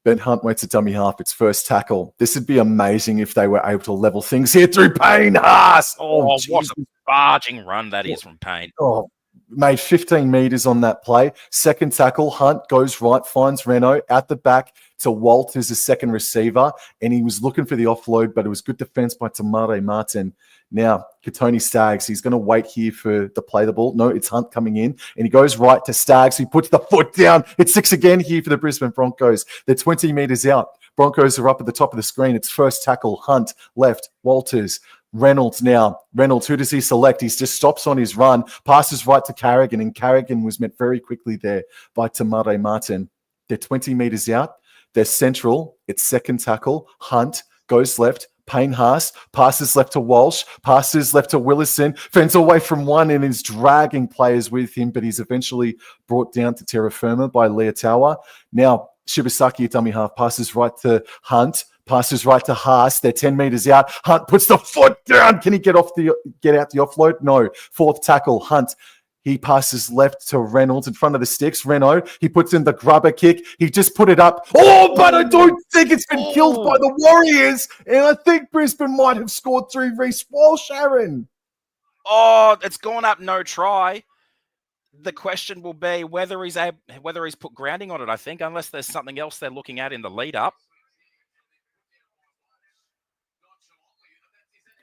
Ben Hunt went to dummy half, its first tackle. This would be amazing if they were able to level things here through Payne Haas. Oh, what a barging run that is from Payne. Oh, made 15 meters on that play. Second tackle, Hunt goes right, finds Renault at the back to Walt as a second receiver, and he was looking for the offload, but it was good defense by Tamare Martin. Now, Katoni Staggs, he's going to wait here for the play the ball. No, it's Hunt coming in, and he goes right to Staggs. He puts the foot down. It's 6 again here for the Brisbane Broncos. They're 20 meters out. Broncos are up at the top of the screen. It's first tackle, Hunt, left, Walters. Reynolds now. Reynolds, who does he select? He just stops on his run, passes right to Carrigan, and Carrigan was met very quickly there by Tamare Martin. They're 20 meters out. They're central. It's second tackle. Hunt goes left. Payne Haas passes left to Walsh, passes left to Willison, fends away from one and is dragging players with him, but he's eventually brought down to terra firma by Leotawa. Now, Shibasaki at dummy half passes right to Hunt, passes right to Haas. They're 10 meters out. Hunt puts the foot down. Can he get out the offload? No. Fourth tackle, Hunt. He passes left to Reynolds in front of the sticks. Renault, he puts in the grubber kick. He just put it up. Oh, but I don't think it's been killed by the Warriors. And I think Brisbane might have scored through Reece Walsh, Aaron. Oh, it's gone up, no try. The question will be whether he's put grounding on it, I think, unless there's something else they're looking at in the lead up.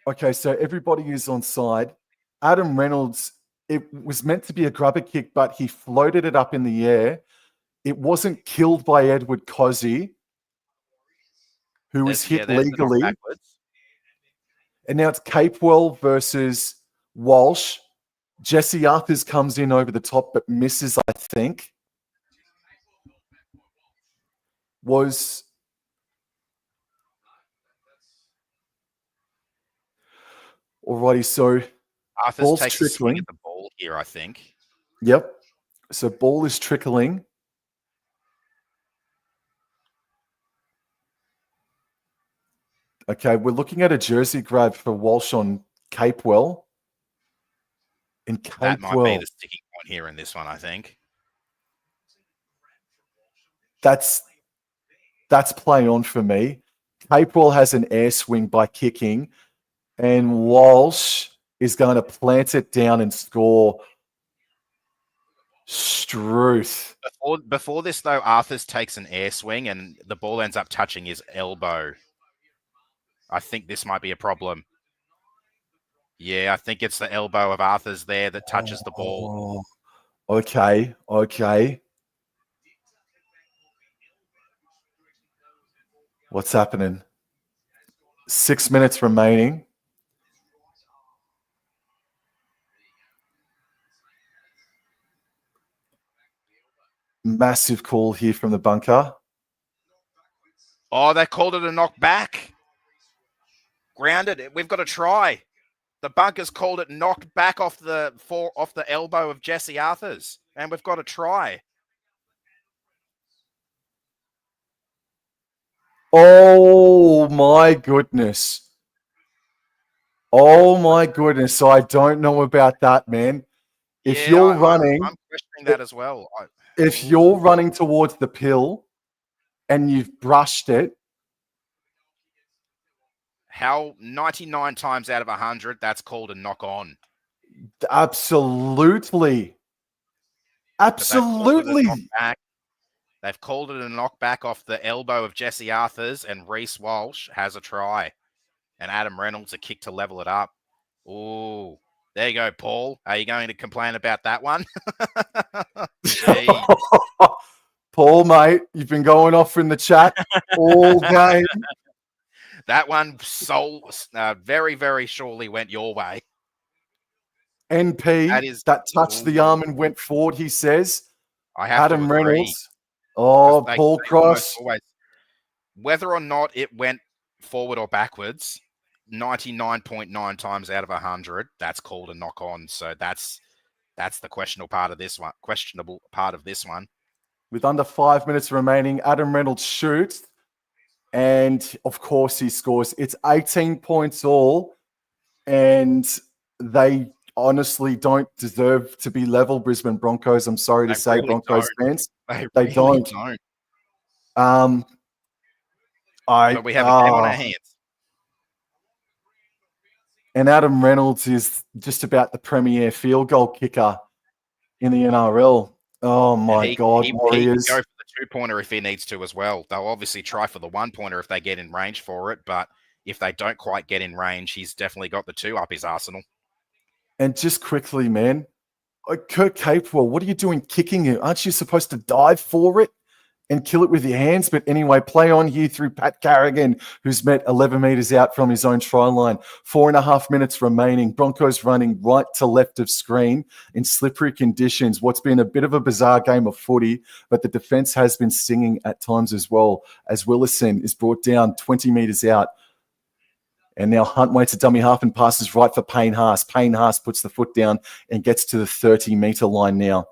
Okay, so everybody is on side. Adam Reynolds, it was meant to be a grubber kick, but he floated it up in the air. It wasn't killed by Edward Cozzy, who was hit legally. And now it's Capewell versus Walsh. Jesse Arthurs comes in over the top, but misses, I think. Alrighty, so Arthur's takes a swing at the ball here, I think. Yep. So ball is trickling. Okay, we're looking at a jersey grab for Walsh on Capewell. And Capewell, that might be the sticking point here in this one, I think. That's play on for me. Capewell has an air swing by kicking, and Walsh is going to plant it down and score. Struth. Before this, though, Arthurs takes an air swing and the ball ends up touching his elbow. I think this might be a problem. Yeah, I think it's the elbow of Arthurs there that touches the ball. Okay. What's happening? 6 minutes remaining. Massive call here from the bunker. Oh, they called it a knockback. Grounded. We've got to try. The bunkers called it knocked back off the elbow of Jesse Arthurs, and we've got to try. Oh my goodness. So I don't know about that, man. If you're running, I'm questioning that as well. If you're running towards the pill and you've brushed it, how 99 times out of 100 that's called a knock on. Absolutely. They've called it a knockback off the elbow of Jesse Arthurs, and Reece Walsh has a try. And Adam Reynolds a kick to level it up. Oh, there you go, Paul. Are you going to complain about that one? Paul, mate, you've been going off in the chat all game. That one very, very surely went your way. NP, that touched the arm and went forward, he says. I have Adam to agree. Reynolds. Oh, Paul Cross. Whether or not it went forward or backwards, 99.9 times out of 100, that's called a knock on. So that's the questionable part of this one. With under 5 minutes remaining, Adam Reynolds shoots. And of course he scores. It's 18 points all. And they honestly don't deserve to be level, Brisbane Broncos. I'm sorry to say, really Broncos fans. They really don't. But we have a game on our hands. And Adam Reynolds is just about the premier field goal kicker in the NRL. Oh, my God, Warriors. He can go for the two-pointer if he needs to as well. They'll obviously try for the one-pointer if they get in range for it, but if they don't quite get in range, he's definitely got the two up his arsenal. And just quickly, man, Kurt Capewell, what are you doing kicking it? Aren't you supposed to dive for it and kill it with your hands? But anyway, play on here through Pat Carrigan, who's met 11 metres out from his own try line. 4.5 minutes remaining. Broncos running right to left of screen in slippery conditions. What's been a bit of a bizarre game of footy, but the defence has been stinging at times as well, as Willison is brought down 20 metres out. And now Hunt waits a dummy half and passes right for Payne Haas. Payne Haas puts the foot down and gets to the 30-metre line now.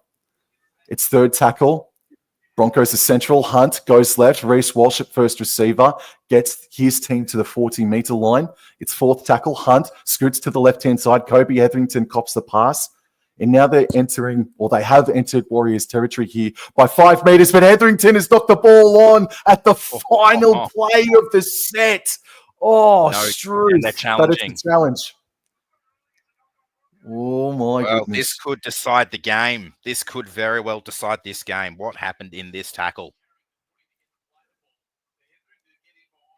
It's third tackle. Broncos are central. Hunt goes left. Reece Walsh at first receiver gets his team to the 40-metre line. It's fourth tackle. Hunt scoots to the left-hand side. Kobe Hetherington cops the pass. And now they're entering, or they have entered Warriors territory here by 5 metres. But Hetherington has knocked the ball on at the final play of the set. Oh, Struth. They're challenging. That is the challenge. Oh, my goodness. This could decide the game. This could very well decide this game. What happened in this tackle?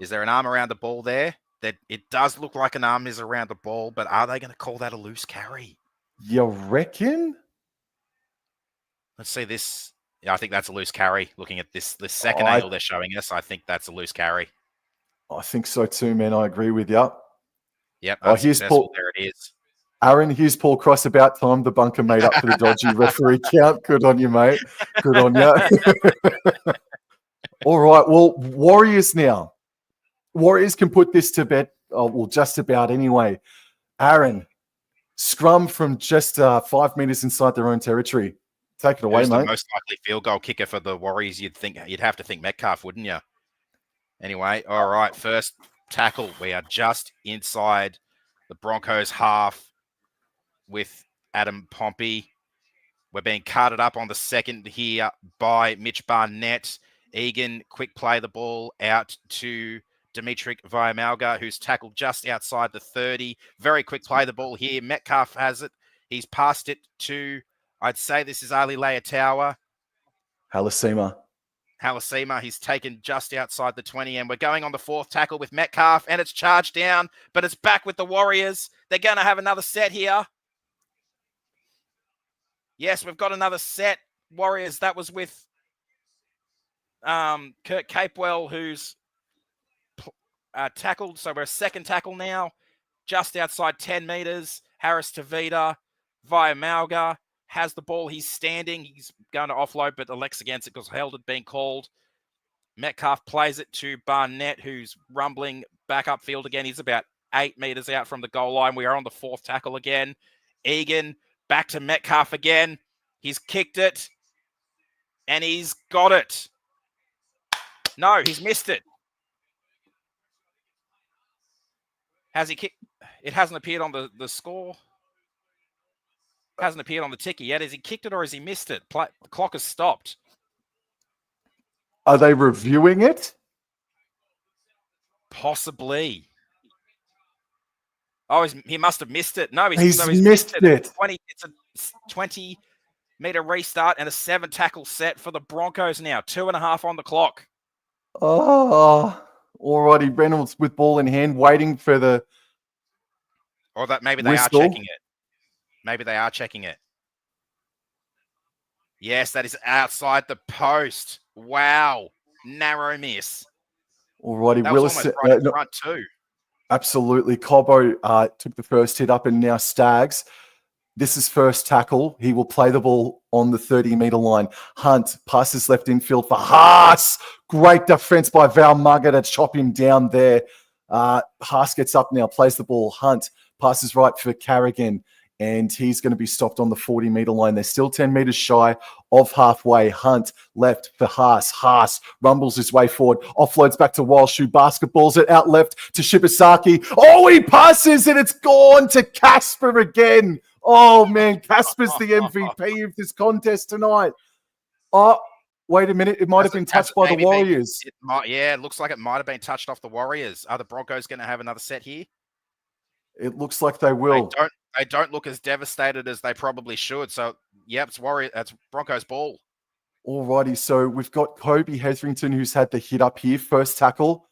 Is there an arm around the ball there? That it does look like an arm is around the ball, but are they going to call that a loose carry? You reckon? Let's see this. Yeah, I think that's a loose carry. Looking at this second angle they're showing us, I think that's a loose carry. I think so too, man. I agree with you. Yep. Here's Paul. There it is. Aaron, here's Paul Cross. About time the bunker made up for the dodgy referee count. Good on you, mate. Good on you. All right. Well, Warriors now. Warriors can put this to bed. Well, just about anyway. Aaron, scrum from just 5 metres inside their own territory. Take it away, Who's mate. The most likely field goal kicker for the Warriors? You'd have to think Metcalf, wouldn't you? Anyway, all right, first tackle. We are just inside the Broncos half with Adam Pompey. We're being carted up on the second here by Mitch Barnett. Egan, quick play the ball out to Dimitri Vaiamalga, who's tackled just outside the 30. Very quick play the ball here. Metcalf has it. He's passed it to, I'd say this is Ali Leatawa. Halasima, he's taken just outside the 20, and we're going on the fourth tackle with Metcalf, and it's charged down, but it's back with the Warriors. They're going to have another set here. Yes, we've got another set. Warriors, that was with Kurt Capewell, who's tackled. So we're a second tackle now, just outside 10 metres. Harris Tavita, Vaiamalga has the ball. He's standing. He's going to offload, but elects against it because held had been called. Metcalf plays it to Barnett, who's rumbling back upfield again. He's about 8 metres out from the goal line. We are on the fourth tackle again. Egan back to Metcalf again. He's kicked it, and he's got it. No, he's missed it. Has he kicked? It hasn't appeared on the score. Hasn't appeared on the ticker yet. Has he kicked it or has he missed it? The clock has stopped. Are they reviewing it? Possibly. Oh, he must have missed it. No, he's missed it. It's a 20-meter restart and a 7-tackle set for the Broncos now. 2.5 on the clock. Oh, alrighty. Reynolds with ball in hand, waiting for the Or that maybe they whistle. Are checking it. Maybe they are checking it. Yes, that is outside the post. Wow. Narrow miss. Alrighty. That was almost right in front too. Absolutely. Cobbo took the first hit up, and now Staggs. This is first tackle. He will play the ball on the 30-meter line. Hunt passes left infield for Haas. Great defense by Val Mugger to chop him down there. Haas gets up now, plays the ball. Hunt passes right for Carrigan, and he's going to be stopped on the 40-meter line. They're still 10 meters shy of halfway. Hunt left for Haas. Haas rumbles his way forward, offloads back to Walshu, basketballs it out left to Shibasaki. Oh, he passes, and it's gone to Casper again. Oh, man, Casper's the MVP of this contest tonight. Oh, wait a minute. It might have been touched by the Warriors. It looks like it might have been touched off the Warriors. Are the Broncos going to have another set here? It looks like they will. They don't look as devastated as they probably should. So, yep, it's Broncos ball. Alrighty, so we've got Kobe Hetherington, who's had the hit up here. First tackle.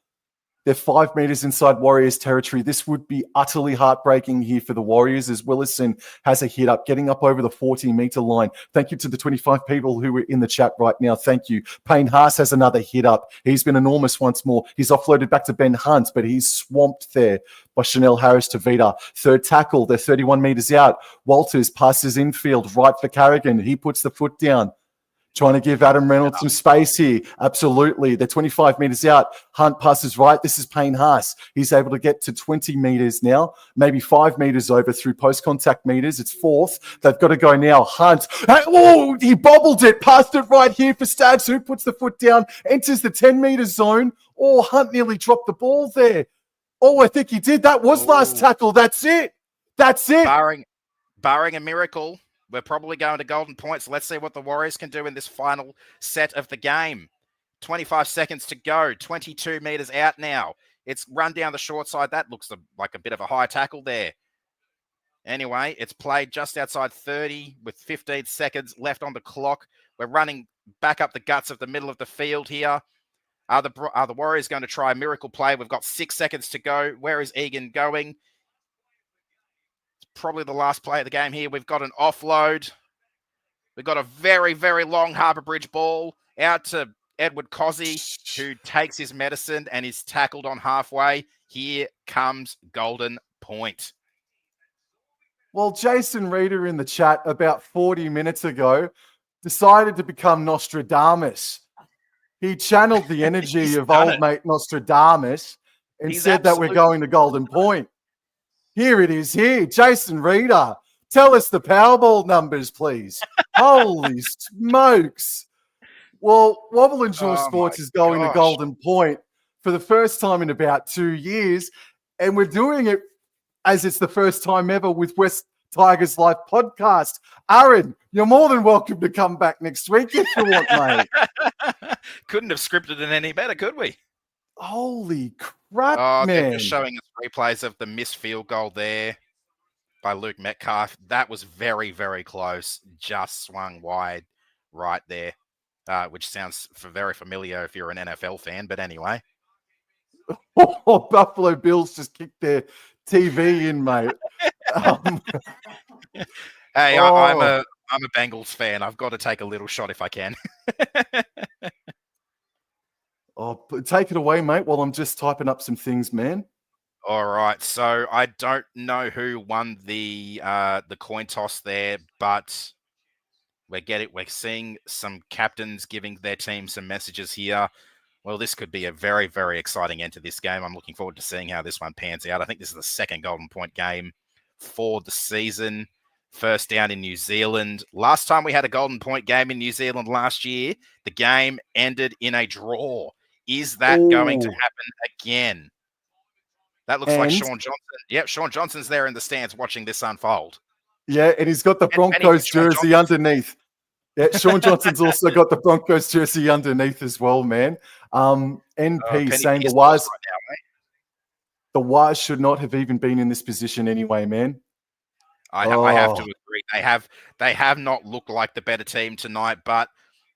They're 5 meters inside Warriors territory. This would be utterly heartbreaking here for the Warriors, as Willison has a hit up, getting up over the 40-meter line. Thank you to the 25 people who are in the chat right now. Thank you. Payne Haas has another hit up. He's been enormous once more. He's offloaded back to Ben Hunt, but he's swamped there by Chanel Harris to Vita. Third tackle. They're 31 meters out. Walters passes infield right for Carrigan. He puts the foot down. Trying to give Adam Reynolds some space here. Absolutely. They're 25 meters out. Hunt passes right. This is Payne Haas. He's able to get to 20 meters now, maybe 5 meters over through post-contact meters. It's fourth. They've got to go now. Hunt. Oh, he bobbled it. Passed it right here for Stags, who puts the foot down, enters the 10-meter zone. Oh, Hunt nearly dropped the ball there. Oh, I think he did. That was last tackle. That's it. That's it. Barring a miracle, we're probably going to golden points. Let's see what the Warriors can do in this final set of the game. 25 seconds to go. 22 meters out now. It's run down the short side. That looks like a bit of a high tackle there. Anyway, it's played just outside 30 with 15 seconds left on the clock. We're running back up the guts of the middle of the field here. Are the Warriors going to try a miracle play? We've got 6 seconds to go. Where is Egan going? Probably the last play of the game here. We've got an offload. We've got a very, very long Harbour Bridge ball out to Edward Cozzy, who takes his medicine and is tackled on halfway. Here comes golden point. Well, Jason Reeder in the chat about 40 minutes ago decided to become Nostradamus. He channeled the energy of old mate Nostradamus and said that we're going to golden point. Here it is here. Jason Reeder, tell us the Powerball numbers, please. Holy smokes. Well, Wobble and Jaw Sports is going to golden point for the first time in about 2 years, and we're doing it as it's the first time ever with West Tigers Life podcast. Aaron, you're more than welcome to come back next week if you want, mate. Couldn't have scripted it any better, could we? Holy crap, man. They're just showing us replays of the missed field goal there by Luke Metcalf. That was very, very close. Just swung wide right there, which sounds very familiar if you're an NFL fan. But anyway. Oh, Buffalo Bills just kicked their TV in, mate. Hey, I'm a Bengals fan. I've got to take a little shot if I can. Oh, take it away, mate, while I'm just typing up some things, man. All right. So I don't know who won the coin toss there, but we're seeing some captains giving their team some messages here. Well, this could be a very, very exciting end to this game. I'm looking forward to seeing how this one pans out. I think this is the second golden point game for the season. First down in New Zealand. Last time we had a golden point game in New Zealand last year, the game ended in a draw. Is that going to happen again? That looks like Sean Johnson. Yep, Sean Johnson's there in the stands watching this unfold. Yeah, and he's got the Broncos jersey underneath. Yeah, Sean Johnson's also got the Broncos jersey underneath as well, man. NP saying the Wires should not have even been in this position anyway, man. I have to agree. They have not looked like the better team tonight, but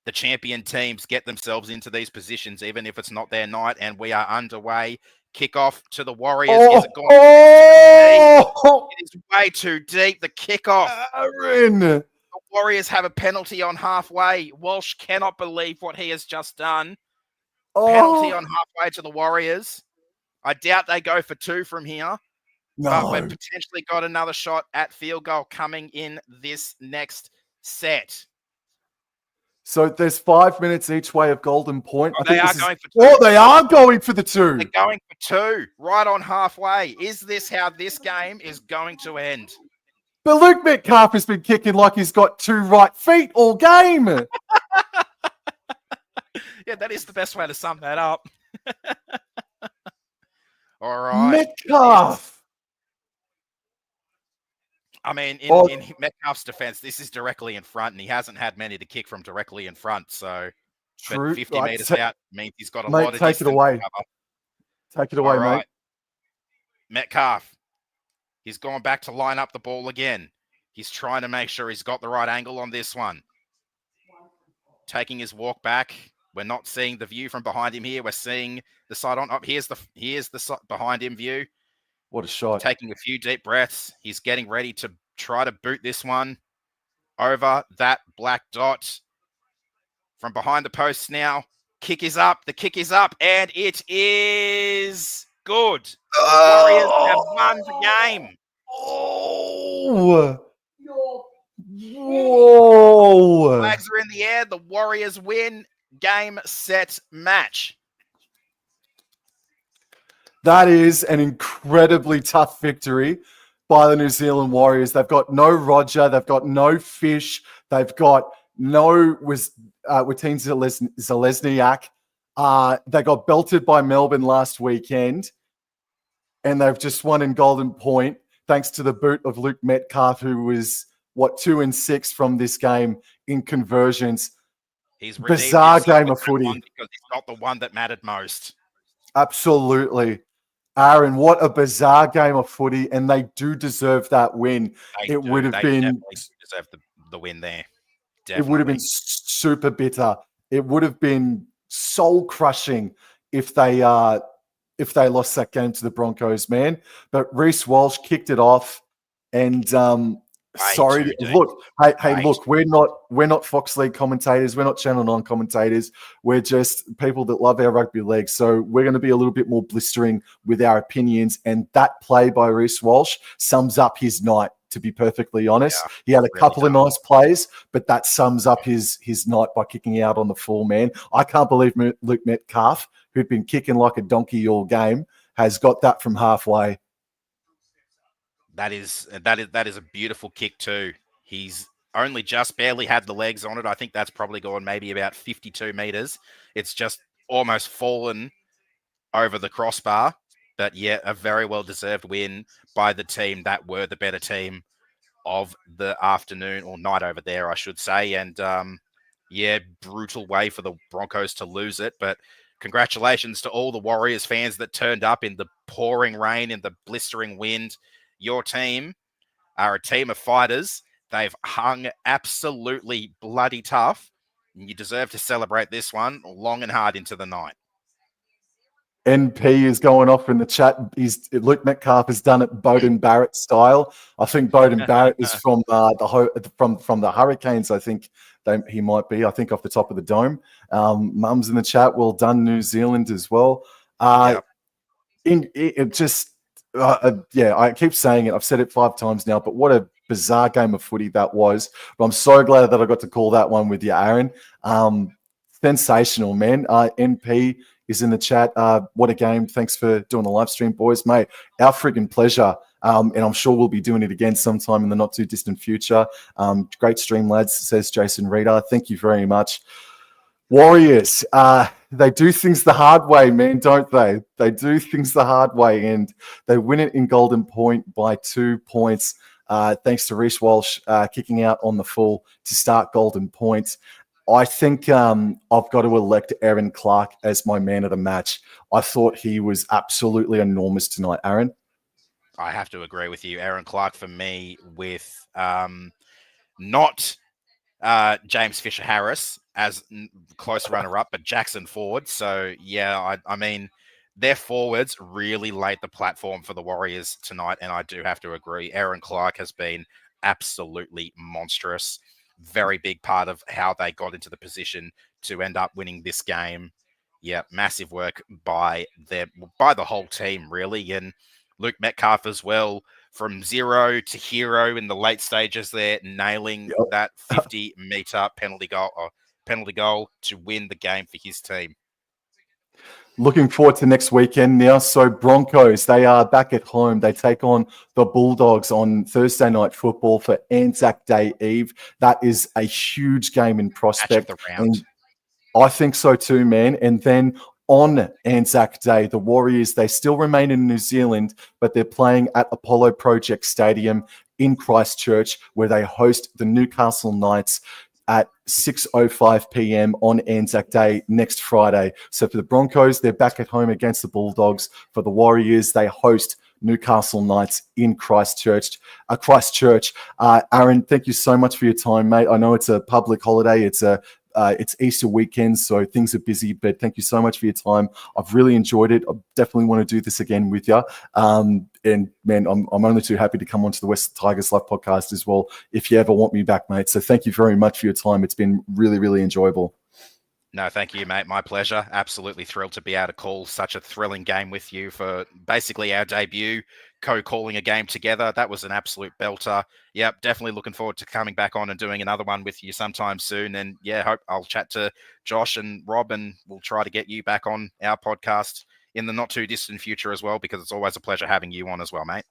the champion teams get themselves into these positions, even if it's not their night, and we are underway. Kickoff to the Warriors. Is it going It is way too deep. The kickoff. Aaron. The Warriors have a penalty on halfway. Walsh cannot believe what he has just done. Penalty on halfway to the Warriors. I doubt they go for 2 from here. No. But we've potentially got another shot at field goal coming in this next set. So there's 5 minutes each way of Golden Point. Oh, I think they are this is. going for 2. Oh, they are going for the 2. They're going for 2, right on halfway. Is this how this game is going to end? But Luke Metcalf has been kicking like he's got 2 right feet all game. Yeah, that is the best way to sum that up. All right. Metcalf. I mean, in Metcalf's defense, this is directly in front, and he hasn't had many to kick from directly in front. So, True. 50 meters out means he's got a lot of take distance it away. to cover. Take it away, All right. mate. Metcalf, he's gone back to line up the ball again. He's trying to make sure he's got the right angle on this one. Taking his walk back. We're not seeing the view from behind him here. We're seeing the side on. Oh, here's the behind him view. What a shot. Taking a few deep breaths. He's getting ready to try to boot this one over that black dot. From behind the posts now. Kick is up. The kick is up. And it is good. The Warriors have won the game. Oh. Whoa. Flags are in the air. The Warriors win. Game, set, match. That is an incredibly tough victory by the New Zealand Warriors. They've got no Roger. They've got no Fish. They've got no Wateen Zalesniak. They got belted by Melbourne last weekend, and they've just won in Golden Point thanks to the boot of Luke Metcalf, who was, 2 and 6 from this game in conversions. He's bizarre game of footy. Because he's not the one that mattered most. Absolutely. Aaron, what a bizarre game of footy, and they do deserve that win. It would have been deserve the win there. Definitely. It would have been super bitter. It would have been soul crushing if they lost that game to the Broncos, man. But Reece Walsh kicked it off, and look, we're not Fox League commentators, we're not Channel 9 commentators, we're just people that love our rugby league. So we're going to be a little bit more blistering with our opinions, and that play by Reece Walsh sums up his night, to be perfectly honest. Yeah, he had a couple of nice plays, but that sums up his night by kicking out on the full, man. I can't believe Luke Metcalf, who'd been kicking like a donkey all game, has got that from halfway. That is a beautiful kick too. He's only just barely had the legs on it. I think that's probably gone maybe about 52 meters. It's just almost fallen over the crossbar. But yeah, a very well-deserved win by the team that were the better team of the afternoon or night over there, I should say. And brutal way for the Broncos to lose it. But congratulations to all the Warriors fans that turned up in the pouring rain, in the blistering wind. Your team are a team of fighters. They've hung absolutely bloody tough. And you deserve to celebrate this one long and hard into the night. NP is going off in the chat. Luke Metcalf has done it Bowden Barrett style. I think Bowden Barrett is from the Hurricanes. I think he might be. I think off the top of the dome. Mum's in the chat. Well done, New Zealand as well. I keep saying it. I've said it 5 times now. But what a bizarre game of footy that was. But I'm so glad that I got to call that one with you, Aaron. Sensational, man. NP is in the chat. What a game. Thanks for doing the live stream, boys, mate. Our friggin' pleasure. And I'm sure we'll be doing it again sometime in the not too distant future. Great stream, lads, says Jason Reader. Thank you very much. Warriors, they do things the hard way, man, don't they? They do things the hard way, and they win it in Golden Point by 2 points. Thanks to Reece Walsh kicking out on the full to start Golden Point. I think I've got to elect Aaron Clark as my man of the match. I thought he was absolutely enormous tonight, Aaron. I have to agree with you. Aaron Clark for me with not James Fisher-Harris as close runner-up, but Jackson Ford. So, yeah, I mean, their forwards really laid the platform for the Warriors tonight, and I do have to agree. Aaron Clark has been absolutely monstrous. Very big part of how they got into the position to end up winning this game. Yeah, massive work by the whole team, really. And Luke Metcalf as well, from zero to hero in the late stages there, nailing that 50-meter penalty penalty goal to win the game for his team. Looking forward to next weekend now. So Broncos, they are back at home. They take on the Bulldogs on Thursday night football for Anzac Day Eve. That is a huge game in prospect. Match of the round. And I think so too, man. And then on Anzac Day, the Warriors, they still remain in New Zealand, but they're playing at Apollo Project Stadium in Christchurch, where they host the Newcastle Knights at 6:05 p.m. on Anzac Day next Friday. So for the Broncos, they're back at home against the Bulldogs. For the Warriors, they host Newcastle Knights in Christchurch. Aaron, thank you so much for your time, mate. I know it's a public holiday. It's Easter weekend, so things are busy, but thank you so much for your time. I've really enjoyed it. I definitely want to do this again with you. And man, I'm only too happy to come onto the West Tigers Life podcast as well, if you ever want me back, mate. So thank you very much for your time. It's been really, really enjoyable. No, thank you, mate. My pleasure. Absolutely thrilled to be able to call such a thrilling game with you for basically our debut, co-calling a game together. That was an absolute belter. Yep, definitely looking forward to coming back on and doing another one with you sometime soon. And yeah, hope I'll chat to Josh and Rob, and we'll try to get you back on our podcast in the not too distant future as well, because it's always a pleasure having you on as well, mate.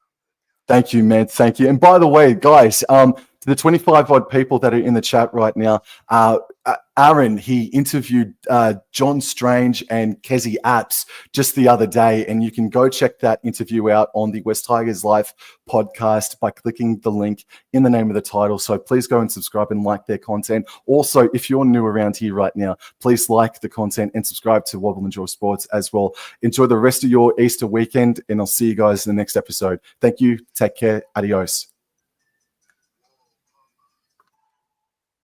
Thank you, man. Thank you. And by the way, guys, to the 25 odd people that are in the chat right now, Aaron, he interviewed John Strange and Kezi Apps just the other day, and you can go check that interview out on the West Tigers Life podcast by clicking the link in the name of the title. So please go and subscribe and like their content. Also, if you're new around here right now, please like the content and subscribe to Wobble and Jaw Sports as well. Enjoy the rest of your Easter weekend, and I'll see you guys in the next episode. Thank you. Take care. Adios.